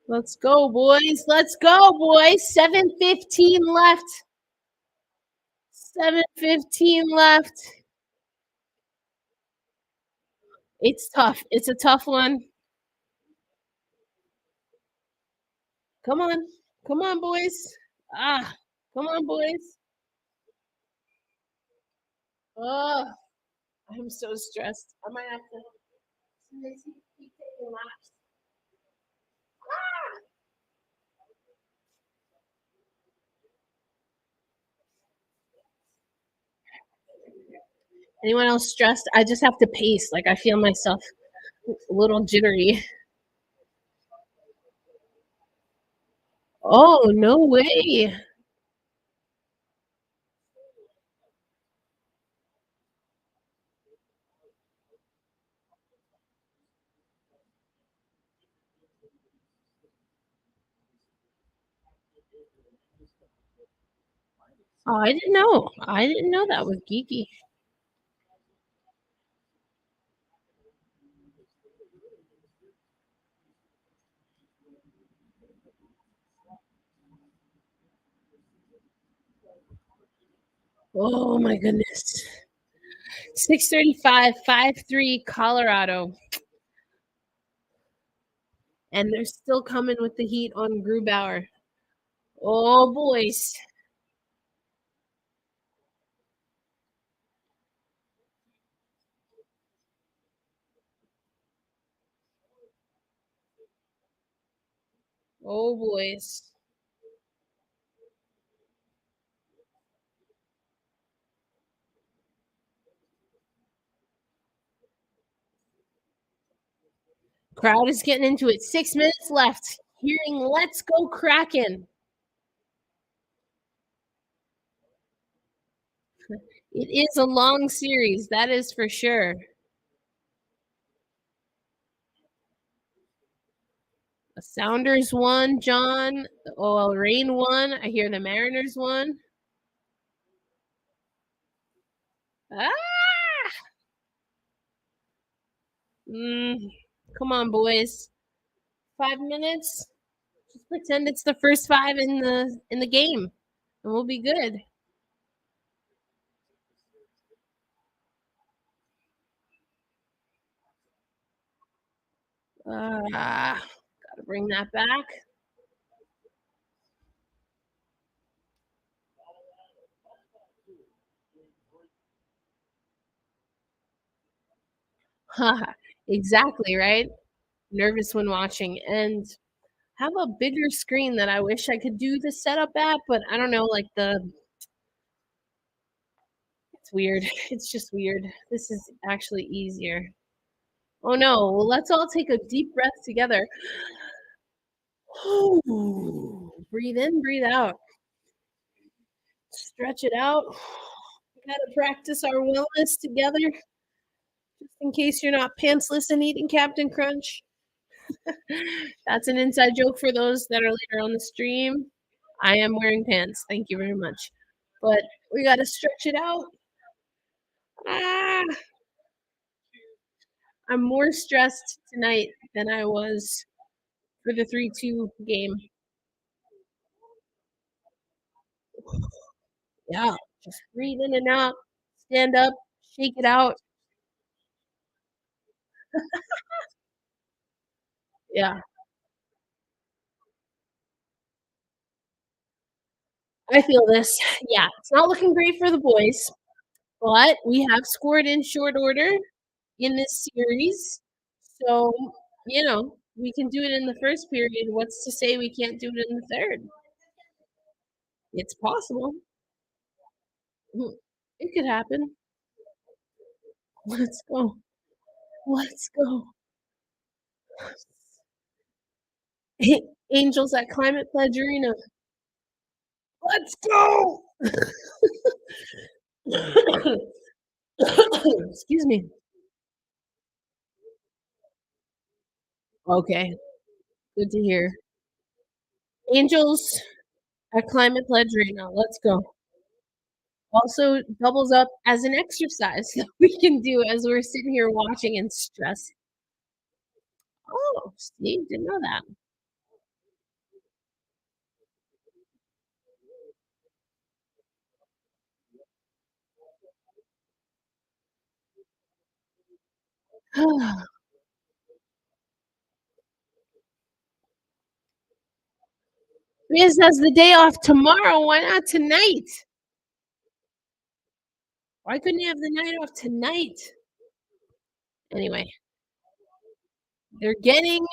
Let's go, boys. Let's go, boys. 7:15 left. 7:15 left. It's tough. It's a tough one. Come on. Come on, boys. Come on, boys. Oh, I'm so stressed. I might have to keep taking laps. Anyone else stressed? I just have to pace. Like I feel myself a little jittery. Oh, no way. Oh, I didn't know. I didn't know that was geeky. Oh my goodness. 6:35, 5-3 Colorado. And they're still coming with the heat on Grubauer. Oh boys. Oh boys. Crowd is getting into it. 6 minutes left. Hearing let's go Kraken. It is a long series, that is for sure. The Sounders won, John. The OL Reign won. I hear the Mariners won. Come on, boys. 5 minutes. Just pretend it's the first 5 in the game, and we'll be good. Gotta bring that back. Exactly, right? Nervous when watching and have a bigger screen that I wish I could do the setup at, but I don't know, like it's weird. It's just weird. This is actually easier. Oh no, well, let's all take a deep breath together. Breathe in, breathe out. Stretch it out. We gotta practice our wellness together, just in case you're not pantsless and eating Captain Crunch. That's an inside joke for those that are later on the stream. I am wearing pants. Thank you very much. But we gotta stretch it out. Ah, I'm more stressed tonight than I was for the 3-2 game. Yeah, just breathe in and out. Stand up, shake it out. Yeah, I feel this. Yeah, it's not looking great for the boys, but we have scored in short order in this series. So, we can do it in the first period. What's to say we can't do it in the third? It's possible. It could happen. Let's go. Let's go. Angels at Climate Pledge Arena. Let's go. Excuse me. Okay, good to hear. Angels at Climate Pledge Arena. Let's go. Also doubles up as an exercise that we can do as we're sitting here watching and stress. Oh, Steve, didn't know that. Riz has the day off tomorrow. Why not tonight? Why couldn't you have the night off tonight? Anyway, they're getting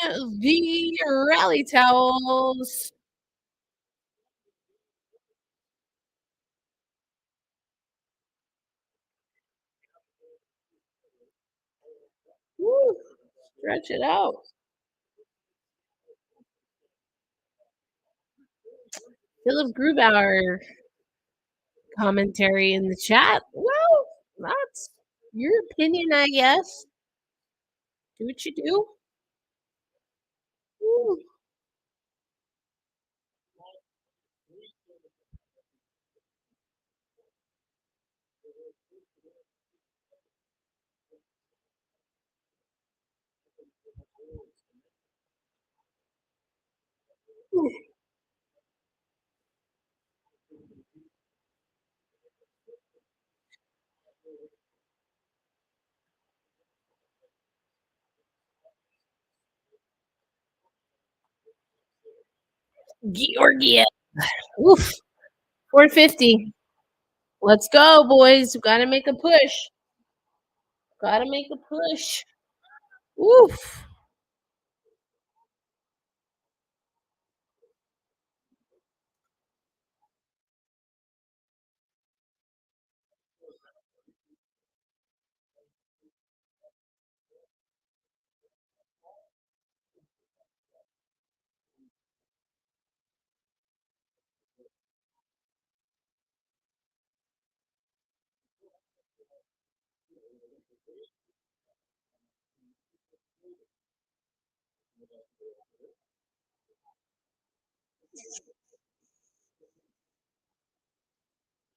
the rally towels. Woo, stretch it out. Philip Grubauer commentary in the chat. Well, that's your opinion, I guess. Do what you do. Woo. Georgiev. Oof. 450. Let's go, boys. Gotta make a push. Gotta make a push. Oof.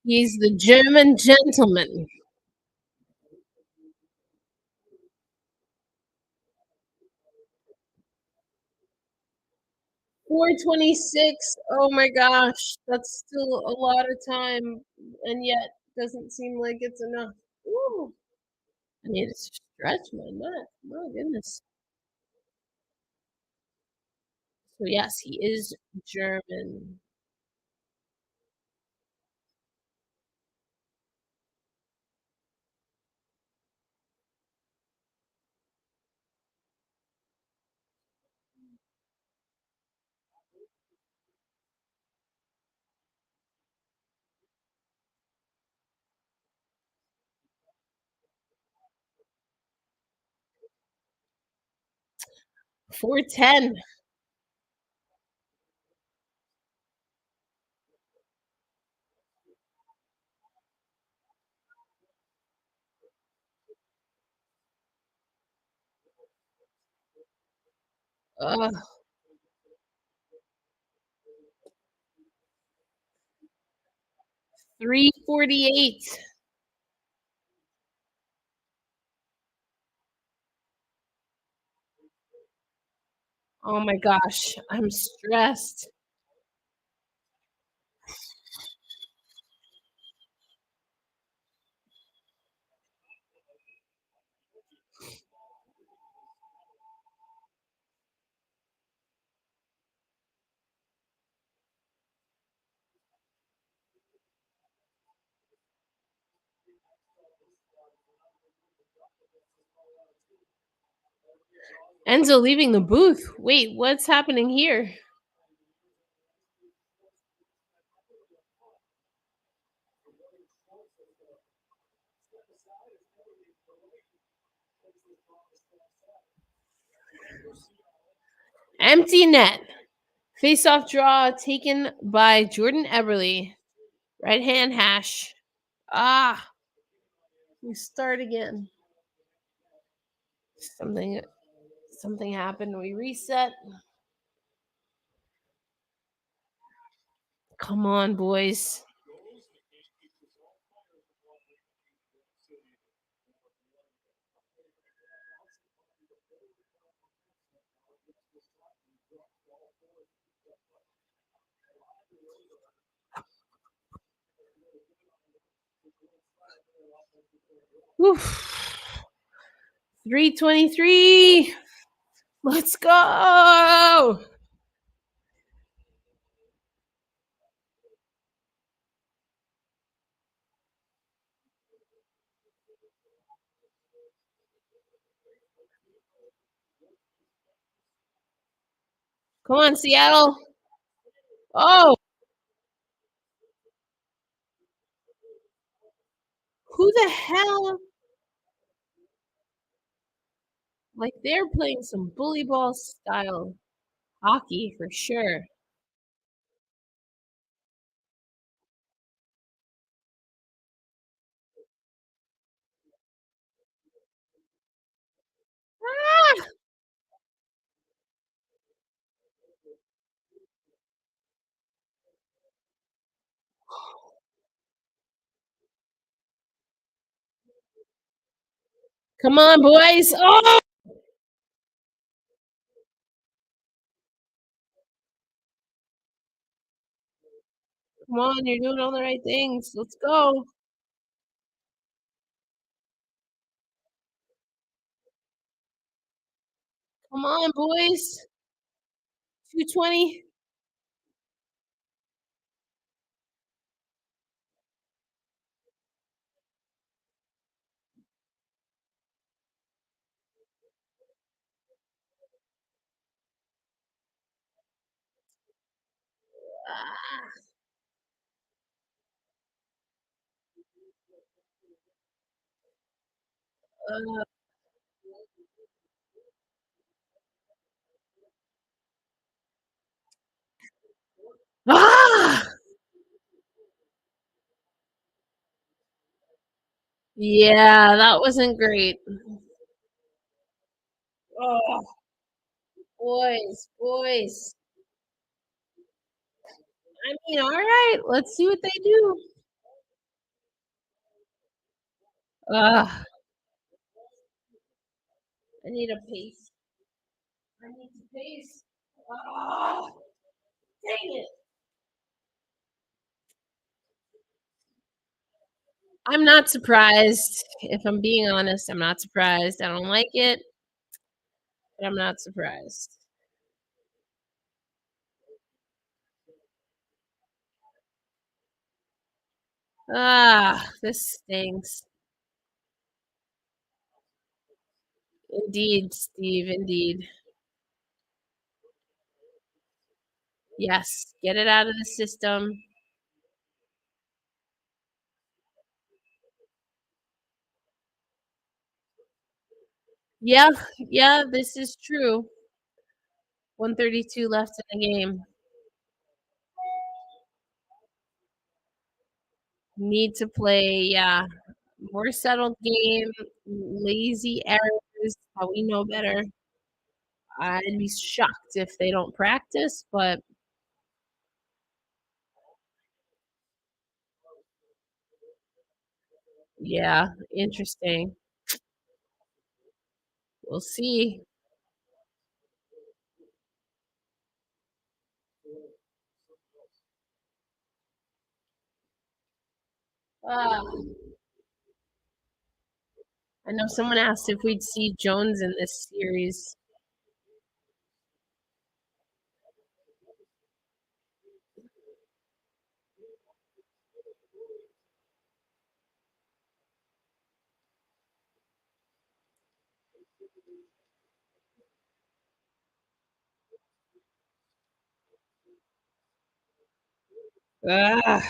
He's the German gentleman. 426. Oh my gosh. That's still a lot of time, and yet doesn't seem like it's enough. Ooh. I need to stretch my neck. My goodness. So yes, he is German. 4:10. Ugh. 3:48. Oh my gosh, I'm stressed. Enzo leaving the booth. Wait, what's happening here? Empty net. Face-off draw taken by Jordan Eberle. Right hand hash. Ah. We start again. Something happened. We reset. Come on, boys. Oof. 3:23. Let's go. Come on, Seattle. Oh. Who the hell? Like they're playing some bully ball style hockey for sure. Ah! Come on, boys. Oh! Come on, you're doing all the right things. Let's go. Come on, boys. 2:20. Ah! Yeah, that wasn't great. Oh, boys. I mean, all right. Let's see what they do. Ugh. I need a pace. I need to pace. Ah, dang it. I'm not surprised. If I'm being honest, I'm not surprised. I don't like it, but I'm not surprised. Ah, this stinks. Indeed, Steve, indeed. Yes, get it out of the system. Yeah, yeah, this is true. 1:32 left in the game. Need to play, more settled game, lazy errors, how we know better. I'd be shocked if they don't practice, but yeah, interesting. We'll see. Ah, I know someone asked if we'd see Jones in this series. Ah.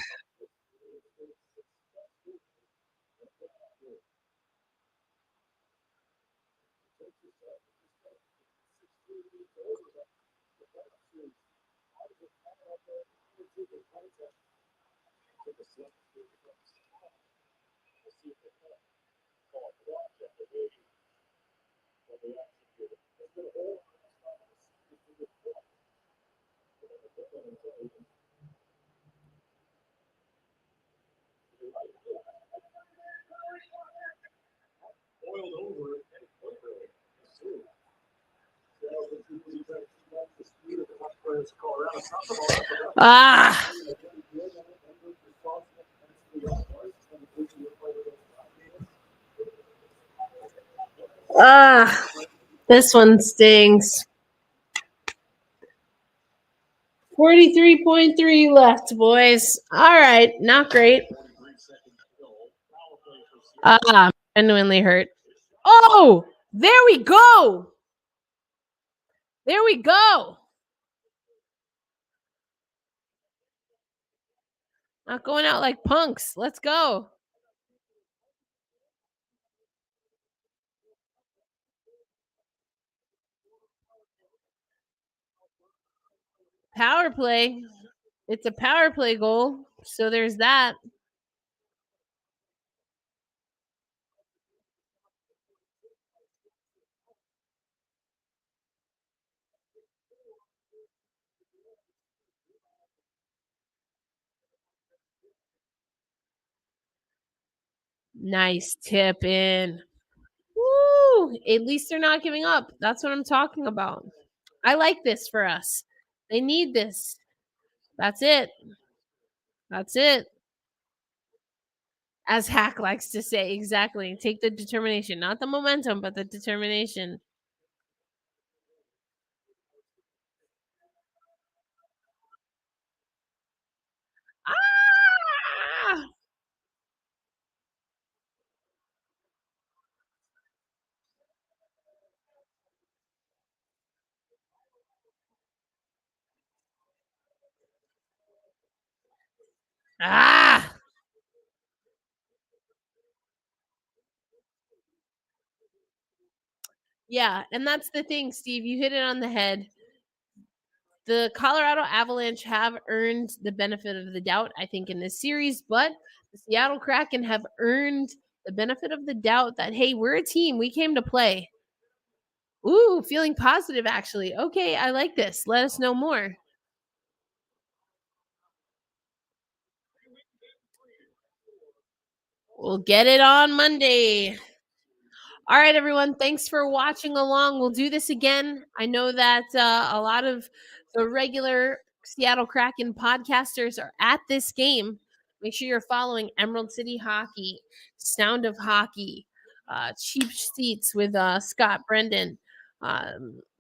Ah. Ah. This one stings. 43.3 left, boys. All right, not great. Genuinely hurt. Oh, there we go. There we go. Not going out like punks. Let's go. Power play. It's a power play goal. So there's that. Nice tip in. Woo! At least they're not giving up. That's what I'm talking about. I like this for us. They need this. That's it. That's it. As Hack likes to say, exactly. Take the determination, not the momentum, but the determination. Ah! Ah! Yeah, and that's the thing, Steve. You hit it on the head. The Colorado Avalanche have earned the benefit of the doubt, I think, in this series, but the Seattle Kraken have earned the benefit of the doubt that, hey, we're a team. We came to play. Ooh, feeling positive, actually. Okay, I like this. Let us know more. We'll get it on Monday. All right, everyone. Thanks for watching along. We'll do this again. I know that a lot of the regular Seattle Kraken podcasters are at this game. Make sure you're following Emerald City Hockey, Sound of Hockey, Cheap Seats with Scott Brendan,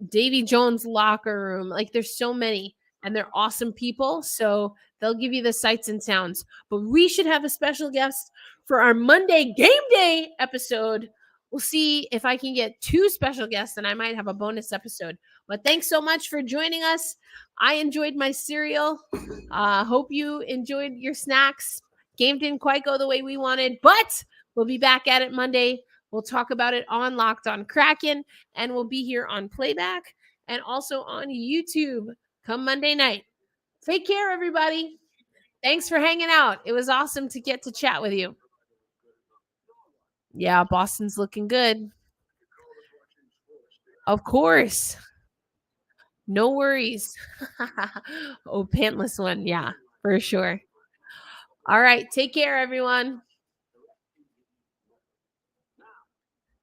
Davy Jones Locker Room. Like, there's so many, and they're awesome people. So they'll give you the sights and sounds. But we should have a special guest for our Monday game day episode. We'll see if I can get 2 special guests, and I might have a bonus episode. But thanks so much for joining us. I enjoyed my cereal. Hope you enjoyed your snacks. Game didn't quite go the way we wanted, but we'll be back at it Monday. We'll talk about it on Locked on Kraken, and we'll be here on playback and also on YouTube come Monday night. Take care, everybody. Thanks for hanging out. It was awesome to get to chat with you. Yeah, Boston's looking good. Of course. No worries. Oh, pantless one. Yeah, for sure. All right. Take care, everyone.